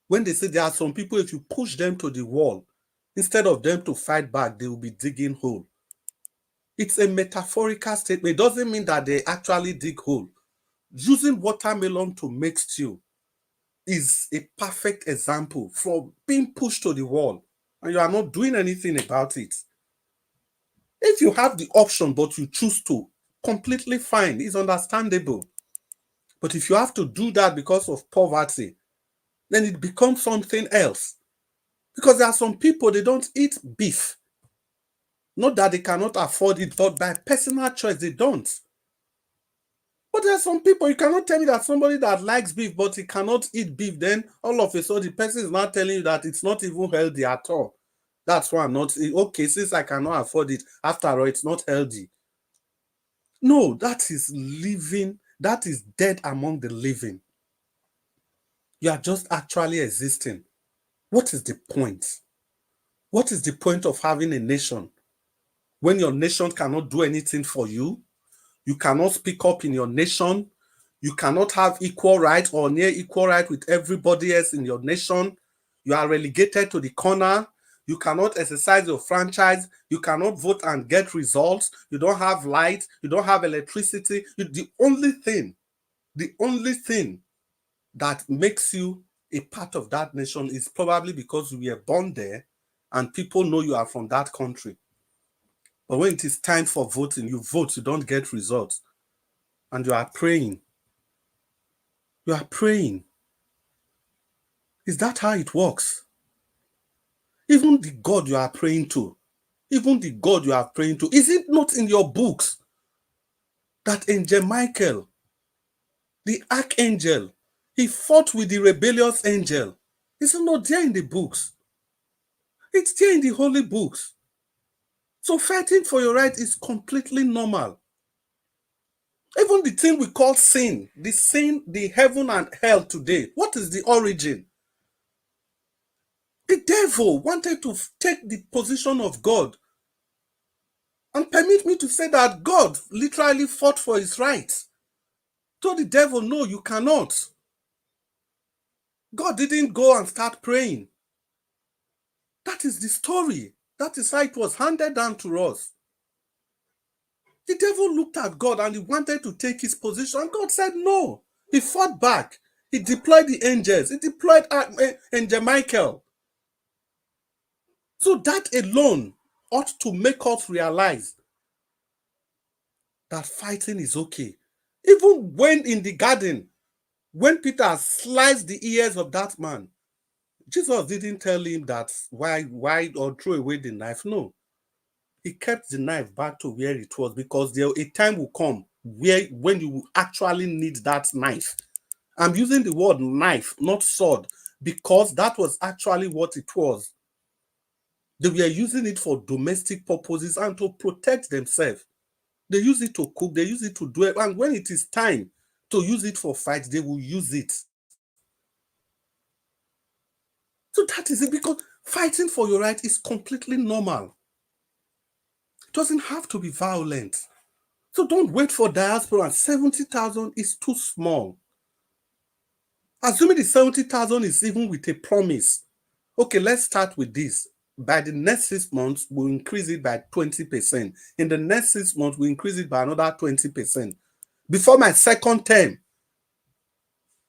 When they say there are some people, if you push them to the wall, instead of them to fight back, they will be digging hole. It's a metaphorical statement. It doesn't mean that they actually dig hole. Using watermelon to make stew is a perfect example for being pushed to the wall and you are not doing anything about it. If you have the option but you choose to, completely fine, it's understandable. But if you have to do that because of poverty, then it becomes something else. Because there are some people, they don't eat beef. Not that they cannot afford it, but by personal choice, they don't. But there are some people, you cannot tell me that somebody that likes beef, but he cannot eat beef, then all of a sudden the person is not telling you that it's not even healthy at all. That's why I'm not, okay, since I cannot afford it, after all, it's not healthy. No, that is living, that is dead among the living. You are just actually existing. What is the point? What is the point of having a nation when your nation cannot do anything for you? You cannot speak up in your nation. You cannot have equal rights or near equal right with everybody else in your nation. You are relegated to the corner. You cannot exercise your franchise. You cannot vote and get results. You don't have light. You don't have electricity. The only thing that makes you a part of that nation is probably because you were born there and people know you are from that country. But when it is time for voting, you vote, you don't get results. And you are praying. You are praying. Is that how it works? Even the God you are praying to, is it not in your books that Angel Michael, the archangel, he fought with the rebellious angel? Is it not there in the books? It's there in the holy books. So fighting for your right is completely normal. Even the thing we call sin, the heaven and hell today, what is the origin? The devil wanted to take the position of God. And permit me to say that God literally fought for his rights. Told the devil, no, you cannot. God didn't go and start praying. That is the story. That is how it was handed down to us. The devil looked at God and he wanted to take his position. God said no. He fought back. He deployed the angels. He deployed Angel Michael. So that alone ought to make us realize that fighting is okay. Even when in the garden, when Peter sliced the ears of that man, Jesus didn't tell him that why or throw away the knife. No. He kept the knife back to where it was because a time will come when you will actually need that knife I'm using the word knife, not sword, because that was actually what it was. They were using it for domestic purposes and to protect themselves. They use it to cook, they use it to do it, and when it is time to use it for fight, they will use it. So that is it, because fighting for your right is completely normal. It doesn't have to be violent. So don't wait for diaspora. 70,000 is too small. Assuming the 70,000 is even with a promise. Okay, let's start with this. By the next 6 months, we'll increase it by 20%. In the next 6 months, we'll increase it by another 20%. Before my second term,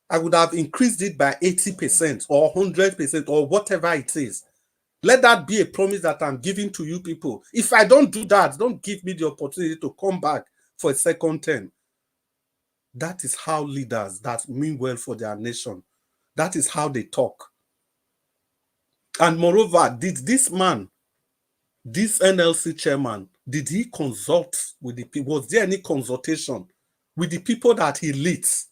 I would have increased it by 80% or 100% or whatever it is. Let that be a promise that I'm giving to you people. If I don't do that, don't give me the opportunity to come back for a second term. That is how leaders that mean well for their nation, that is how they talk. And moreover, did this man, this NLC chairman, did he consult with the people? Was there any consultation with the people that he leads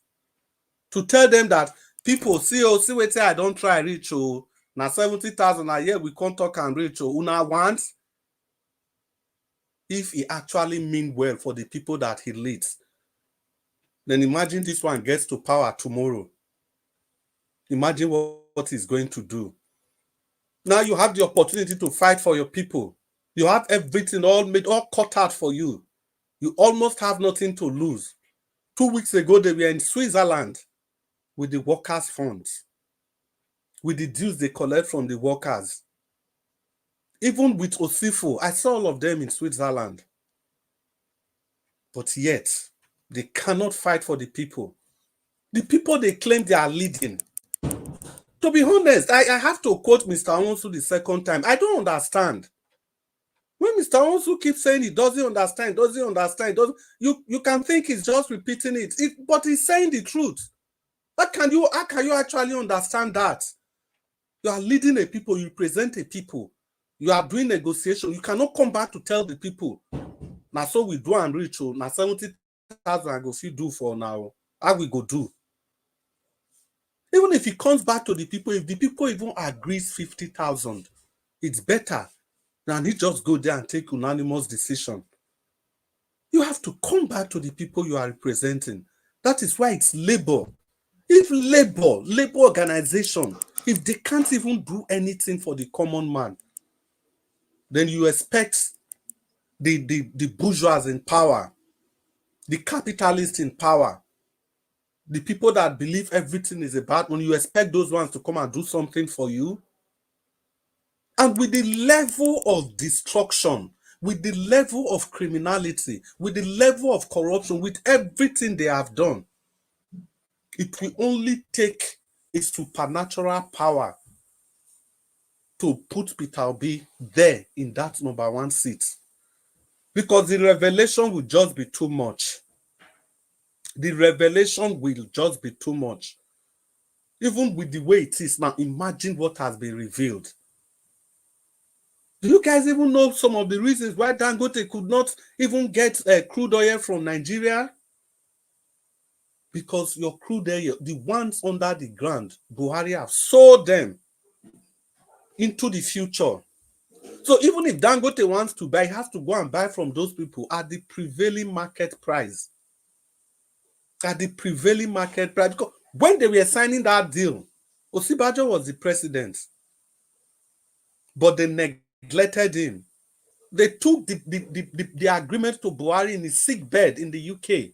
to tell them that people, see what I don't try reach, oh, now 70,000 a year we can't talk and reach, oh, una want? If he actually mean well for the people that he leads, then imagine this one gets to power tomorrow. Imagine what he's going to do. Now you have the opportunity to fight for your people. You have everything all made, all cut out for you. You almost have nothing to lose. 2 weeks ago, they were in Switzerland with the workers' funds, with the dues they collect from the workers. Even with Osifo, I saw all of them in Switzerland. But yet, they cannot fight for the people. The people they claim they are leading. To be honest, I have to quote Mr. Onsu the second time. I don't understand. When Mr. Onsu keeps saying he doesn't understand, you can think he's just repeating it, but he's saying the truth. How can you actually understand that? You are leading a people, you present a people, you are doing negotiation. You cannot come back to tell the people, now so we do and reach, now 70,000 I go fit do for now. How we go do? Even if he comes back to the people, if the people even agrees 50,000, it's better than he just go there and take unanimous decision. You have to come back to the people you are representing. That is why it's labor. If labor organization, if they can't even do anything for the common man, then you expect the bourgeois in power, the capitalists in power, the people that believe everything is about, when you expect those ones to come and do something for you. And with the level of destruction, with the level of criminality, with the level of corruption, with everything they have done, it will only take a supernatural power to put Peter Obi there in that #1 seat. Because the revelation will just be too much. The revelation will just be too much. Even with the way it is now, imagine what has been revealed. Do you guys even know some of the reasons why Dangote could not even get crude oil from Nigeria? Because your crude oil, the ones under the ground, Buhari have sold them into the future. So even if Dangote wants to buy, he has to go and buy from those people at the prevailing market price. At the prevailing market price. Because when they were signing that deal, Osibajo was the president. But they neglected him. They took the agreement to Buhari in his sick bed in the UK.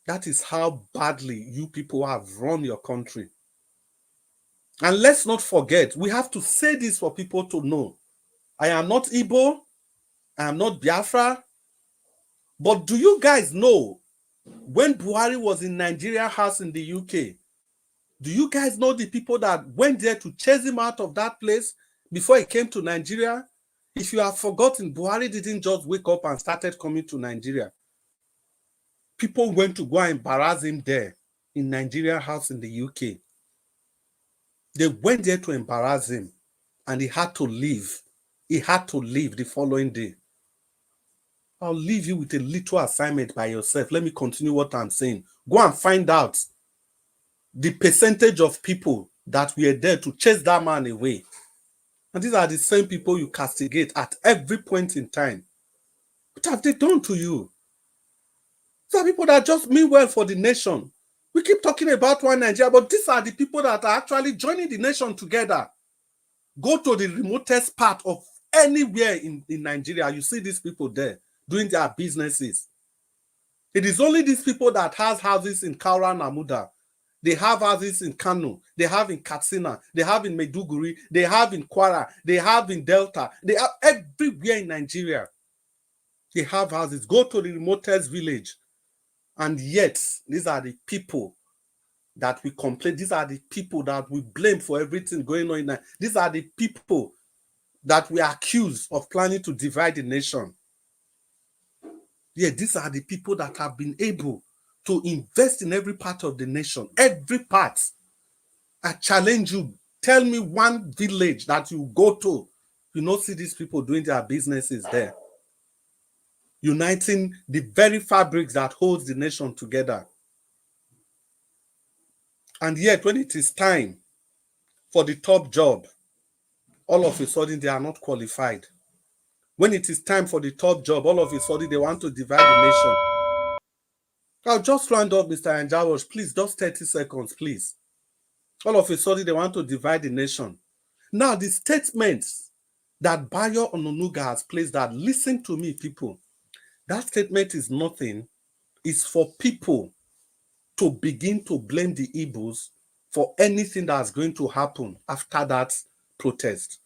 That is how badly you people have run your country. And let's not forget, we have to say this for people to know. I am not Igbo, I am not Biafra, but do you guys know when Buhari was in Nigeria House in the UK, do you guys know the people that went there to chase him out of that place before he came to Nigeria? If you have forgotten, Buhari didn't just wake up and started coming to Nigeria. People went to go and embarrass him there in Nigeria House in the UK. They went there to embarrass him and he had to leave. He had to leave the following day. I'll leave you with a little assignment by yourself. Let me continue what I'm saying. Go and find out the percentage of people that were there to chase that man away. And these are the same people you castigate at every point in time. What have they done to you? These are people that just mean well for the nation. We keep talking about one Nigeria, but these are the people that are actually joining the nation together. Go to the remotest part of anywhere in Nigeria, you see these people there doing their businesses. It is only these people that has houses in Kaura Namuda. They have houses in Kano. They have in Katsina. They have in Maiduguri. They have in Kwara. They have in Delta. They have everywhere in Nigeria. They have houses. Go to the remotest village. And yet, these are the people that we complain. These are the people that we blame for everything going on in Nigeria. These are the people that we accuse of planning to divide the nation. Yeah, these are the people that have been able to invest in every part of the nation, every part. I challenge you, tell me one village that you go to, you not see these people doing their businesses there, uniting the very fabrics that holds the nation together. And yet, when it is time for the top job, all of a sudden they are not qualified. When it is time for the top job, all of a sudden they want to divide the nation. I'll just round up, Mr. Anjawosh, please, just 30 seconds, please. All of a sudden they want to divide the nation. Now, the statements that Bayo Onanuga has placed, that listen to me, people, that statement is nothing. It's for people to begin to blame the Igbos for anything that's going to happen after that protest.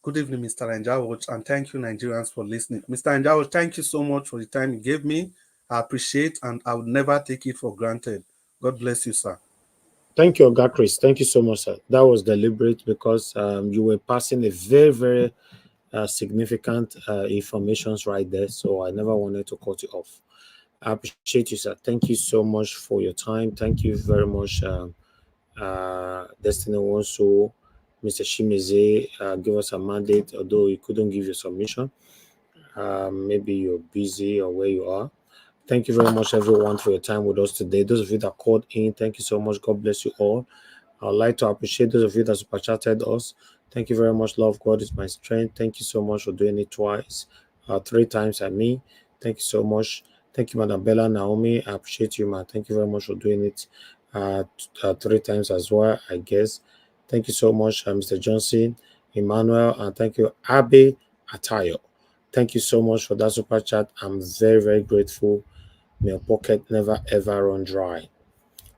Good evening, Mr. Anjawosh, and thank you, Nigerians, for listening. Mr. Anjawosh, thank you so much for the time you gave me. I appreciate, and I would never take it for granted. God bless you, sir. Thank you, Oga Chris. Thank you so much, sir. That was deliberate because you were passing a very, very significant informations right there. So I never wanted to cut you off. I appreciate you, sir. Thank you so much for your time. Thank you very much, Destiny Wonso, Mr. Shimize. Give us a mandate, although he couldn't give you submission. Maybe you're busy or where you are. Thank you very much, everyone, for your time with us today. Those of you that called in, thank you so much. God bless you all. I'd like to appreciate those of you that super chatted us. Thank you very much. Love God is my strength. Thank you so much for doing it twice, 3 times at me. Thank you so much. Thank you, Madam Bella Naomi. I appreciate you, man. Thank you very much for doing it 3 times as well, I guess. Thank you so much, Mr. Johnson, Emmanuel, and thank you, Abe Atayo. Thank you so much for that super chat. I'm very, very grateful. May your pocket never ever run dry.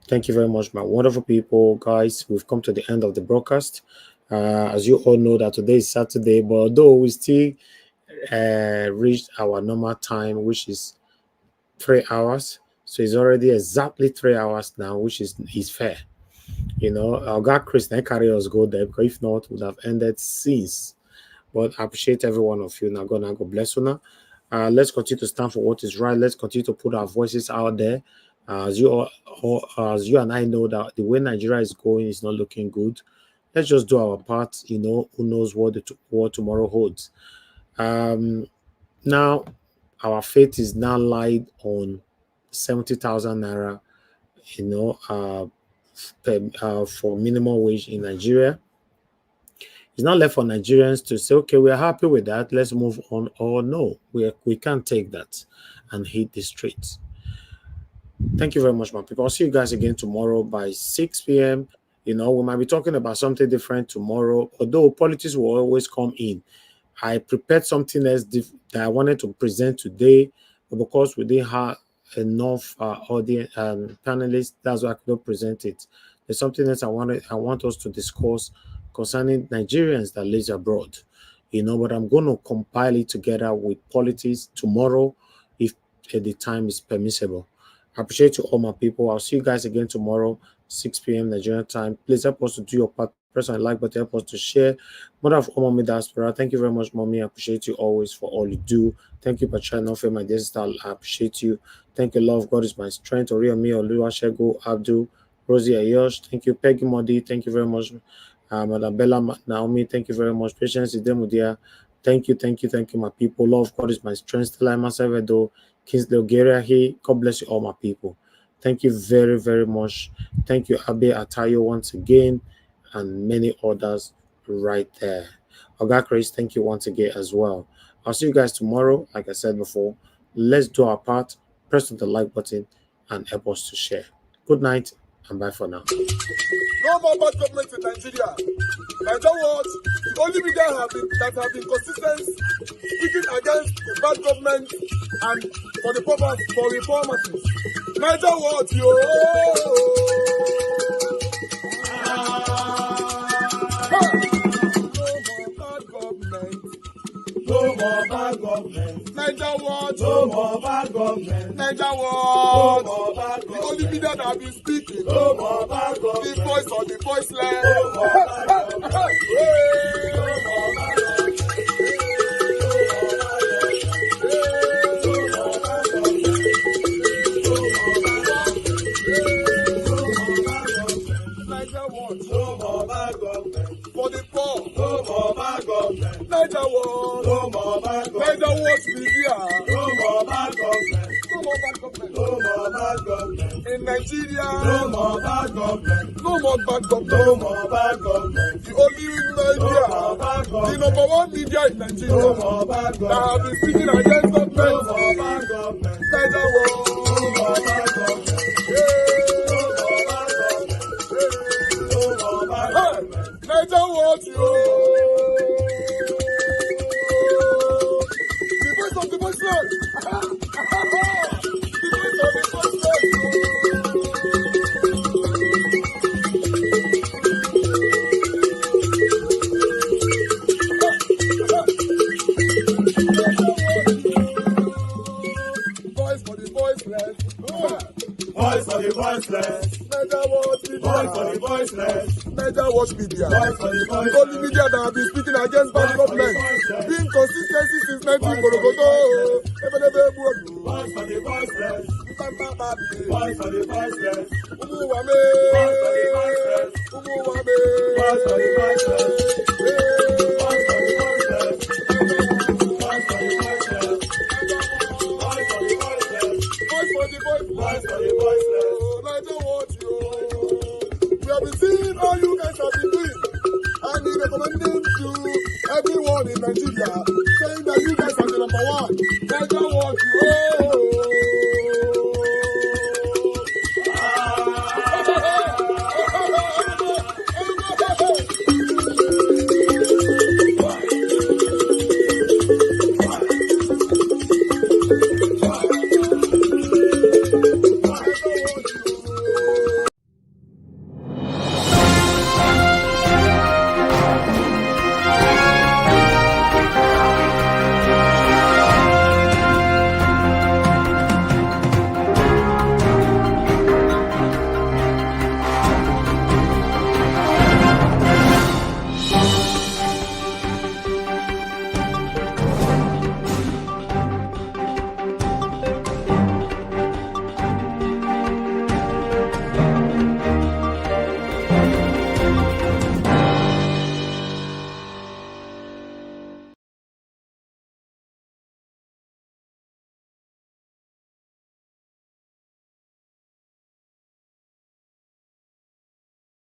Thank you very much, my wonderful people. Guys, we've come to the end of the broadcast. As you all know that today is Saturday, but although we still reached our normal time, which is 3 hours, so it's already exactly 3 hours now, which is fair. You know, I'll get Chris and carry us go there, because if not, would have ended since. But I appreciate every one of you. Now, God bless you now. Let's continue to stand for what is right. Let's continue to put our voices out there. As you and I know that the way Nigeria is going is not looking good. Let's just do our part. You know, who knows what tomorrow holds. Now, our fate is now lied on 70,000 naira. You know, for minimum wage in Nigeria. It's not left for Nigerians to say, okay, we're happy with that, let's move on, or no, we can't take that and hit the streets. Thank you very much, my people. I'll see you guys again tomorrow by 6 p.m. You know, we might be talking about something different tomorrow, although politics will always come in. I prepared something else that I wanted to present today, but because we didn't have enough audience panelists, that's why I couldn't present it. There's something else I want us to discuss concerning Nigerians that live abroad, you know, but I'm going to compile it together with politics tomorrow if the time is permissible. I appreciate you all, my people. I'll see you guys again tomorrow, 6 p.m. Nigerian time. Please help us to do your part. Press on like button, help us to share. Mother of all, Mommy Diaspora, thank you very much, Mommy. I appreciate you always for all you do. Thank you, Patrina, for my dear sister. I appreciate you. Thank you, Love God is my strength. Oriami, Oluwashego, Abdul, Rosie Ayosh. Thank you, Peggy Modi. Thank you very much. Madam Bella Naomi, thank you very much. Patience Idemudia, thank you, my people. Love God is my strength. Stella Masavedo, Kingsley Ogeria, God bless you all, my people. Thank you very, very much. Thank you, Abe Atayo, once again, and many others right there. Oga Chris, thank you once again as well. I'll see you guys tomorrow. Like I said before, let's do our part. Press on the like button and help us to share. Good night and bye for now. No more bad government in Nigeria. Nigeria what? The only media that have been consistent speaking against the bad government and for the purpose for reformers. Nigeria what, yo? No more bad government. Nigeria what? No more bad government. Nigeria what? No more bad government. The only media that have been speaking. No more bad government. The voice of the voiceless. No more bad government. No more bad government. For the poor, no more bad government. Niger what? No more bad government. Niger what be here? No more bad government. No more bad government. No more bad government. In Nigeria, no more bad government. No more bad government. No more bad government. The only media, the number one media in Nigeria, no more bad government. That have been speaking against government. No more bad government. Niger what? No more bad government. Niger what, yo? The voice of the voiceless. The voice of the voiceless. Voice for the voiceless. Voice for the voiceless. Niger what? Voice for the voiceless. Niger watch media. The only media that have been speaking against bad government. Being consistency since 1944. Voice for the voiceless. Voice for the voiceless. Umuwame. Voice for the voiceless. Umuwame. Voice for the voiceless. Voice for the voiceless. Voice for the voiceless. Voice for the voiceless. Voice for the voiceless. Voice for the voiceless. Niger watch you. We have been seeing all you guys have been doing, and we recommend to everyone in Nigeria.